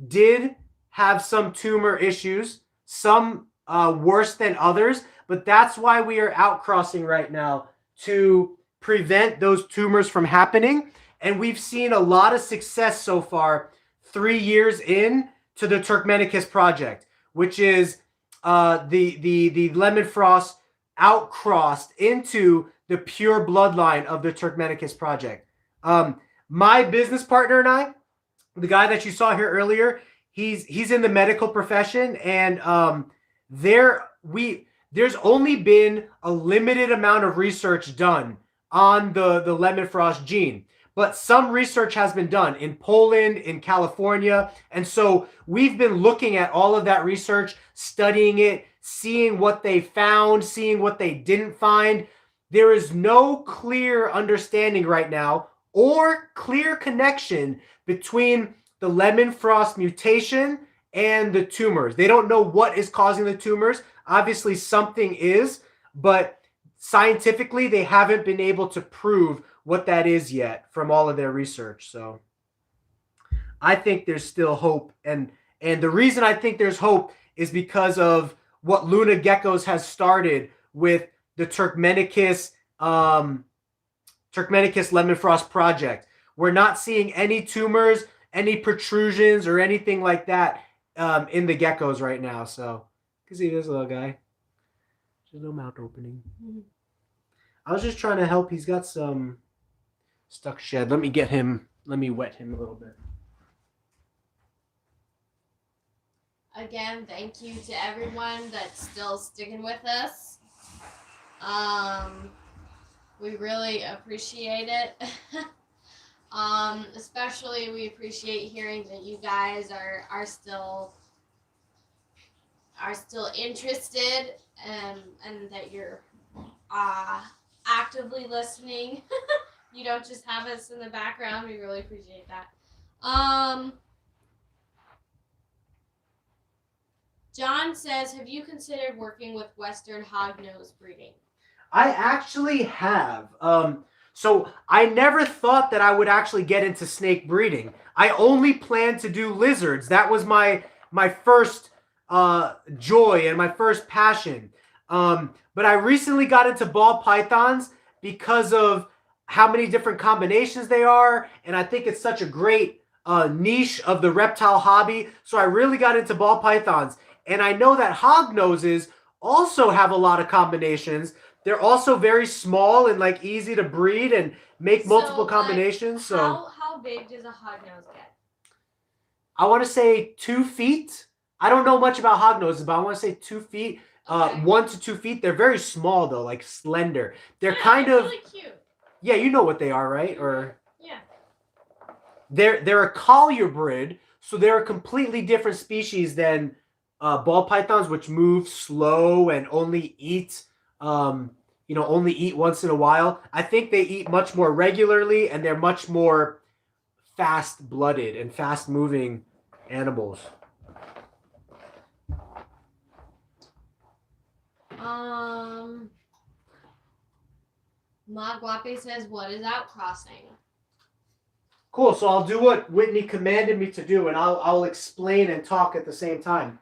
Speaker 3: did have some tumor issues, some worse than others, but that's why we are outcrossing right now to prevent those tumors from happening. And we've seen a lot of success so far 3 years in to the Turkmenicus project, which is the lemon frost outcrossed into the pure bloodline of the Turkmenicus project. My business partner and I, the guy that you saw here earlier, he's in the medical profession, and there's only been a limited amount of research done on the lemon frost gene. But some research has been done in Poland, in California. And so we've been looking at all of that research, studying it, seeing what they found, seeing what they didn't find. There is no clear understanding right now or clear connection between the lemon frost mutation and the tumors. They don't know what is causing the tumors. Obviously, something is, but scientifically, they haven't been able to prove what that is yet from all of their research. So I think there's still hope. And the reason I think there's hope is because of what Luna Geckos has started with the Turkmenicus lemon frost project. We're not seeing any tumors, any protrusions, or anything like that in the geckos right now. So, you can see this little guy. There's no mouth opening. Mm-hmm. I was just trying to help. He's got some stuck shed. Let me wet him a little bit.
Speaker 2: Again, thank you to everyone that's still sticking with us. We really appreciate it. Especially we appreciate hearing that you guys are still interested and that you're actively listening. You don't just have us in the background. We really appreciate that. John says, have you considered working with Western hognose breeding?
Speaker 3: I actually have. So I never thought that I would actually get into snake breeding. I only planned to do lizards. That was my first joy and my first passion. But I recently got into ball pythons because of how many different combinations they are. And I think it's such a great niche of the reptile hobby. So I really got into ball pythons. And I know that hognoses also have a lot of combinations. They're also very small and like easy to breed and make multiple combinations. So
Speaker 2: how big does a hognose get?
Speaker 3: I want to say 2 feet. I don't know much about hognoses, but I want to say 2 feet. Okay. 1 to 2 feet. They're very small though, like slender. They're kind of
Speaker 2: really cute.
Speaker 3: Yeah, you know what they are, right? Or
Speaker 2: yeah.
Speaker 3: They're a colubrid, so they're a completely different species than ball pythons, which move slow and only eat once in a while. I think they eat much more regularly, and they're much more fast-blooded and fast-moving animals.
Speaker 2: Magwape says, what is outcrossing?
Speaker 3: Cool. So I'll do what Whitney commanded me to do, and I'll explain and talk at the same time.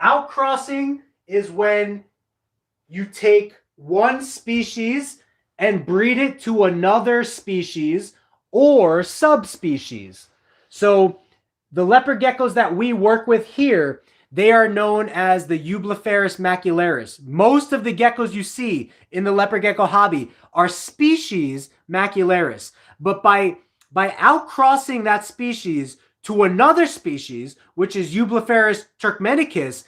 Speaker 3: Outcrossing is when you take one species and breed it to another species or subspecies. So the leopard geckos that we work with here, they are known as the Eublepharis macularis. Most of the geckos you see in the leopard gecko hobby are species macularis. But by outcrossing that species to another species, which is Eublepharis turkmenicus,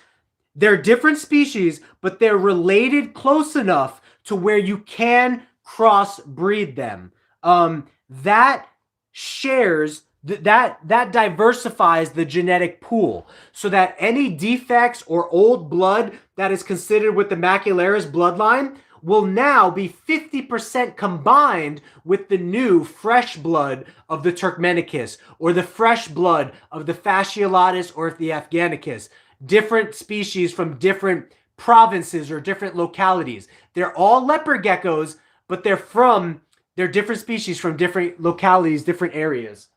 Speaker 3: they're different species, but they're related close enough to where you can crossbreed them. That shares that diversifies the genetic pool, so that any defects or old blood that is considered with the macularis bloodline will now be 50% combined with the new fresh blood of the turkmenicus or the fresh blood of the fasciolatus or the afghanicus. Different species from different provinces or different localities. They're all leopard geckos, but they're different species from different localities, different areas.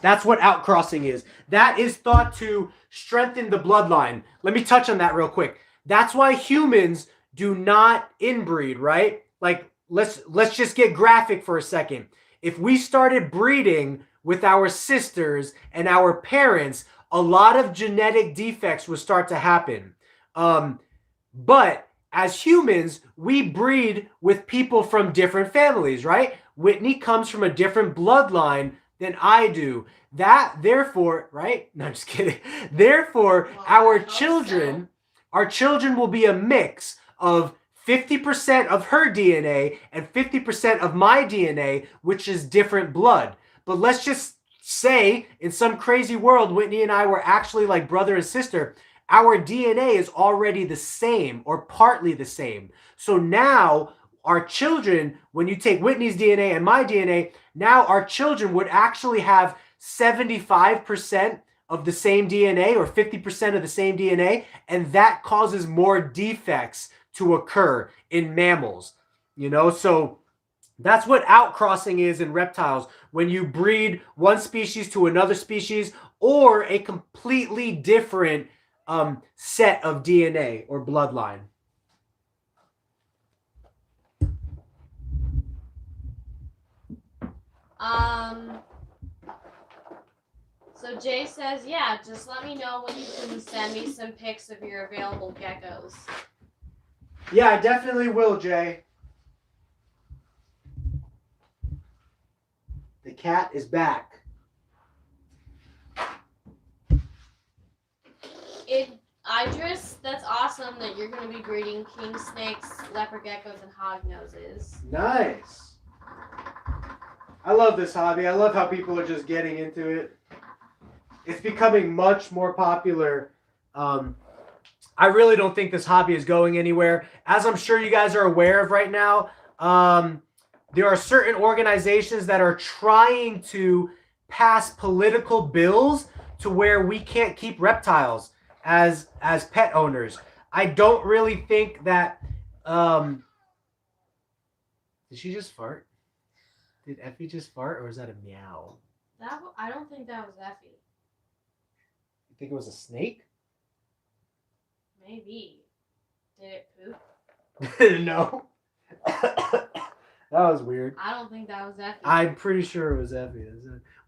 Speaker 3: That's what outcrossing is. That is thought to strengthen the bloodline. Let me touch on that real quick. That's why humans do not inbreed, right? Like, let's just get graphic for a second. If we started breeding with our sisters and our parents, a lot of genetic defects would start to happen. But as humans, we breed with people from different families, right? Whitney comes from a different bloodline than I do. Therefore, right? No, I'm just kidding. Therefore, our children will be a mix of 50% of her DNA and 50% of my DNA, which is different blood. But let's just say in some crazy world, Whitney and I were actually like brother and sister. Our DNA is already the same or partly the same. So now our children, when you take Whitney's DNA and my DNA, now our children would actually have 75% of the same DNA or 50% of the same DNA, and that causes more defects to occur in mammals. So that's what outcrossing is in reptiles, when you breed one species to another species or a completely different set of DNA or bloodline.
Speaker 2: So Jay says, yeah, just let me know when you can send me some pics of your available geckos.
Speaker 3: Yeah, I definitely will, Jay. The cat is back.
Speaker 2: Idris, that's awesome that you're going to be breeding king snakes, leopard geckos, and hognoses.
Speaker 3: Nice. I love this hobby. I love how people are just getting into it. It's becoming much more popular. I really don't think this hobby is going anywhere. As I'm sure you guys are aware of right now, there are certain organizations that are trying to pass political bills to where we can't keep reptiles as pet owners. I don't really think that... Did she just fart? Did Effie just fart, or was that a meow?
Speaker 2: I don't think that was Effie.
Speaker 3: You think it was a snake?
Speaker 2: Maybe. Did it poop?
Speaker 3: No. That was weird.
Speaker 2: I don't think that was Effie.
Speaker 3: I'm pretty sure it was Effie.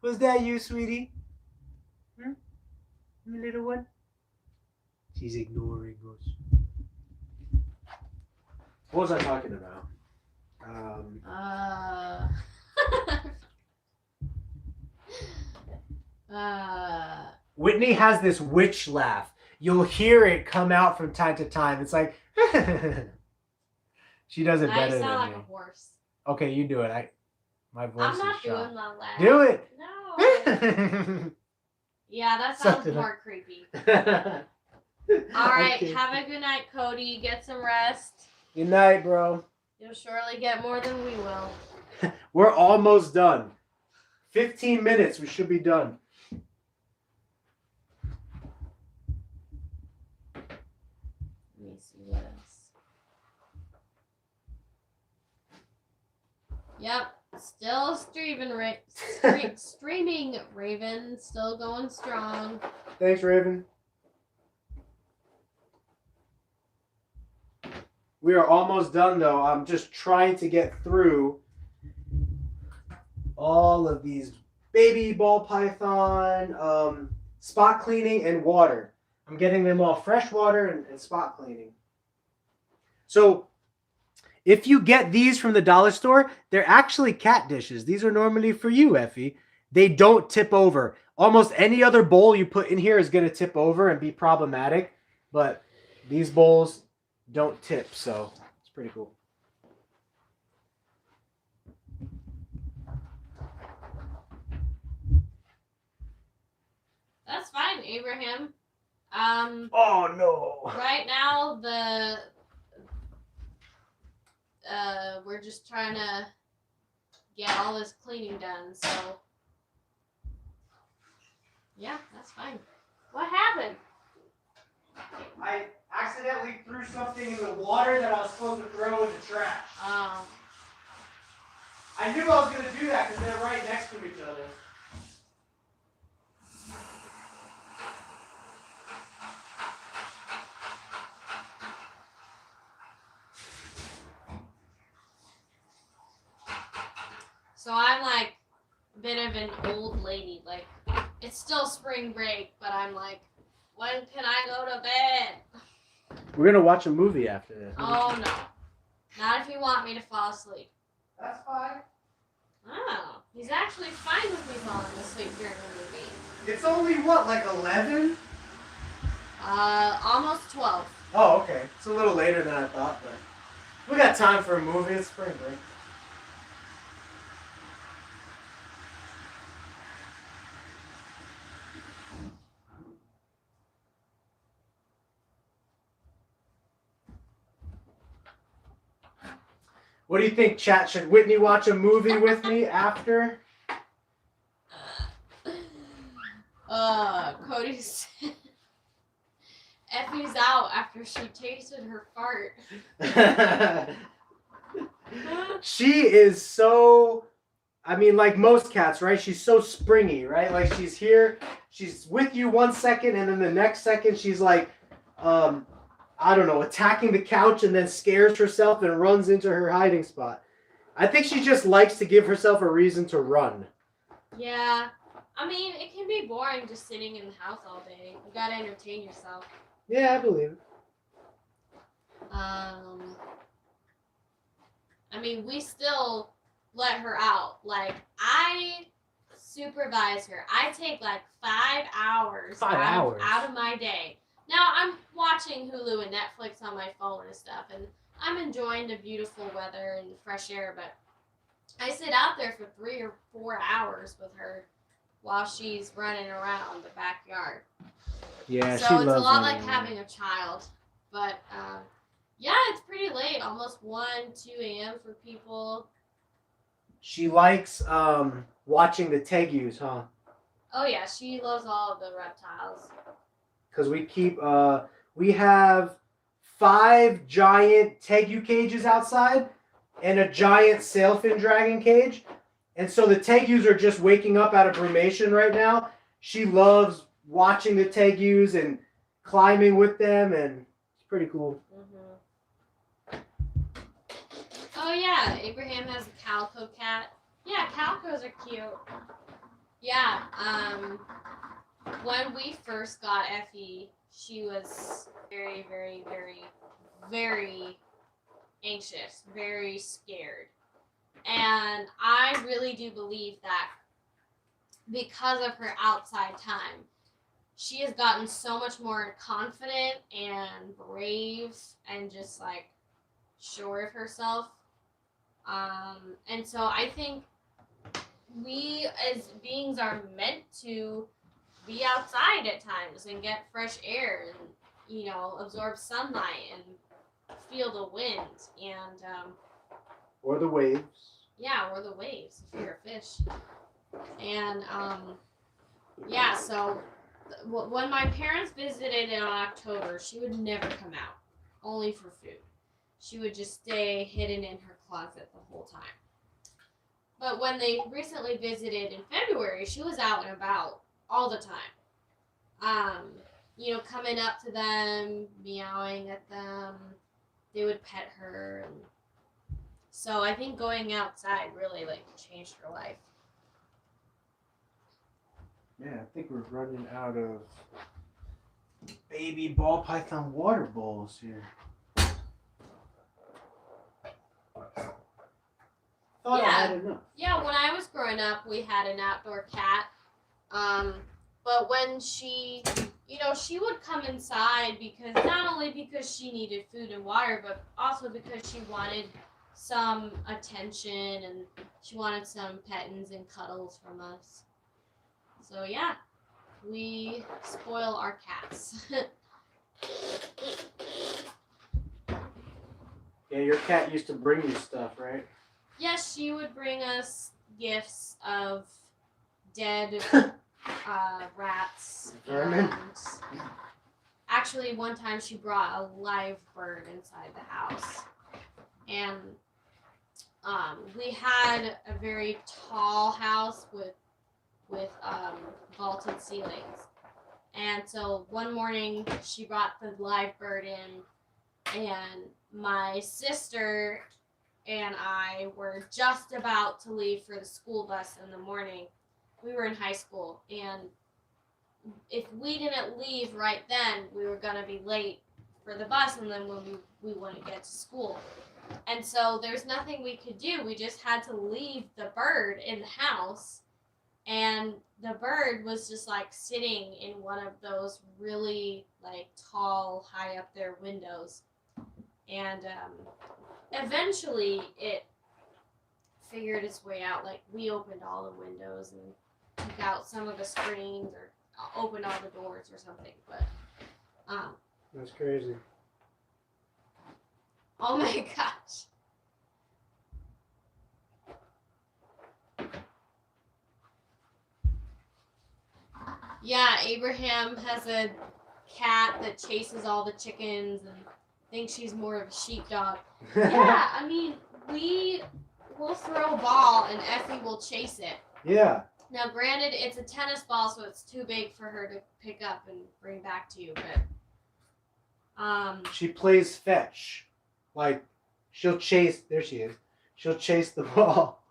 Speaker 3: Was that you, sweetie? You little one? She's ignoring us. What was I talking about? Whitney has this witch laugh. You'll hear it come out from time to time. It's like she does it better than me.
Speaker 2: I sound like a horse.
Speaker 3: Okay, you do it. My voice
Speaker 2: I'm
Speaker 3: is
Speaker 2: not
Speaker 3: shot.
Speaker 2: doing that laugh.
Speaker 3: Do it.
Speaker 2: No. Yeah, that sounds more creepy. All right,
Speaker 3: Okay.
Speaker 2: have a good night, Cody. Get some rest.
Speaker 3: Good night, bro.
Speaker 2: You'll surely get more than we will.
Speaker 3: We're almost done. 15 minutes, we should be done.
Speaker 2: Let me Yep. Still streaming, streaming Raven. Still going strong.
Speaker 3: Thanks, Raven. We are almost done, though. I'm just trying to get through all of these baby ball python, spot cleaning, and water. I'm getting them all fresh water and spot cleaning. So if you get these from the dollar store, they're actually cat dishes. These are normally for you, Effie. They don't tip over. Almost any other bowl you put in here is going to tip over and be problematic, but these bowls don't tip, so it's pretty cool.
Speaker 2: That's fine, Abraham.
Speaker 3: Oh no.
Speaker 2: Right now we're just trying to get all this cleaning done, so yeah, that's fine. What happened?
Speaker 3: I accidentally threw something in the water that I was supposed to throw in the trash.
Speaker 2: Oh.
Speaker 3: I knew I was going to do that because they're right next to each other.
Speaker 2: So I'm like a bit of an old lady. Like, it's still spring break, but I'm like, when can I go to bed?
Speaker 3: We're going to watch a movie after this.
Speaker 2: Oh, no. Not if you want me to fall asleep.
Speaker 3: That's fine.
Speaker 2: Oh, he's actually fine with me falling asleep during the movie.
Speaker 3: It's only, what, like 11?
Speaker 2: Almost 12.
Speaker 3: Oh, okay. It's a little later than I thought, but we got time for a movie. It's spring break. What do you think, chat? Should Whitney watch a movie with me after?
Speaker 2: Cody said Effie's out after she tasted her fart.
Speaker 3: She is so, I mean, like most cats, right? She's so springy, right? Like she's here, she's with you 1 second, and then the next second she's like, I don't know, attacking the couch and then scares herself and runs into her hiding spot. I think she just likes to give herself a reason to run.
Speaker 2: Yeah. I mean, it can be boring just sitting in the house all day. You gotta entertain yourself.
Speaker 3: Yeah, I believe it.
Speaker 2: I mean, we still let her out. Like, I supervise her. I take like 5 hours,
Speaker 3: 5 hours
Speaker 2: out of my day. Now, I'm watching Hulu and Netflix on my phone and stuff, and I'm enjoying the beautiful weather and the fresh air, but I sit out there for 3 or 4 hours with her while she's running around the backyard.
Speaker 3: Yeah,
Speaker 2: so
Speaker 3: she
Speaker 2: it's
Speaker 3: loves
Speaker 2: a lot
Speaker 3: running
Speaker 2: like
Speaker 3: around.
Speaker 2: having a child. But, yeah, it's pretty late, almost 1, 2 a.m. for people.
Speaker 3: She likes watching the tegus, huh?
Speaker 2: Oh, yeah, she loves all of the reptiles.
Speaker 3: Because we have 5 giant tegu cages outside and a giant sailfin dragon cage. And so the tegus are just waking up out of brumation right now. She loves watching the tegus and climbing with them, and it's pretty cool.
Speaker 2: Mm-hmm. Oh, yeah, Abraham has a calico cat. Yeah, calicos are cute. Yeah, when we first got Effie, she was very, very, very, very anxious, very scared. And I really do believe that because of her outside time, she has gotten so much more confident and brave and just like sure of herself. And so I think we as beings are meant to be outside at times and get fresh air and, you know, absorb sunlight and feel the wind and
Speaker 3: Or the waves.
Speaker 2: yeah, or the waves if you're a fish. And yeah, so when my parents visited in October, she would never come out, only for food. She would just stay hidden in her closet the whole time. But when they recently visited in February, she was out and about all the time. You know, coming up to them, meowing at them. They would pet her. And so I think going outside really like changed her life.
Speaker 1: Yeah, I think we're running out of baby ball python water bowls here. Thought I had enough.
Speaker 2: Yeah, when I was growing up, we had an outdoor cat. But when she, you know, she would come inside because not only because she needed food and water, but also because she wanted some attention and she wanted some pettings and cuddles from us. So yeah, we spoil our cats.
Speaker 1: Yeah, your cat used to bring you stuff, right?
Speaker 2: Yes, she would bring us gifts of dead rats.
Speaker 1: Vermin?
Speaker 2: And actually, one time she brought a live bird inside the house. And we had a very tall house with vaulted ceilings. And so one morning she brought the live bird in, and my sister and I were just about to leave for the school bus in the morning. We were in high school, and if we didn't leave right then, we were going to be late for the bus, and then we wouldn't get to school. And so there's nothing we could do. We just had to leave the bird in the house, and the bird was just like sitting in one of those really like tall, high up there windows. And eventually it figured its way out. Like we opened all the windows and took out some of the screens or opened all the doors or something. But
Speaker 1: That's crazy.
Speaker 2: oh my gosh. Yeah, Abraham has a cat that chases all the chickens and thinks she's more of a sheepdog. Yeah, I mean, we will throw a ball and Effie will chase it.
Speaker 1: Yeah.
Speaker 2: Now, granted, it's a tennis ball, so it's too big for her to pick up and bring back to you, but
Speaker 1: She plays fetch. Like, she'll chase. There she is. She'll chase the ball.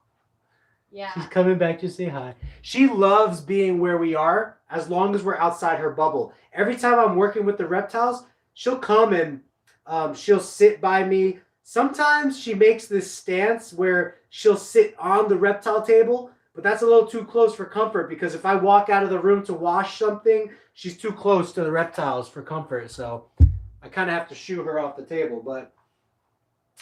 Speaker 2: yeah.
Speaker 1: She's coming back to say hi. She loves being where we are as long as we're outside her bubble. Every time I'm working with the reptiles, she'll come and she'll sit by me. Sometimes she makes this stance where she'll sit on the reptile table, but that's a little too close for comfort because if I walk out of the room to wash something, she's too close to the reptiles for comfort. So I kind of have to shoo her off the table, but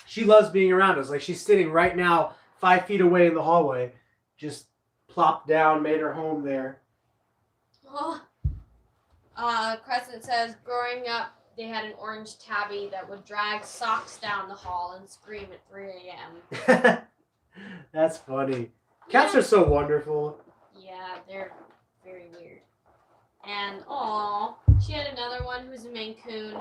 Speaker 1: she loves being around us. Like she's sitting right now 5 feet away in the hallway, just plopped down, made her home there.
Speaker 2: Oh. Crescent says, growing up, they had an orange tabby that would drag socks down the hall and scream at 3 a.m.
Speaker 1: That's funny. Cats are so wonderful.
Speaker 2: Yeah, they're very weird. And, she had another one who was a Maine Coon,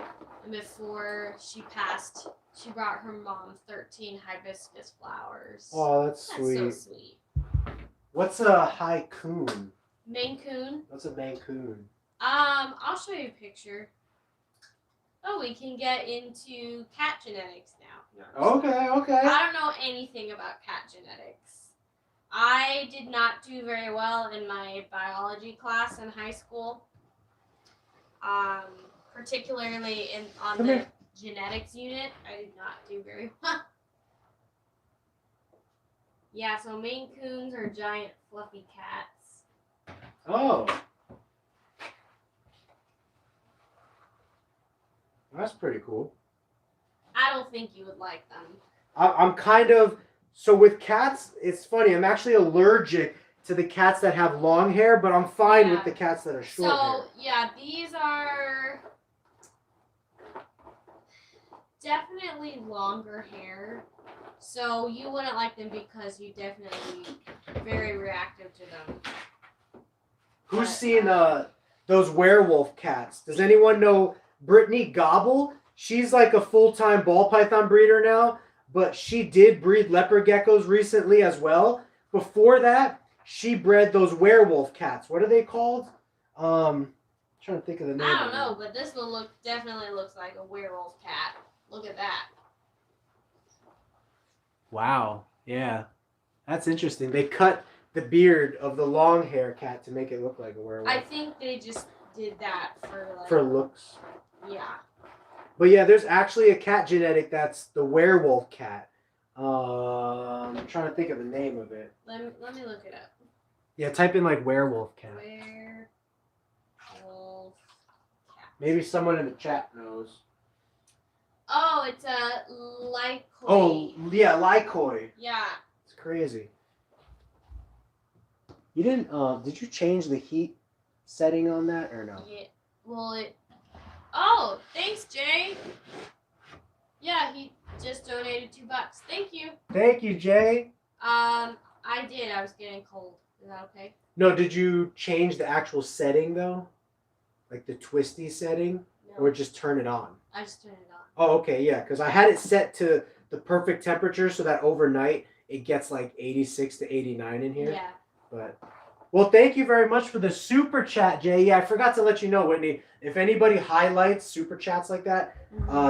Speaker 2: and before she passed, she brought her mom 13 hibiscus flowers.
Speaker 1: Oh, that's sweet.
Speaker 2: That's so sweet.
Speaker 1: What's a high coon?
Speaker 2: Maine Coon?
Speaker 1: What's a Maine Coon?
Speaker 2: I'll show you a picture. Oh, we can get into cat genetics now. No,
Speaker 1: Okay.
Speaker 2: I don't know anything about cat genetics. I did not do very well in my biology class in high school. Particularly on the genetics unit, I did not do very well. Yeah, so Maine Coons are giant fluffy cats.
Speaker 1: Oh. That's pretty cool.
Speaker 2: I don't think you would like them.
Speaker 1: I'm kind of... So with cats, it's funny. I'm actually allergic to the cats that have long hair, but I'm fine with the cats that are short hair.
Speaker 2: So, yeah, these are definitely longer hair. So you wouldn't like them because you definitely very reactive to them.
Speaker 1: Who's seen those werewolf cats? Does anyone know Brittany Gobble? She's like a full-time ball python breeder now, but she did breed leopard geckos recently as well.
Speaker 3: before that, she bred those werewolf cats. What are they called? Trying to think of the name.
Speaker 2: I don't know, but this one definitely looks like a werewolf cat. Look at that.
Speaker 3: Wow. Yeah. That's interesting. They cut the beard of the long hair cat to make it look like a werewolf.
Speaker 2: I think they just did that for like.
Speaker 3: For looks.
Speaker 2: Yeah.
Speaker 3: But yeah, there's actually a cat genetic that's the werewolf cat. I'm trying to think of the name of it.
Speaker 2: Let me look it up.
Speaker 3: Yeah, type in like werewolf cat.
Speaker 2: Werewolf cat.
Speaker 3: Maybe someone in the chat knows.
Speaker 2: Oh, it's a lycoid.
Speaker 3: Oh, yeah, lycoid.
Speaker 2: Yeah.
Speaker 3: It's crazy. You didn't, did you change the heat setting on that or no?
Speaker 2: Yeah. Well, Oh, thanks, Jay. Yeah, he just donated $2. Thank you.
Speaker 3: Thank you, Jay.
Speaker 2: I did. I was getting cold. Is that okay?
Speaker 3: No, did you change the actual setting though? Like the twisty setting?
Speaker 2: No.
Speaker 3: Or just turn it on?
Speaker 2: I just turned it on.
Speaker 3: Oh, okay, yeah, because I had it set to the perfect temperature so that overnight it gets like 86 to 89 in here.
Speaker 2: Yeah.
Speaker 3: But well, thank you very much for the super chat, Jay. Yeah, I forgot to let you know, Whitney. If anybody highlights super chats like that,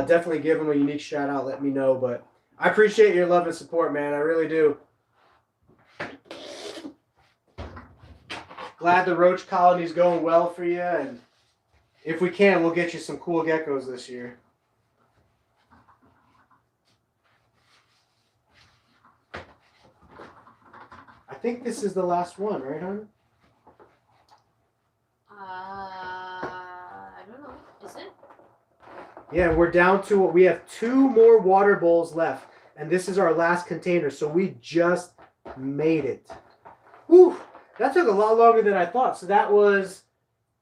Speaker 3: definitely give them a unique shout out. Let me know. But I appreciate your love and support, man. I really do. Glad the roach colony's going well for you, and if we can, we'll get you some cool geckos this year. I think this is the last one, right, hon?
Speaker 2: I don't know. Is it?
Speaker 3: Yeah, we're down to we have 2 more water bowls left, and this is our last container, so we just made it. Whew, that took a lot longer than I thought. So that was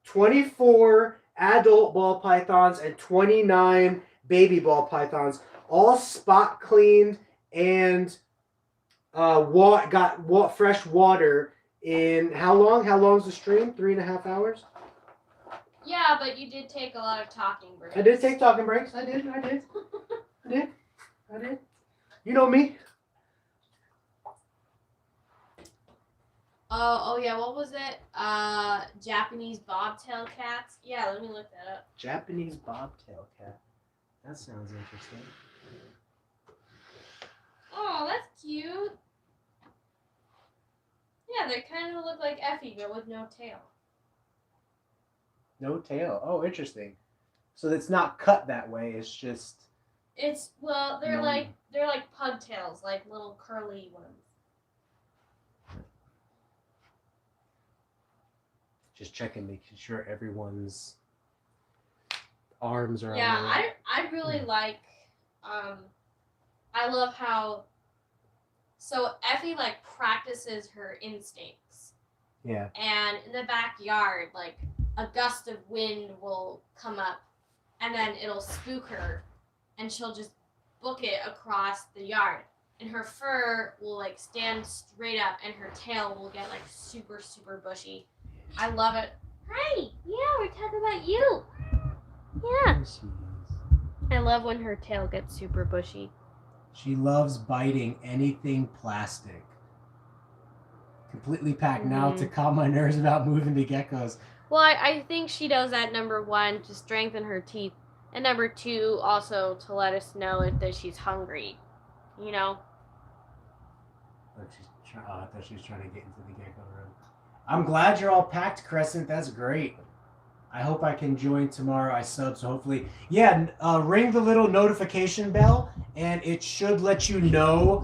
Speaker 3: 24 adult ball pythons and 29 baby ball pythons, all spot cleaned and got fresh water in how long? How long's the stream? 3.5 hours?
Speaker 2: Yeah, but you did take a lot of talking breaks.
Speaker 3: I did take talking breaks. I did. You know me.
Speaker 2: Oh yeah, what was it? Japanese bobtail cats? Yeah, let me look that up.
Speaker 3: Japanese bobtail cat. That sounds interesting.
Speaker 2: Oh, that's cute. Yeah, they kind of look like Effie, but with no tail.
Speaker 3: No tail. Oh, interesting. So it's not cut that way. It's just.
Speaker 2: It's they're
Speaker 3: No.
Speaker 2: like pugtails, like little curly ones.
Speaker 3: Just checking, making sure everyone's arms are.
Speaker 2: Yeah,
Speaker 3: on the
Speaker 2: I really like. I love how. So Effie like practices her instincts.
Speaker 3: Yeah.
Speaker 2: And in the backyard, like a gust of wind will come up, and then it'll spook her, and she'll just book it across the yard, and her fur will like stand straight up, and her tail will get like super super bushy. I love it. Hi, yeah, we're talking about you. Yeah. I love when her tail gets super bushy.
Speaker 1: She loves biting anything plastic. Completely packed now to calm my nerves about moving to geckos.
Speaker 2: Well, I think she does that, number one, to strengthen her teeth, and number two, also to let us know that she's hungry. You know?
Speaker 1: I thought she was trying to get into the gecko room. I'm glad you're all packed, Crescent. That's great. I hope I can join tomorrow. I sub, so hopefully. Yeah, ring the little notification bell, and it should let you know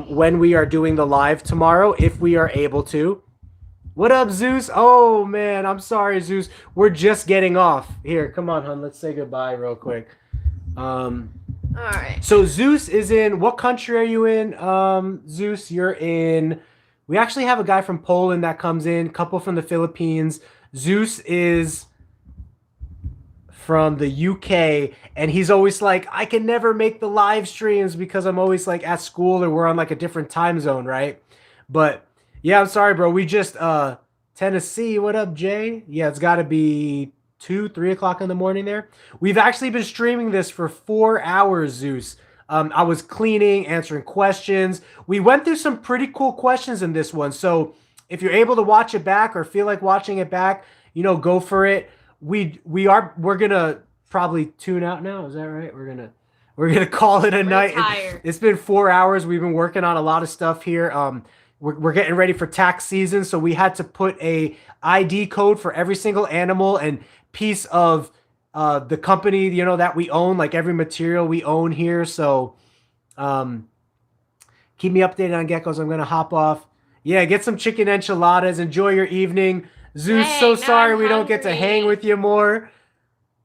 Speaker 1: when we are doing the live tomorrow, if we are able to. What up, Zeus? Oh, man, I'm sorry, Zeus. We're just getting off. Here, come on, hon. Let's say goodbye real quick.
Speaker 2: All right.
Speaker 1: So Zeus is in, what country are you in, Zeus? You're in, we actually have a guy from Poland that comes in, a couple from the Philippines. Zeus is from the UK, and he's always like, I can never make the live streams because I'm always like at school or we're on like a different time zone, right? But yeah, I'm sorry, bro. We just Tennessee. What up, Jay? Yeah, it's got to be 2, 3 o'clock in the morning there. We've actually been streaming this for 4 hours, Zeus.
Speaker 3: I was cleaning, answering questions. We went through some pretty cool questions in this one. So if you're able to watch it back or feel like watching it back, go for it. We're gonna probably tune out now. Is that right? We're gonna call it a night.
Speaker 2: Tired.
Speaker 3: It's been 4 hours. We've been working on a lot of stuff here. We're getting ready for tax season, so we had to put a ID code for every single animal and piece of the company, that we own, like every material we own here. So keep me updated on geckos. I'm gonna hop off. Yeah, get some chicken enchiladas. Enjoy your evening. Zeus,
Speaker 2: Hey,
Speaker 3: so
Speaker 2: now
Speaker 3: sorry
Speaker 2: I'm
Speaker 3: we don't get to
Speaker 2: hungry.
Speaker 3: hang with you more.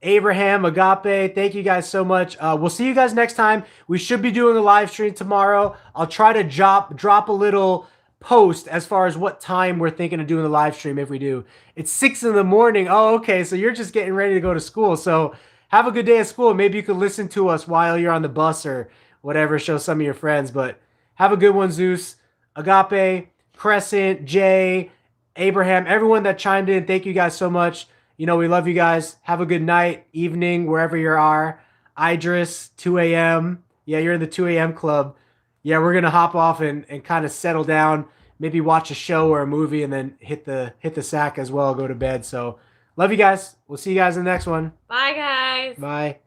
Speaker 3: Abraham, Agape, thank you guys so much. We'll see you guys next time. We should be doing a live stream tomorrow. I'll try to drop a little post as far as what time we're thinking of doing the live stream if we do. It's 6 in the morning. Oh, okay, so you're just getting ready to go to school. So have a good day at school. Maybe you could listen to us while you're on the bus or whatever, show some of your friends. But have a good one, Zeus, Agape, Crescent, Jay, Abraham, everyone that chimed in. Thank you guys so much. We love you guys. Have a good night, evening, wherever you are. Idris, 2 a.m. Yeah, you're in the 2 a.m. club. Yeah, we're going to hop off and kind of settle down, maybe watch a show or a movie, and then hit the sack as well, go to bed. So love you guys. We'll see you guys in the next one.
Speaker 2: Bye, guys.
Speaker 3: Bye.